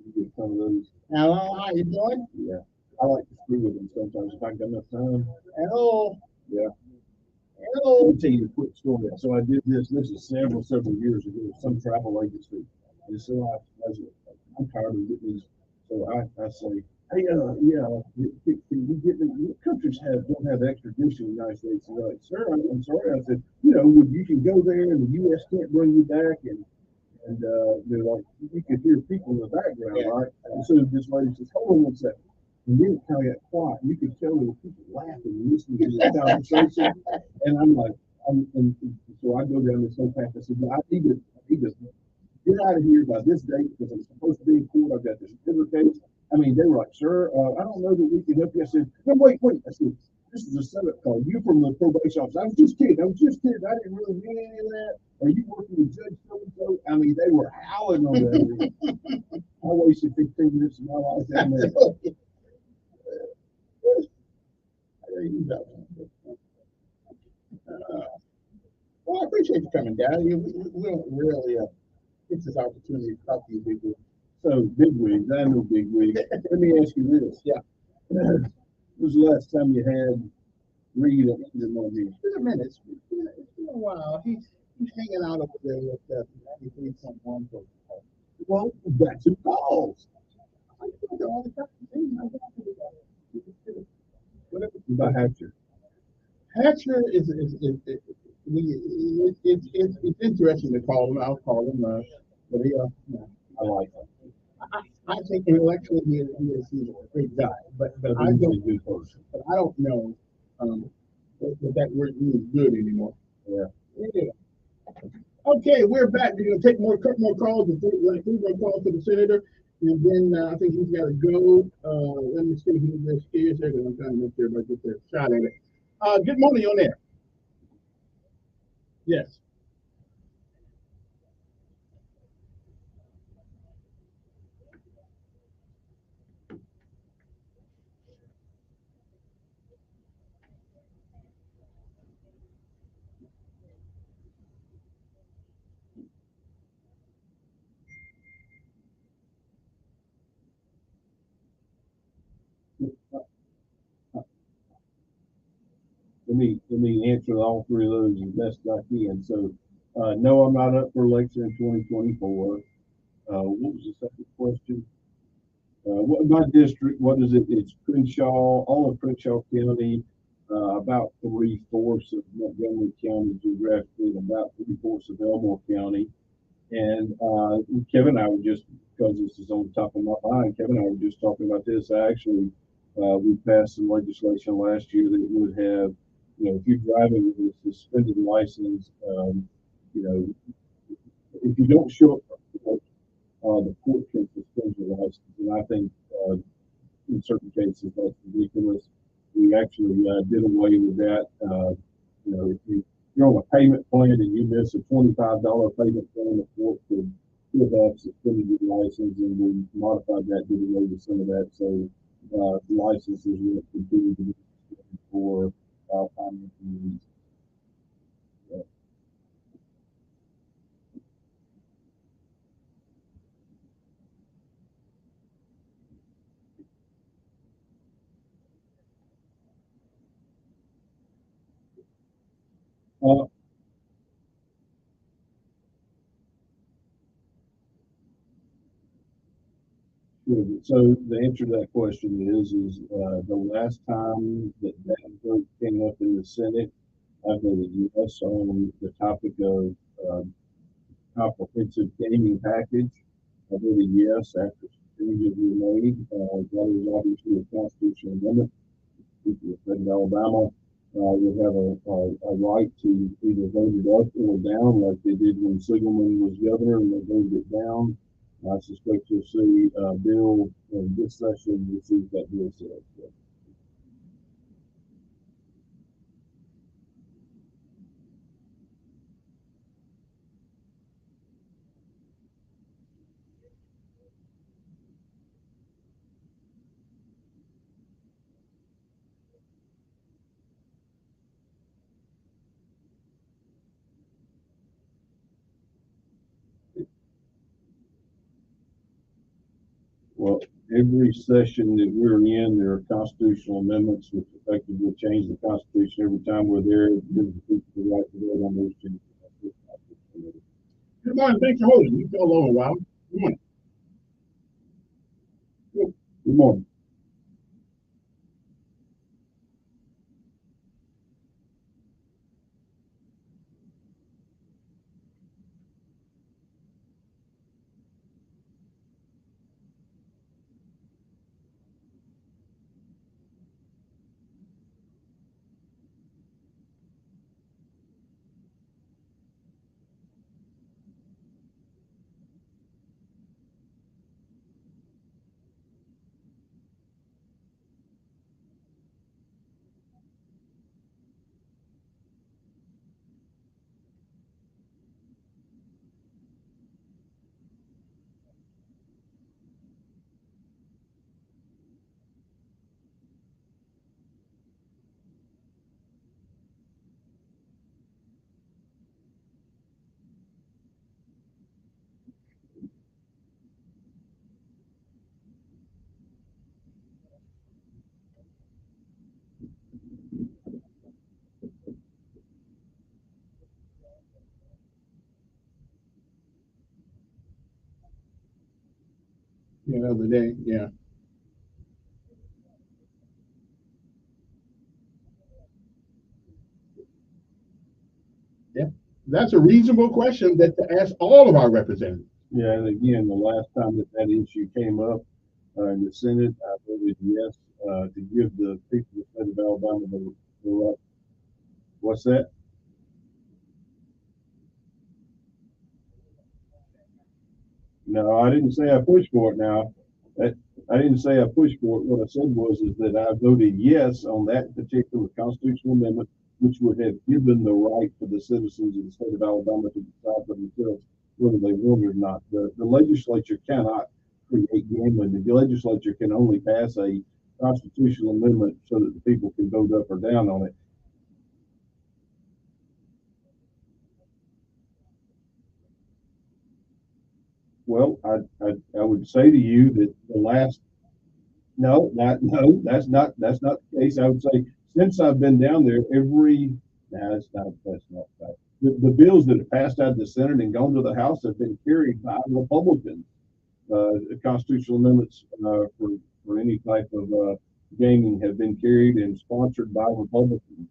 M: You get some of those.
O: Hello, how you doing?
M: Yeah. I like to screw with them sometimes if I got enough time.
O: Hello.
M: Yeah.
O: Hello.
M: Let me tell you a quick story. So I did this is several years ago, some travel agency. And so I'm tired of getting these. So I say, hey, can we get the countries don't have extradition in the United States? And they're like, sir, I'm sorry. I said, you can go there and the U.S. can't bring you back. And they're like, you could hear people in the background, right? And so this lady says, hold on one second. And then it kind of got quiet. And you could tell there were people laughing and listening to the conversation. And I'm like, and so I go down this whole path. I said, I need to get out of here by this date because I'm supposed to be in court. I've got this other case. I mean, they were like, sir, I don't know that we can help you. I said, no, wait. I said, this is a setup call. You from the probation office. I was just kidding. I didn't really mean any of that. Are you working with Judge so-and-so? I mean, they were howling on that. I wasted 15 minutes of my life down there.
O: Well, I appreciate you coming down. We don't really get this opportunity to talk to you people.
M: So, bigwigs, I know bigwigs. Let me ask you this.
O: Yeah.
M: When was the last time you had Reed up to the moment?
O: It's been a minute. It's been a while. He's hanging out over there with 93.1.
M: Well, that's who calls.
O: I do it all the time.
M: Whatever about Hatcher.
O: Hatcher is it's interesting to call him. I'll call him. But
M: I like him.
O: I think intellectually he's a great guy, but I don't know that word means good anymore.
M: Yeah.
O: Okay, we're back. We're gonna take more calls. Three more calls to the senator, and then I think he's got to go. Let me see who this is. Here, I'm trying to make sure everybody gets their shot at it. Good morning, on there. Yes.
M: Let me answer all three of those as best I can. So, no, I'm not up for election in 2024. What was the second question? What my district? What is it? It's Crenshaw, all of Crenshaw County, about 3/4 of Montgomery County geographically, and about 3/4 of Elmore County. And Kevin and I were just, because this is on the top of my mind, Kevin and I were just talking about this. We passed some legislation last year that would have, if you're driving with a suspended license, if you don't show up for court, the court can suspend your license. And I think in certain cases that's ridiculous. We actually did away with that. If you're on a payment plan and you miss a $25 payment plan, the court could have suspended your license, and we modified that, did away with some of that. So licenses will continue to be suspended for financial reasons. So the answer to that question is the last time that vote came up in the Senate, I voted yes on the topic of comprehensive gaming package. I voted yes after changes were made. That is obviously a constitutional amendment. People of the state of Alabama would have a right to either vote it up or down, like they did when Sigelman was governor and they voted it down. I suspect you'll see a bill in this session receive that bill says. Well, every session that we're in, there are constitutional amendments which effectively change the Constitution. Every time we're there, it gives the people the right to vote on those changes.
O: Good morning. Thanks for holding. You fell over a while. Good morning.
M: Good morning.
O: The other day, yeah. Yeah, that's a reasonable question that to ask all of our representatives.
M: Yeah, and again, the last time that issue came up in the Senate, I voted yes to give the people of the state of Alabama the right. What's that? No, I didn't say I pushed for it. Now, I didn't say I pushed for it. What I said is that I voted yes on that particular constitutional amendment, which would have given the right for the citizens of the state of Alabama to decide for themselves whether they will or not. The legislature cannot create gambling. The legislature can only pass a constitutional amendment so that the people can vote up or down on it. Well, I would say to you that the last that's not the case. I would say since I've been down there, that's not right. The bills that have passed out of the Senate and gone to the House have been carried by Republicans. Constitutional amendments for any type of gaming have been carried and sponsored by Republicans.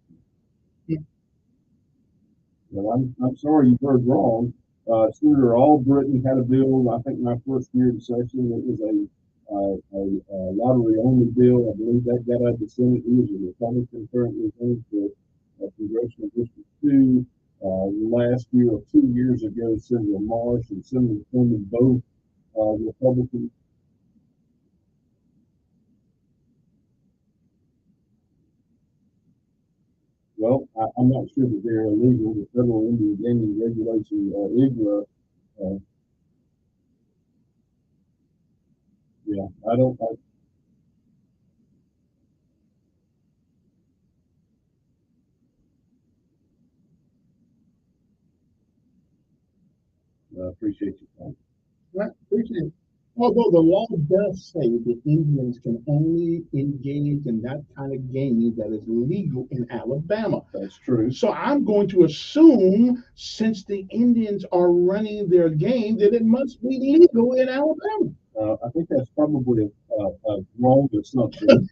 M: Well, I'm sorry you heard wrong. Senator Albritton had a bill. I think my first year in session, it was a lottery-only bill. I believe that got out of the Senate. He was a Republican currently running for Congressional District 2. Last year or 2 years ago, Senator Marsh and Senator Clinton, both Republicans. Well, I'm not sure that they're illegal. The Federal Indian Gaming Regulation, IGRA, yeah, I don't. I appreciate your time.
O: I appreciate it. Although the law does say that Indians can only engage in that kind of gaming that is legal in Alabama.
M: That's true.
O: So I'm going to assume, since the Indians are running their game, that it must be legal in Alabama.
M: I think that's probably a wrong assumption.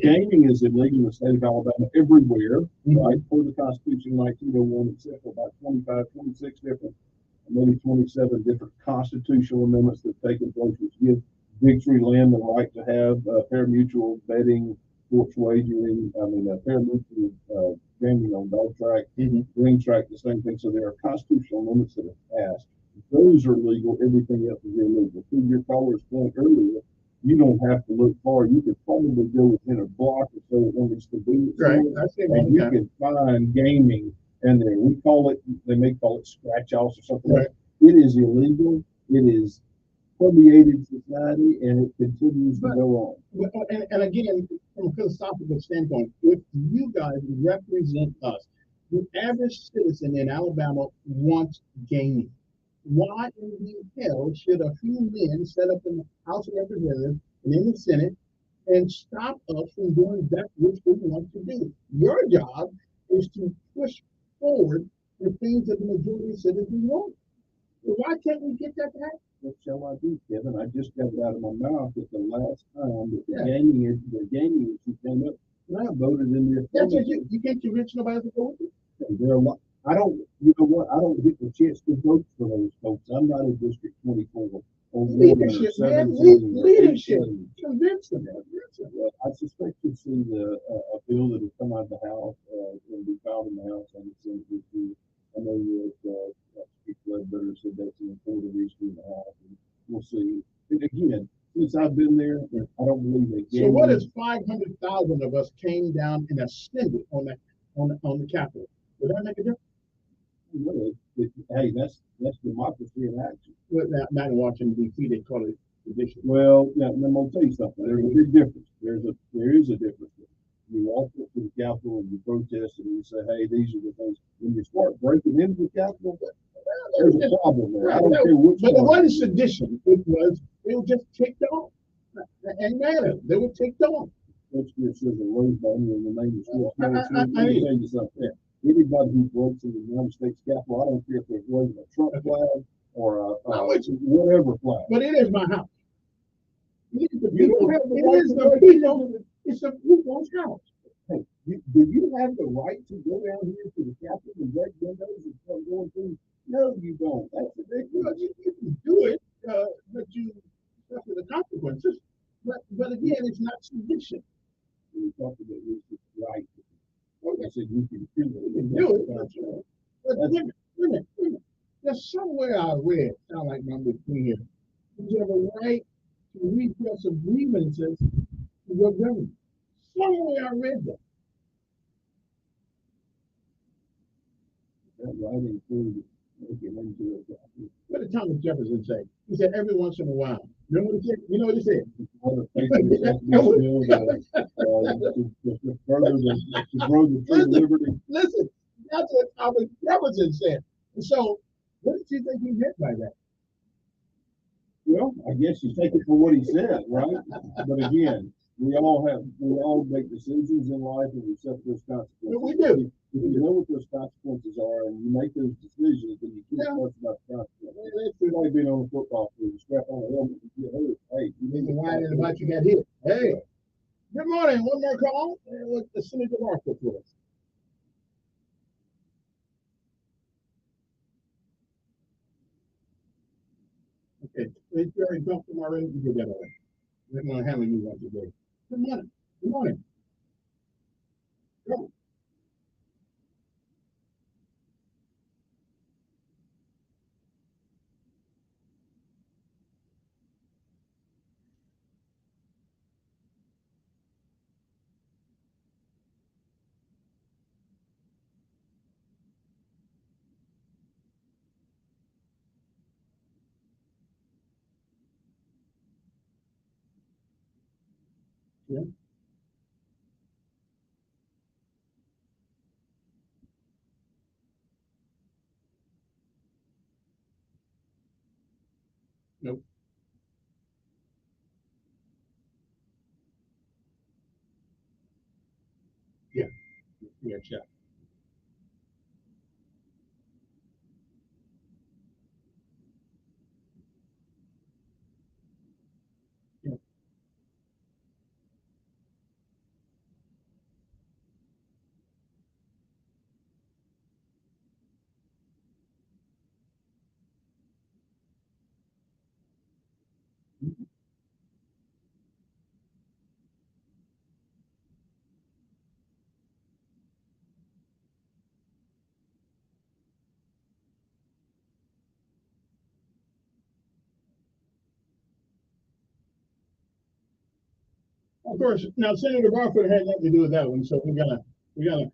M: Gaming is illegal in the state of Alabama everywhere, right? For the Constitution of 1901, except for about 25, 26 different, maybe 27 different constitutional amendments that have taken place, which give Victory Land the right to have pari-mutuel betting, sports wagering, pari-mutuel gaming on dog track, green track, the same thing. So there are constitutional amendments that are passed. Those are legal. Everything else is illegal. To your caller's point earlier, you don't have to look far. You could probably go within a block or so on these convenience stores, and you can find gaming in there. We call it, they may call it scratch offs or something. Right. It is illegal. It is permeated society, and it continues to go on.
O: And again, from a philosophical standpoint, if you guys represent us, the average citizen in Alabama wants gaming. Why in the hell should a few men set up in the House of Representatives and in the Senate and stop us from doing that which we want to do? Your job is to push forward the things that the majority of citizens want. Why can't we get that back?
M: What shall I do, Kevin? I just got it out of my mouth that the last time that the gaming issue came up, and I voted in the affirmative.
O: You can't convince nobody to go with it?
M: There are a lot. I don't get the chance to vote for those folks. I'm not in District 24.
O: Leadership, man, leadership. Convince them.
M: I suspect you'll see a bill that will come out of the House and be filed in the House and the Senate this year. I know that Speaker Ledbetter said that's an important issue in the House, and we'll see. And again, since I've been there, I don't believe they get.
O: So what if 500,000 of us came down and ascended on the Capitol? Would that make a difference?
M: Hey, that's democracy in action.
O: Well, not in Washington D.C. They call it tradition.
M: Well, yeah, I'm gonna tell you something. There's a big difference. There is a difference. You walk up to the Capitol and you protest and you say, "Hey, these are the things." When you start breaking into the Capitol, there's a problem there. I don't care which.
O: But it wasn't sedition. They were just kicked off. And man, they were kicked off.
M: Shakespeare says a rose by any in the name of Swiss military. Let me tell you something. Anybody who works in the United States Capitol, I don't care if they're waving a Trump flag or whatever flag.
O: But it is my house.
M: You don't have the right.
O: It's the people's house.
M: Hey, do you have the right to go down here to the Capitol and break windows and start going through? No, you don't. That's a big deal.
O: You can do it, but you suffer the consequences. But again, it's not sedition.
M: We talked about this right. I said you can do it.
O: You can do it. But wait a minute. There's somewhere I read, sound like number 3 here. You have a right to redress of grievances to your government. Somewhere I read that.
M: That right includes making into it.
O: What did Thomas Jefferson say? He said every once in a while. You know what he said? You know what he said?
M: To grow the true liberty.
O: Listen, that's what Thomas Jefferson said. And so, what did you think he meant by that?
M: Well, I guess you take it for what he said, right? But again, we all make decisions in life and we set those consequences.
O: We do.
M: If you know what those consequences are and you make those decisions, then you can't talk about the consequences. It's like being on a football field, you strap on a helmet and get hurt. Hey,
O: you need to whine about you got hit. Hey, good morning. One more call. Look, the Senator Marshall for us. Okay, if you already dumped them already, you get that away. We're gonna handle you one today. Good morning. Good morning. Go. Yeah. Nope. Yeah. Yeah, check. Yeah. Of course, now Senator Barfoot had nothing to do with that one, so we gotta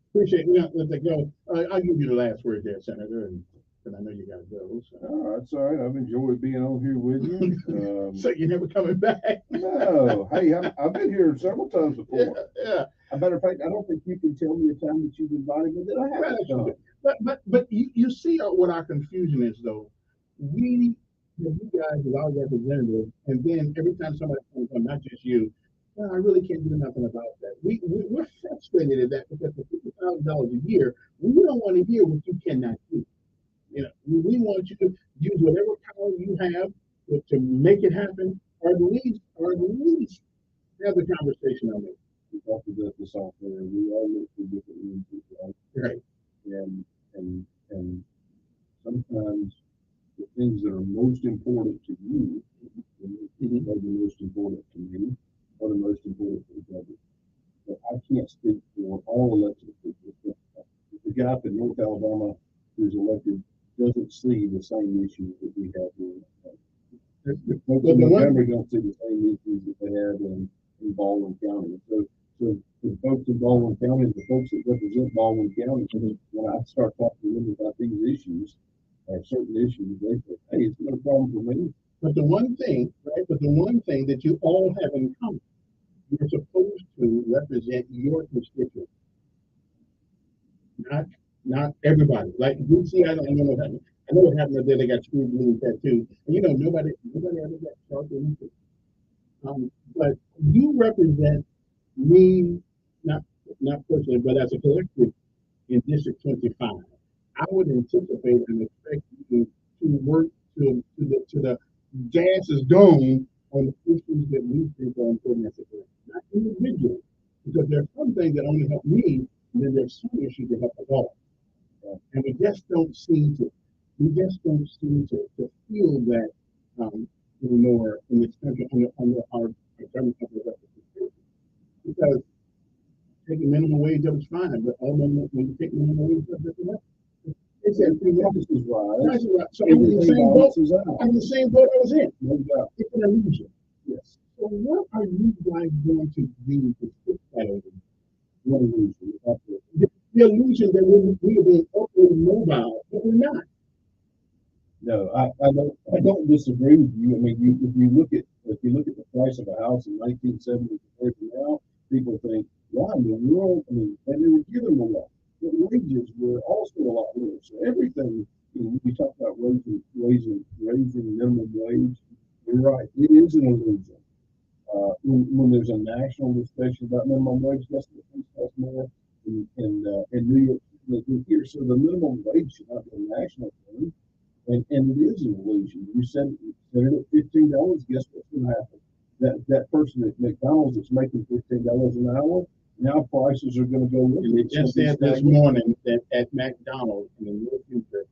O: appreciate. We gotta let that go. I'll give you the last word there, Senator, and I know you gotta go. So.
M: Oh, that's all right. I've enjoyed being on here with you.
O: So you're never coming back?
M: No. Hey, I've been here several times before.
O: Yeah.
M: As a matter of fact, I don't think you can tell me a time that you've invited me that I haven't done.
O: But you see what our confusion is though. We, you guys as our representatives, and then every time somebody comes on, not just you, well, I really can't do nothing about that. We're frustrated at that because for $50,000 a year, we don't want to hear what you cannot do. You know, we want you to use whatever power you have to make it happen, or at least have the conversation on it.
M: We talked about the software. We all look for different rooms, right?
O: Right.
M: And sometimes the things that are most important to you are the most important to me, or the most important to the government. But I can't speak for all elected officials. The guy up in North Alabama who's elected doesn't see the same issues that we have here. The folks in Montgomery don't see the same issues that they have in Baldwin County. So the folks in Baldwin County, the folks that represent Baldwin County, when I start talking to them about these issues, or certain issues, they say, hey, it's not a problem for me.
O: But the one thing, right? But the one thing that you all have in common, you're supposed to represent your constituents, not everybody. Like you see, I know what happened. I know what happened up there. They got screwed blue tattoo, and you know nobody ever got charged or anything. But you represent me, not personally, but as a collective in District 25. I would anticipate and expect you to work to the gas is dome on the issues that we think are important as a collective, not individually, because there's some things that only help me, and then there's some issues that help us all. And we just don't seem to feel that anymore in this country under our government. Because taking minimum wage up is fine, but all when you take minimum wage up, that's enough. It said prices rise. So I'm in the same boat. I'm the same boat I was in. No doubt. It's an illusion. Yes. So what are you guys going to do to fix that illusion? What illusion? The illusion that we're being upward mobile, but we're not.
M: No, I don't disagree with you. I mean, if you look at the price of a house in 1970 compared to now, people think, why in the world? I mean, and they were given a lot. But wages were also a lot lower. So everything, we talk about raising minimum wage. You're right. It is an illusion. When there's a national discussion about minimum wage, guess what things cost more in New York than here. So the minimum wage should not be a national thing. And it is an illusion. You set it at $15. Guess what's going to happen? That person at McDonald's that's making $15 an hour, now prices are going to go up.
O: And they just said this morning that at McDonald's in the near future,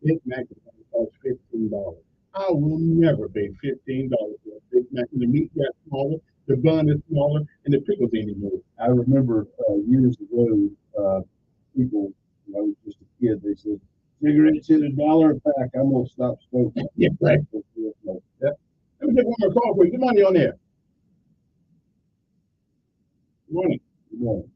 O: Big Mac is going to cost $15. I will never pay $15 for a Big Mac. The meat got smaller, the bun is smaller, and the pickles ain't anymore.
M: I remember years ago, people, when I was just a kid, they said, cigarettes hit $1 a pack. I'm gonna stop smoking.
O: Yeah, right. Yeah. Let me take one more call for you. Good morning on there. Good morning.
M: Good morning.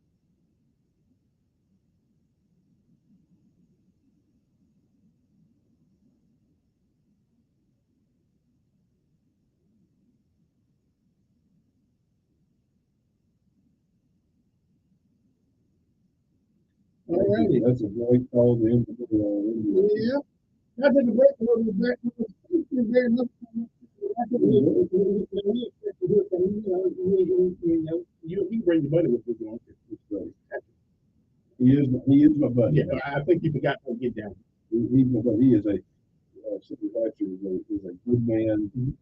O: Alrighty.
M: That's a great call to end the
O: Yeah. I take a break. We'll be back. Very much. You bring your buddy with you on this.
M: He is my buddy.
O: Yeah, I think you forgot to get down.
M: He's my buddy. He is a supervisor, is a good man, and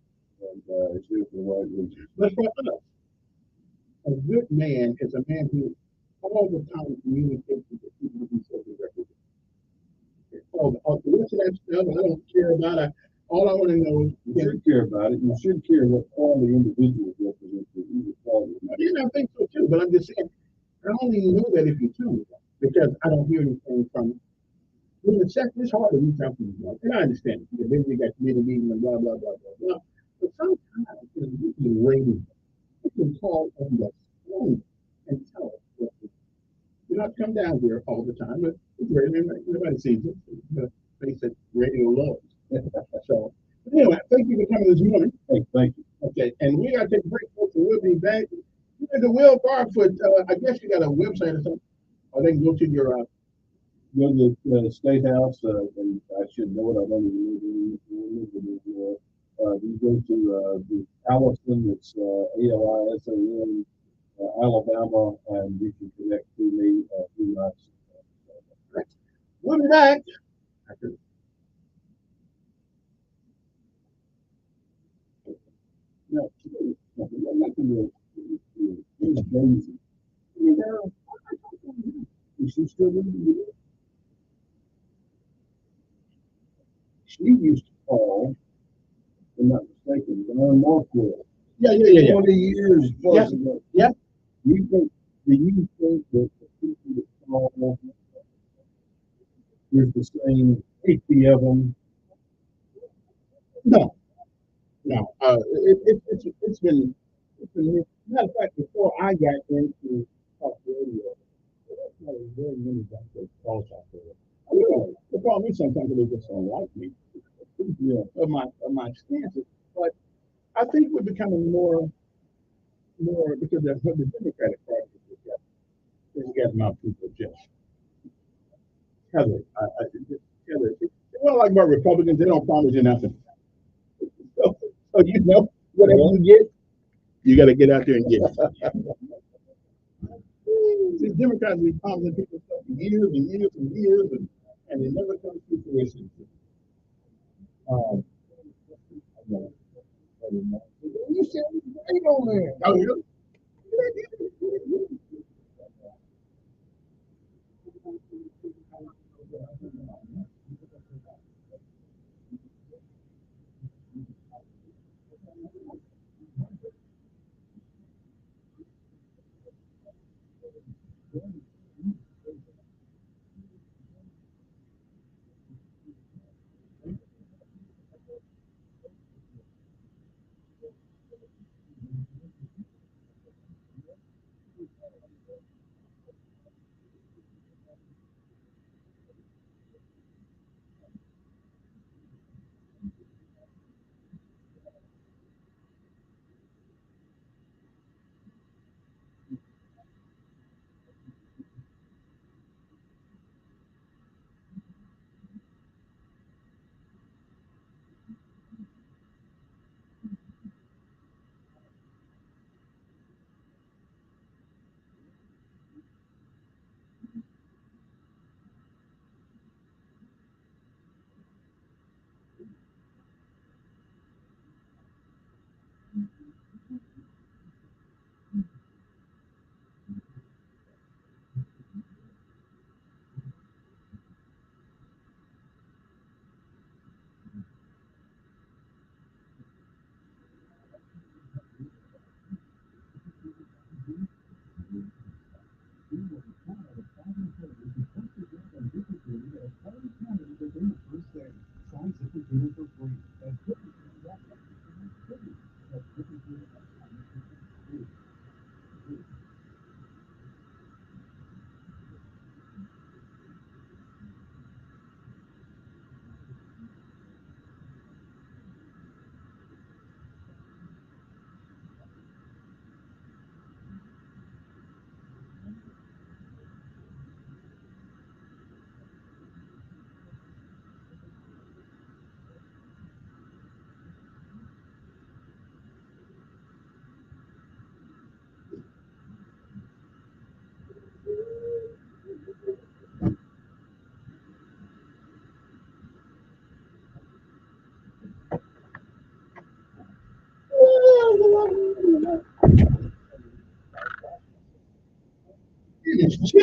M: is here for the right reason.
O: Let's wrap it up. A good man is a man who all the time communicates with the people who he represents. The rest of that stuff I don't care about. All I want to know is
M: you should care about it. You should care what quality individuals represent you.
O: Yeah, I think so too. But I'm just saying, I only know that if you tell me that because I don't hear anything from you. When it's hard to reach out to you, and I understand. Maybe you got committee meeting and blah blah blah blah blah. But sometimes you can wait. You can call on the phone and tell us what to do. You don't have to come down here all the time, but it's radio. Everybody sees it. The face that radio loves. So, anyway, thank you for coming this morning.
M: Hey, thank you.
O: Okay, and we got to take a break, folks, and we'll be back. The Will Barfoot, I guess you got a website or something, or they can go to your.
M: Go to the State House, and I should know it. I don't even know you go to the Allison, it's ALISAN, Alabama, and you can connect to me through my.
O: We'll be back.
M: No, nothing it's Daisy. Is she still living with you? She used to call, if I'm not mistaken, on Northwell.
O: Yeah.
M: 20 years plus ago.
O: Yeah.
M: Do you think that the people that call there's the same 80 of them?
O: No. It's been matter of fact, before I got into talk radio, there was very many calls out there. The problem is sometimes they just don't like me. Yeah, of my stances. But I think we're becoming more because the Democratic Party has got mouthpeople just Heather. Heather. Well, like about Republicans, they don't promise you nothing. So whatever you get, you got to get out there and get it. These Democrats be promising people stuff for years and years and years, and they never come to fruition. You said great on there. Oh, really?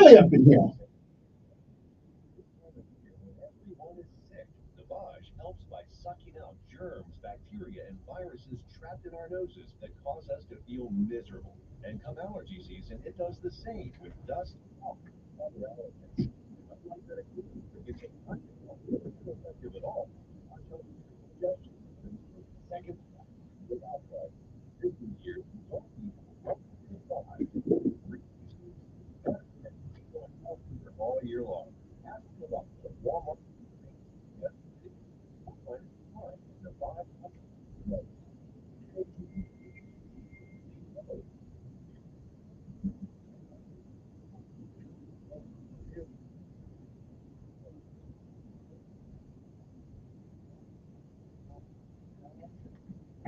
O: chilly up in here.
V: Everyone is sick. Lavage helps by sucking out germs, bacteria, and viruses trapped in our noses that cause us to feel miserable. And come allergy season, it does the same with dust, fog, and other allergens. Unlike medication, it's not effective at all. Just second without blood. 50 years, don't need all year long. Ask about the Walmart.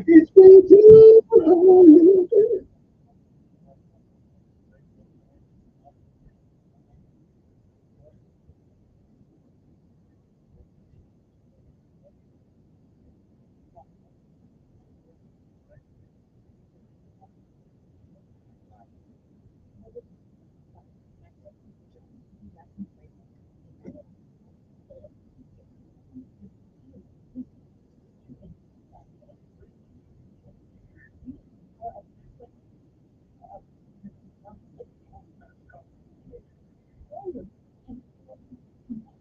O: It's been too long.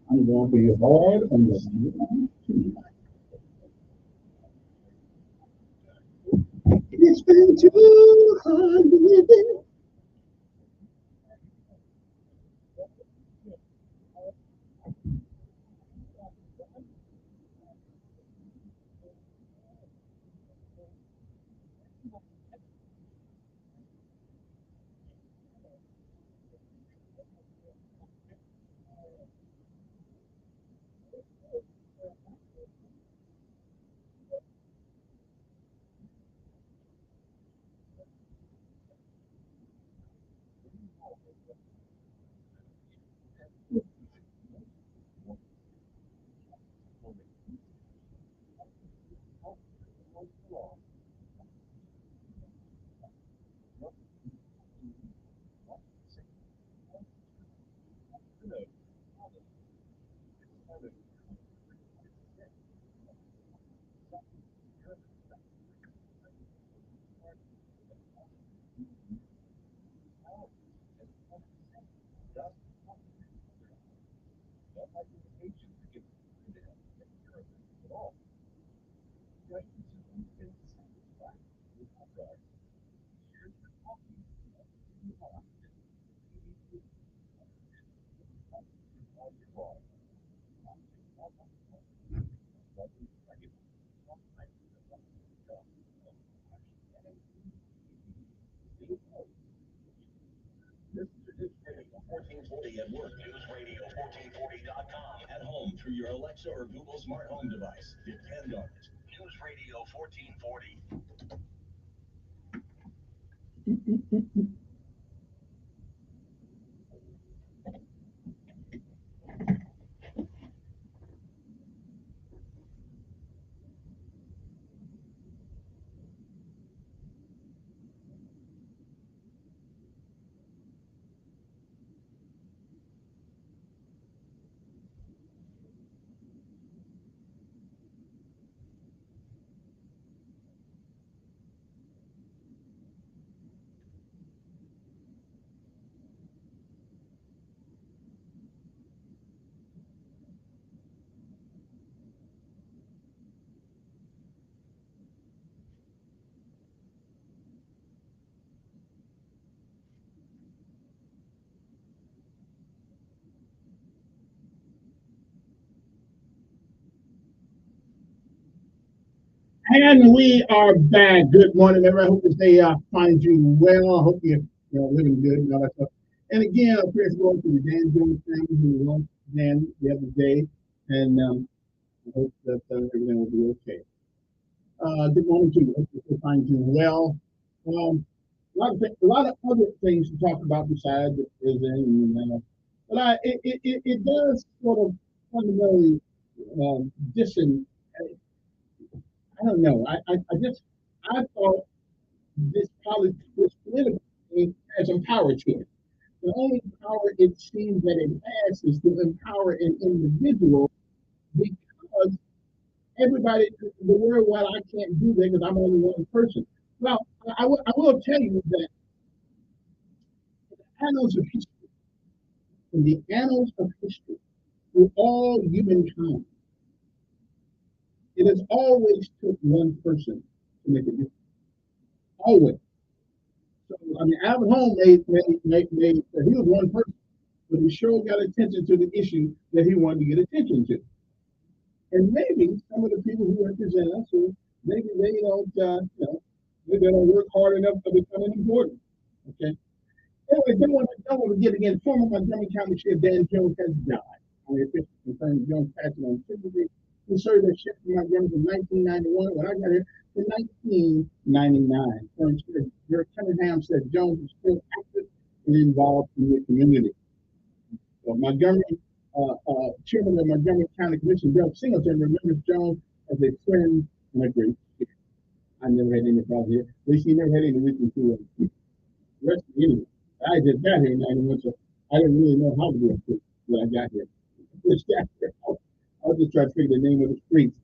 O: I'm going to be hard on this. It's been too hard living.
V: At work, newsradio1440.com. At home through your Alexa or Google smart home device. Depend on it. News Radio 1440.
O: And we are back. Good morning, everybody. I hope this day finds you well. I hope you're living good and all that stuff. And again, I'm prayers going to the Dan Jones family who lost Dan the other day. And I hope that everything will be okay. Good morning to you. Hope this finds you well. A lot of other things to talk about besides the prison. But it does sort of fundamentally dissing. I don't know. I thought this political thing has some power to it. The only power it seems that it has is to empower an individual because everybody, the word, well, I can't do that because I'm only one person. Well, I will tell you that annals of history, in the annals of history, through all humankind, it has always took one person to make a difference. Always. So, I mean, Albert Holmes he was one person, but he sure got attention to the issue that he wanted to get attention to. And maybe some of the people who represent us, or maybe they don't, maybe they don't work hard enough to become important. Okay. Anyway, don't want to get again. Former Montgomery County Sheriff Dan Jones has died. On the official concerning Jones passing on Tuesday. He served as sheriff in Montgomery from 1991 when I got here to 1999. Current Sheriff Derek Cunningham said Jones is still active and involved in the community. So Montgomery, Chairman of Montgomery County Commission, Bill Singleton, remembers Jones as a friend and a great sheriff. I never had any problem here. At least he never had any reason to arrest me anyway. I just got here in 91, so I didn't really know how to do it when I got here. I'll just try to figure the name of the streets.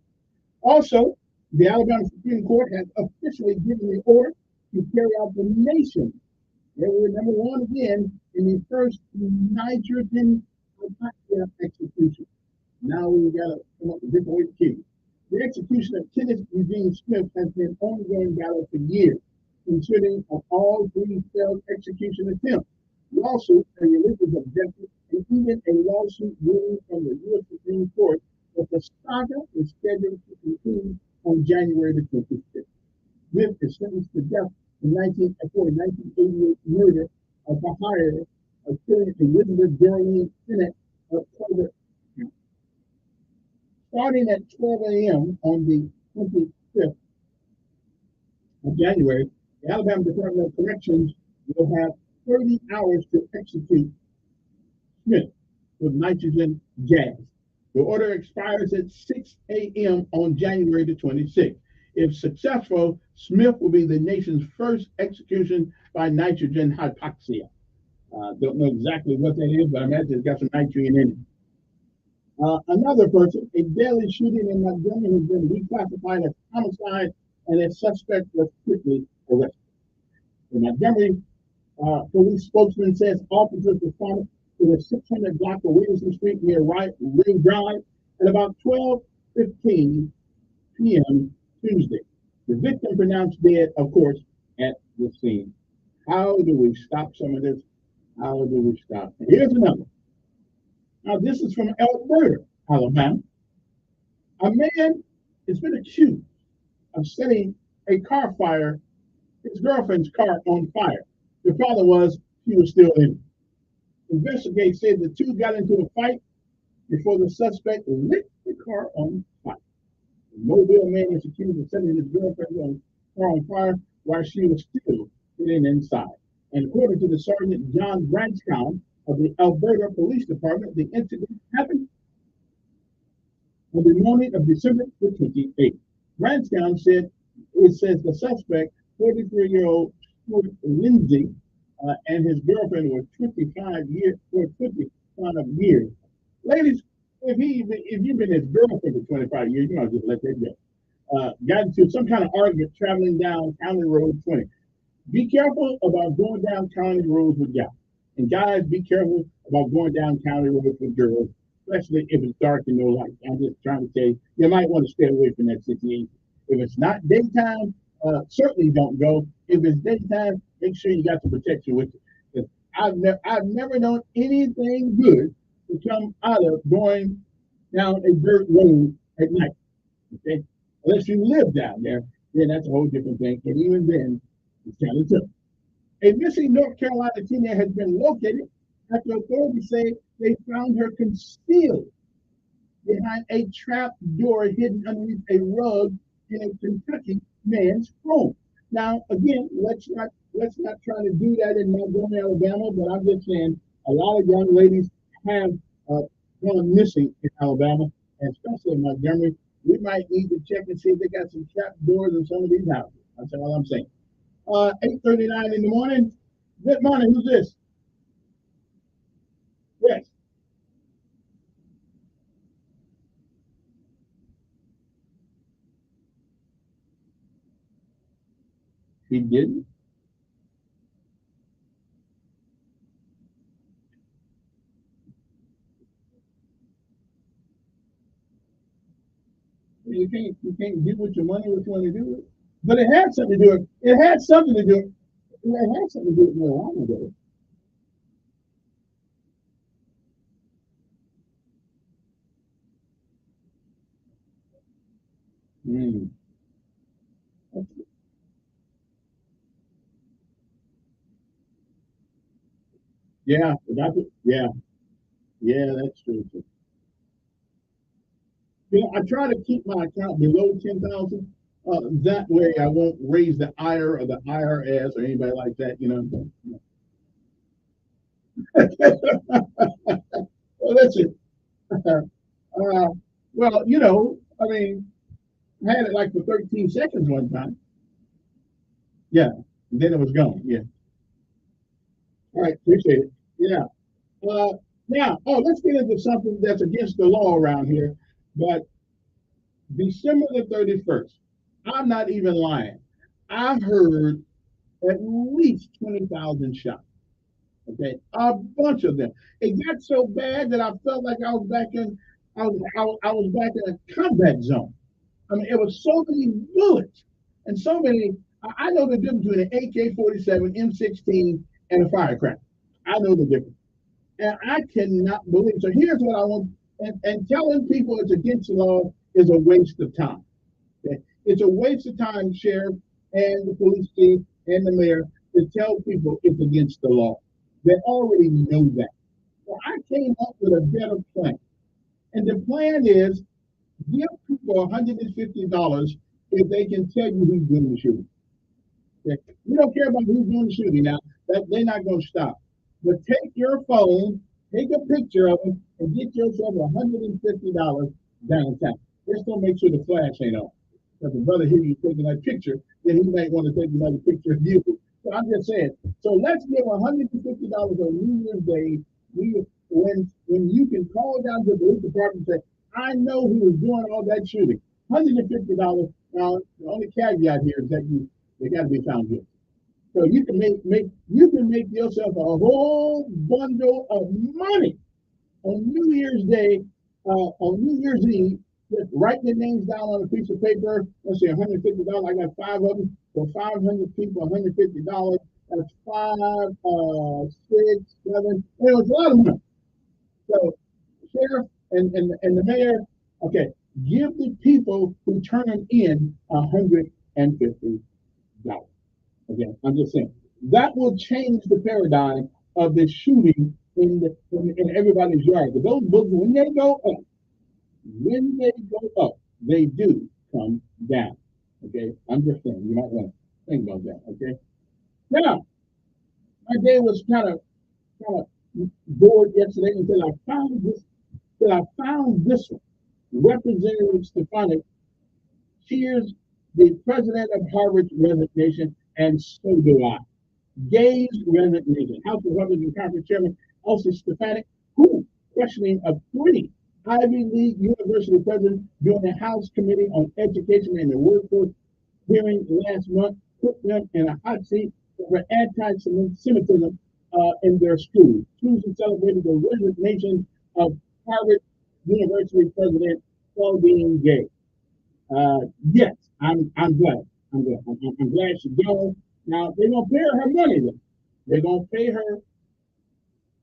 O: Also, the Alabama Supreme Court has officially given the order to carry out the nation. They were number one again in the first nitrogen execution. Now we've got to come up with a different way to kill you. The execution of Kenneth Eugene Smith has been ongoing battle for years, considering of all three failed execution attempts, lawsuits and religious objections, and even a lawsuit ruling from the U.S. Supreme Court that the saga is scheduled to conclude on January the 25th. Smith is sentenced to death in 1988 murder of the hire of killing Elizabeth Darlene Bennett of Clover. Starting at 12 a.m. on the 25th of January, the Alabama Department of Corrections will have 30 hours to execute Smith with nitrogen gas. The order expires at 6 a.m. on January the 26th. If successful, Smith will be the nation's first execution by nitrogen hypoxia. Don't know exactly what that is, but I imagine it's got some nitrogen in it. Another person, a deadly shooting in Montgomery has been reclassified as homicide, and a suspect was quickly arrested. The Montgomery police spokesman says officers responded to the 600 block of Williamson Street near Ring Drive at about 12:15 p.m. Tuesday. The victim pronounced dead, of course, at the scene. How do we stop some of this? How do we stop? And here's another. Now, this is from Alberta, Alabama. A man has been accused of setting a car fire, his girlfriend's car on fire. The problem was she was still in it. Investigators said the two got into a fight before the suspect lit the car on fire. The Mobile man is accused of setting his girlfriend's car on fire while she was still sitting inside. And according to the Sergeant John Branscombe of the Alberta Police Department, the incident happened on the morning of December the 28th. Branscombe said, it says the suspect, 43-year-old Lindsay, and his girlfriend were 25 years. Ladies, if you've been his girlfriend for 25 years, you might just let that go. Got into some kind of argument traveling down County Road 20. Be careful about going down county roads with guys. And guys, be careful about going down county roads with girls, especially if it's dark and no light. I'm just trying to say, you might want to stay away from that situation. If it's not daytime, certainly don't go. If it's daytime, make sure you got the protection with you. I've never known anything good to come out of going down a dirt road at night. Okay? Unless you live down there, then that's a whole different thing. And even then, it's kind of tough. A missing North Carolina teenager has been located after authorities say they found her concealed behind a trap door hidden underneath a rug in a Kentucky man's home. Now, again, let's not try to do that in Montgomery, Alabama, but I'm just saying a lot of young ladies have gone missing in Alabama, and especially in Montgomery. We might need to check and see if they got some trap doors in some of these houses. That's all I'm saying. 8:39 in the morning. Good morning. Who's this? He didn't. You can't get with your money what you want to do with it. But it had something to do with it. Had something to do with it. Had something to do with marijuana, though. Mm. Yeah, yeah, that's true too. I try to keep my account below 10,000. That way, I won't raise the IR or the IRS or anybody like that. Well, that's it. Well, I mean, I had it like for 13 seconds one time. Yeah, and then it was gone. Yeah. All right, appreciate it. Yeah. Now, let's get into something that's against the law around here. But December the 31st, I'm not even lying. I heard at least 20,000 shots. Okay, a bunch of them. It got so bad that I felt like I was back in a combat zone. I mean, it was so many bullets and so many. I know the difference between an AK-47, M16, and a firecracker. I know the difference, and I cannot believe. So here's what I want, and telling people it's against the law is a waste of time. Okay? It's a waste of time, sheriff and the police chief and the mayor, to tell people it's against the law. They already know that. So I came up with a better plan, and the plan is give people $150 if they can tell you who's doing the shooting. Okay? We don't care about who's doing the shooting now. That they're not going to stop. But take your phone, take a picture of them, and get yourself $150 downtown. Just don't make sure the flash ain't on. Because the brother here you taking that picture, then he might want to take another picture of you. So I'm just saying. So let's give $150 on New Year's Day. When you can call down to the police department and say, I know who was doing all that shooting. $150. Now the only caveat here is that they got to be found guilty. So you can make yourself a whole bundle of money on New Year's Day, on New Year's Eve. Just write their names down on a piece of paper. Let's say $150. I got 5 of them. For 500 people, $150. That's 5, 6, 7. It was a lot of money. So, sheriff and the mayor, okay, give the people who turn them in $150. Again, I'm just saying that will change the paradigm of the shooting in everybody's yard. But those bullets, when they go up, they do come down. Okay, I'm just saying you might want to think about that. Okay, now my day was kind of bored yesterday until I found this. One. Representative Stefanik cheers the president of Harvard's resignation, and so do I. Gay's resignation. House Republican Conference Chairman Elsie Stefanik, who questioning a 3 Ivy League University president during the House Committee on Education and the Workforce hearing last month, put them in a hot seat over anti-Semitism in their schools. Tuesday celebrated the resignation of Harvard University president Claudine Gay. Yes, I'm glad. I'm glad she's gone. Now they're gonna pay her money though. They're gonna pay her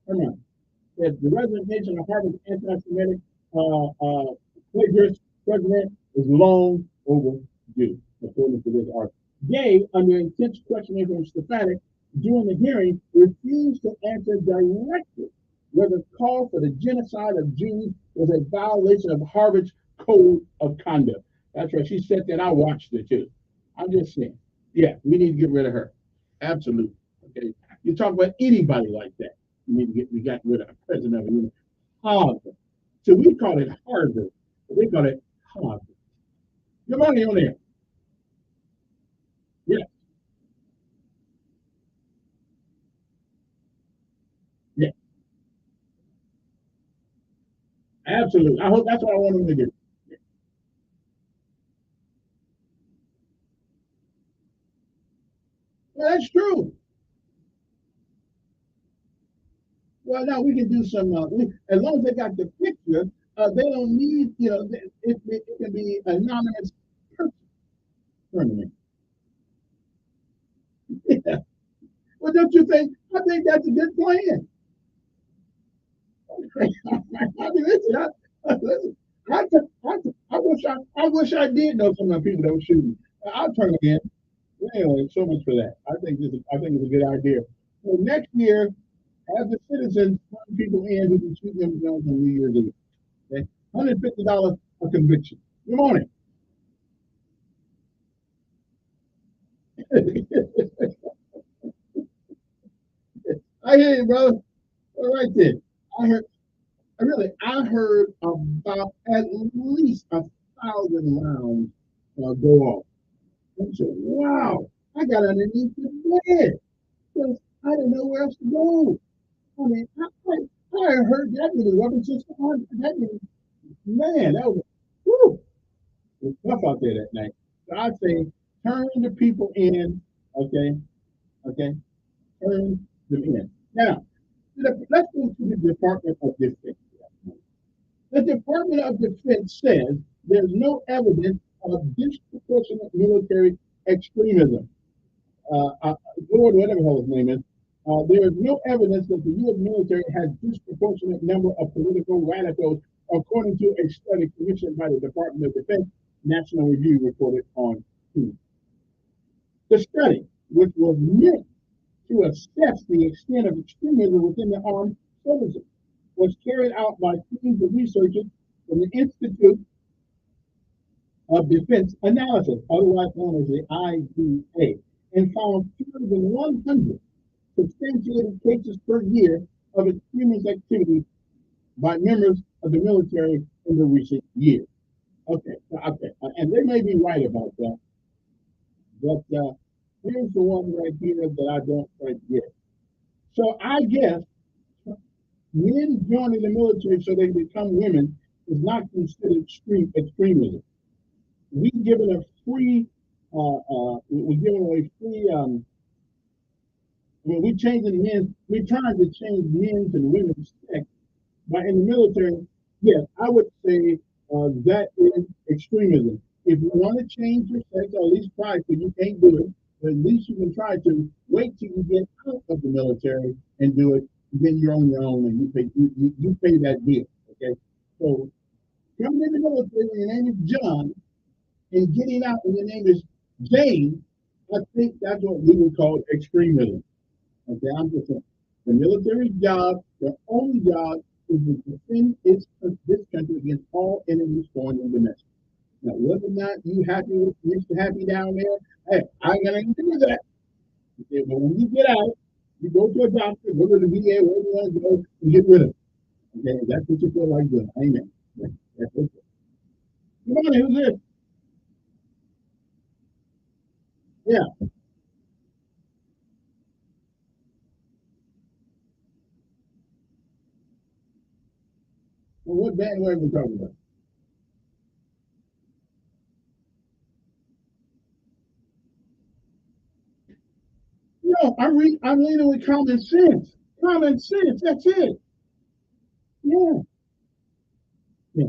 O: money. That the resignation of Harvard's anti-Semitic plagiarist president is long overdue, according to this article. Gay, under intense questioning from Stefanik during the hearing, refused to answer directly whether the call for the genocide of Jews was a violation of Harvard's code of conduct. That's right. She said that. I watched it too. I'm just saying. Yeah, we need to get rid of her. Absolutely. Okay. You talk about anybody like that. We got rid of the president of the Harvard. So we call it Harvard. They call it Harvard. Good morning on there. Yeah. Yeah. Absolutely. I hope that's what I want them to do. Well, now we can do some. As long as they got the picture, they don't need. It can be anonymous person. Tournament. Yeah. Well, don't you think? I think that's a good plan. I mean, listen. I wish I did know some of the people that were shooting. I'll turn it in. Anyway, so much for that. I think it's a good idea. So next year, have the citizens turn people in who can shoot themselves on New Year's Eve. Okay? $150 a conviction. Good morning. I hear you, brother. All right then. I heard. I heard about at least 1,000 rounds go off. I said, wow, I got underneath the bed because I didn't know where else to go. I mean, I heard that with a weapon system on that. Man, that was, whew, it was tough out there that night. So I'd say turn the people in, okay, turn them in. Now, let's go to the Department of Defense. The Department of Defense says there's no evidence of disproportionate military extremism. Lord, whatever the hell his name is, there is no evidence that the U.S. military has disproportionate number of political radicals, according to a study commissioned by the Department of Defense National Review reported on Tuesday. The study, which was meant to assess the extent of extremism within the armed services, was carried out by teams of researchers from the Institute of Defense Analysis, otherwise known as the IDA, and found fewer than 100 substantiated cases per year of extremist activity by members of the military in the recent years. Okay, and they may be right about that, but here's the one right here that I don't quite get. So I guess men joining the military so they become women is not considered extremism. We're giving a free, we're giving away free. We're changing men. We're trying to change men's and women's sex, but in the military, yes, I would say that is extremism. If you want to change your sex, or at least try to, you can't do it. But at least you can try to. Wait till you get out of the military and do it. Then you're on your own, and you pay that bill. Okay, so coming in the military, your name is John, and getting out, and your name is Jane. I think that's what we would call extremism. Okay, I'm just saying. The military's job, their only job, is to defend this country against all enemies, foreign and domestic. Now, whether or not you happy with Mr. Happy down there, hey, I ain't gonna do that. Okay, but when you get out, you go to a doctor, go to the VA, wherever you want to go, and get rid of it. Okay, that's what you feel like doing. Amen. That's it. Come on, who's this? Yeah. Well, what bandwagon are we talking about? No, I'm leading with common sense. Common sense, that's it. Yeah. Yeah.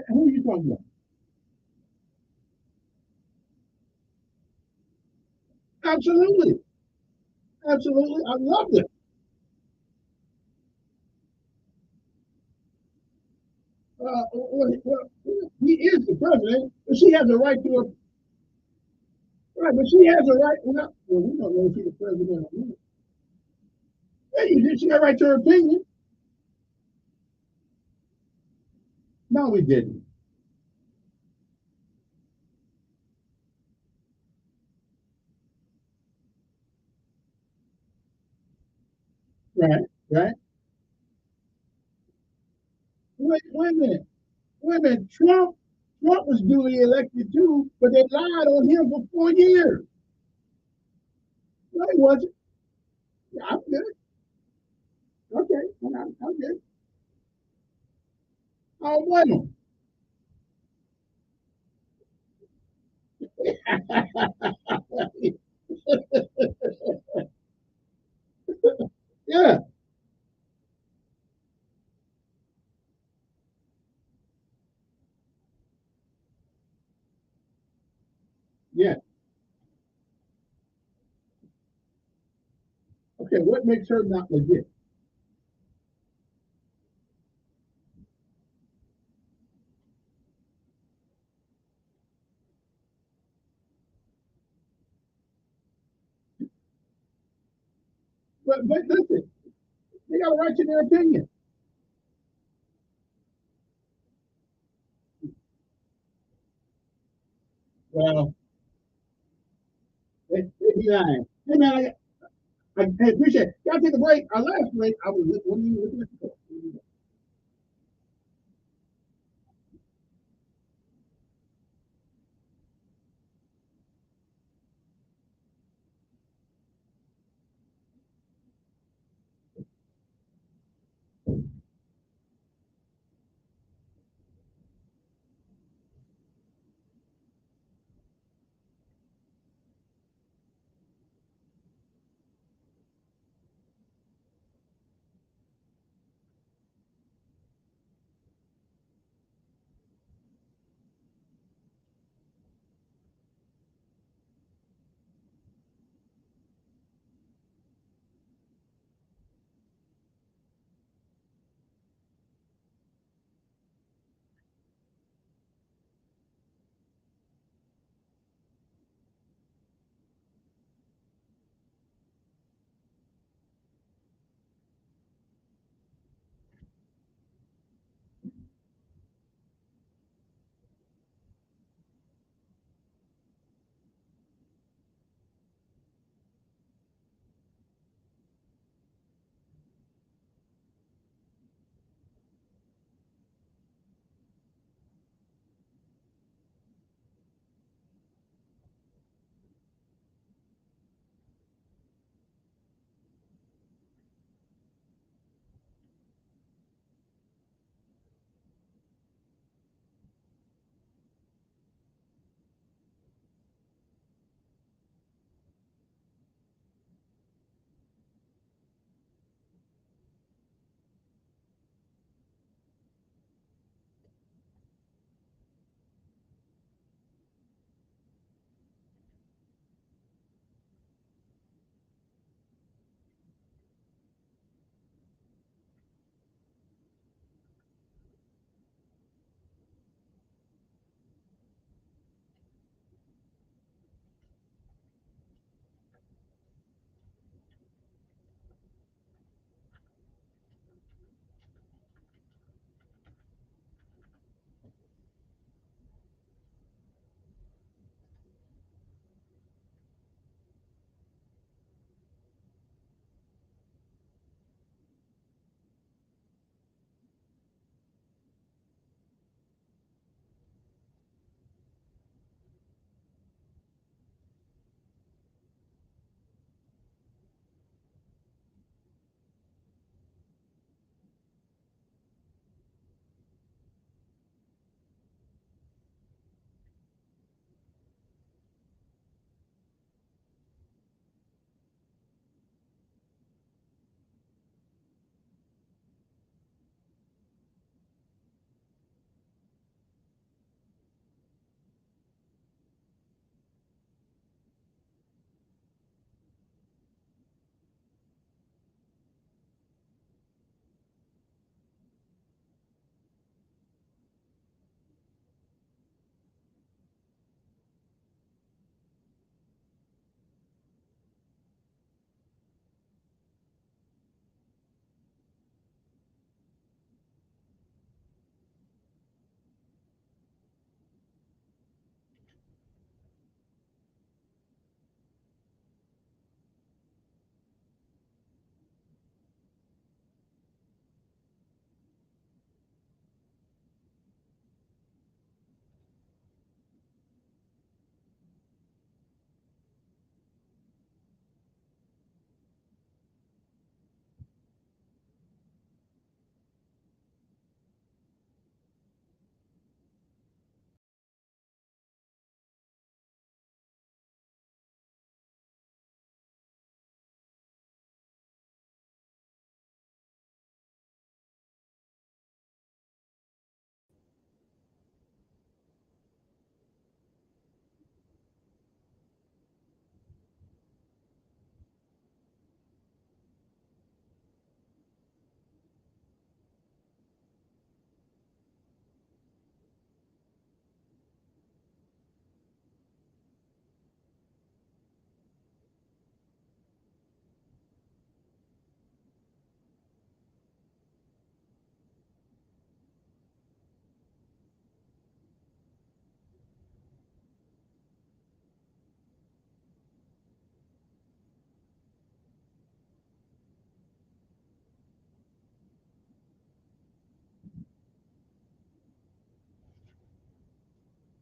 O: Who are you talking about? Absolutely. Absolutely. I love it. Well, he is the president, but she has a right to a right, but she has a right. Well, we don't know if he's the president or not. Yeah, you did. She got a right to her opinion. No, we didn't. Right, right. Wait a minute. Wait a minute. Trump was duly elected too, but they lied on him for 4 years. No, he wasn't. Yeah, I'm good. Okay, I'm good. I don't blame him. Yeah. Yeah. Okay, what makes her not legit? But listen, they got a right to their opinion. Well, he lying. Hey man, I appreciate it. Gotta take a break. Our last break, I was looking at the clock.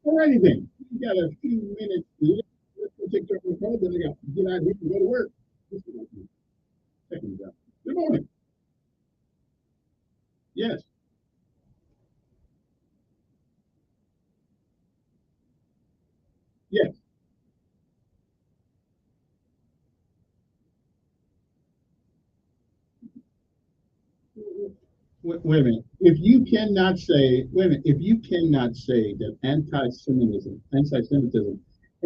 O: Alrighty then. We got a few minutes left. Let's take care of the call. Then I got to get out of here and go to work. Second job. Good morning. Yes. Yes. Wait a minute. If you cannot say, wait a minute, if you cannot say that anti-Semitism,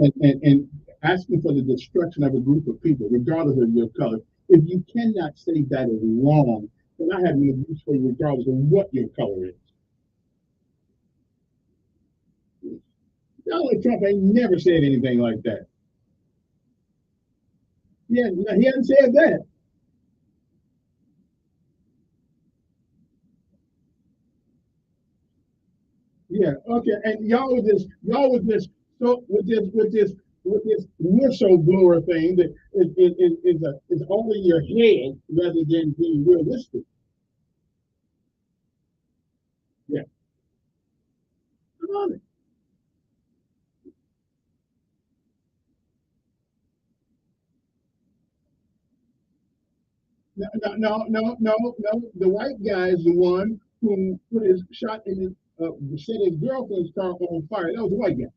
O: and asking for the destruction of a group of people, regardless of your color, if you cannot say that is wrong, then I have no use for you, regardless of what your color is. Donald Trump ain't never said anything like that. Yeah, he hasn't said that. Yeah, okay. And y'all with this so with this whistleblower thing that is all in your head rather than being realistic. Yeah. Come on. No. The white guy is the one who put his shot in his set his girlfriend's car on fire. That was a white guy.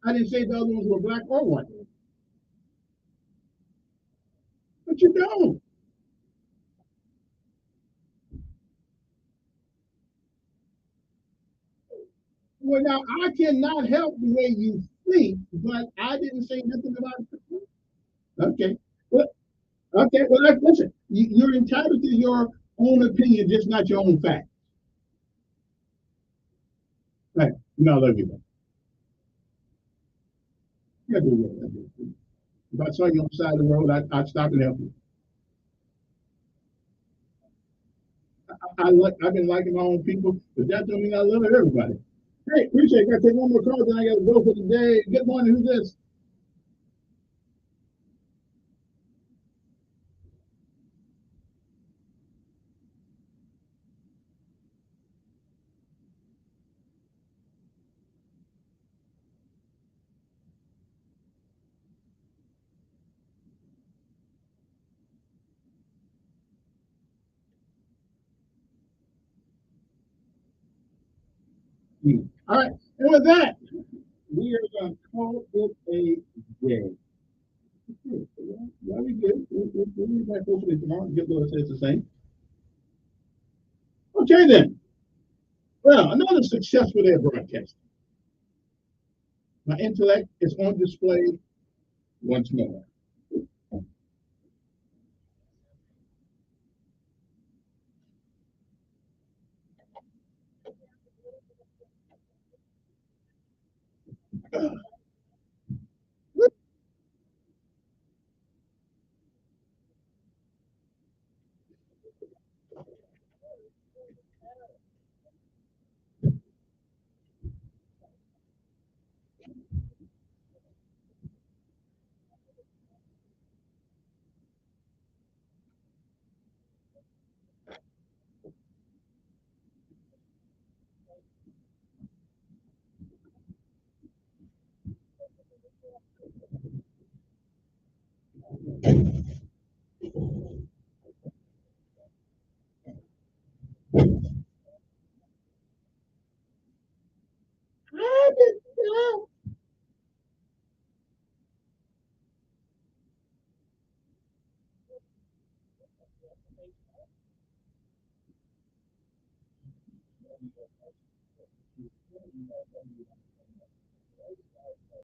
O: I didn't say the other ones were black or white. But you don't. Well, now I cannot help the way you think, but I didn't say nothing about it. Okay. Well, okay. Well, listen. You're entitled to your own opinion, just not your own fact. Right. No, I love you. Yeah, if I saw you on the side of the road, I'd stop and help you. I've been liking my own people, but that don't mean I love everybody. Hey, appreciate it. Gotta take one more call, then I gotta go for the day. Good morning. Who's this? All right. And with that, we are going to call it a day. Very good. We'll be back hopefully tomorrow. Get what it says the same. Okay, then. Well, another successful day of broadcasting. My intellect is on display once more.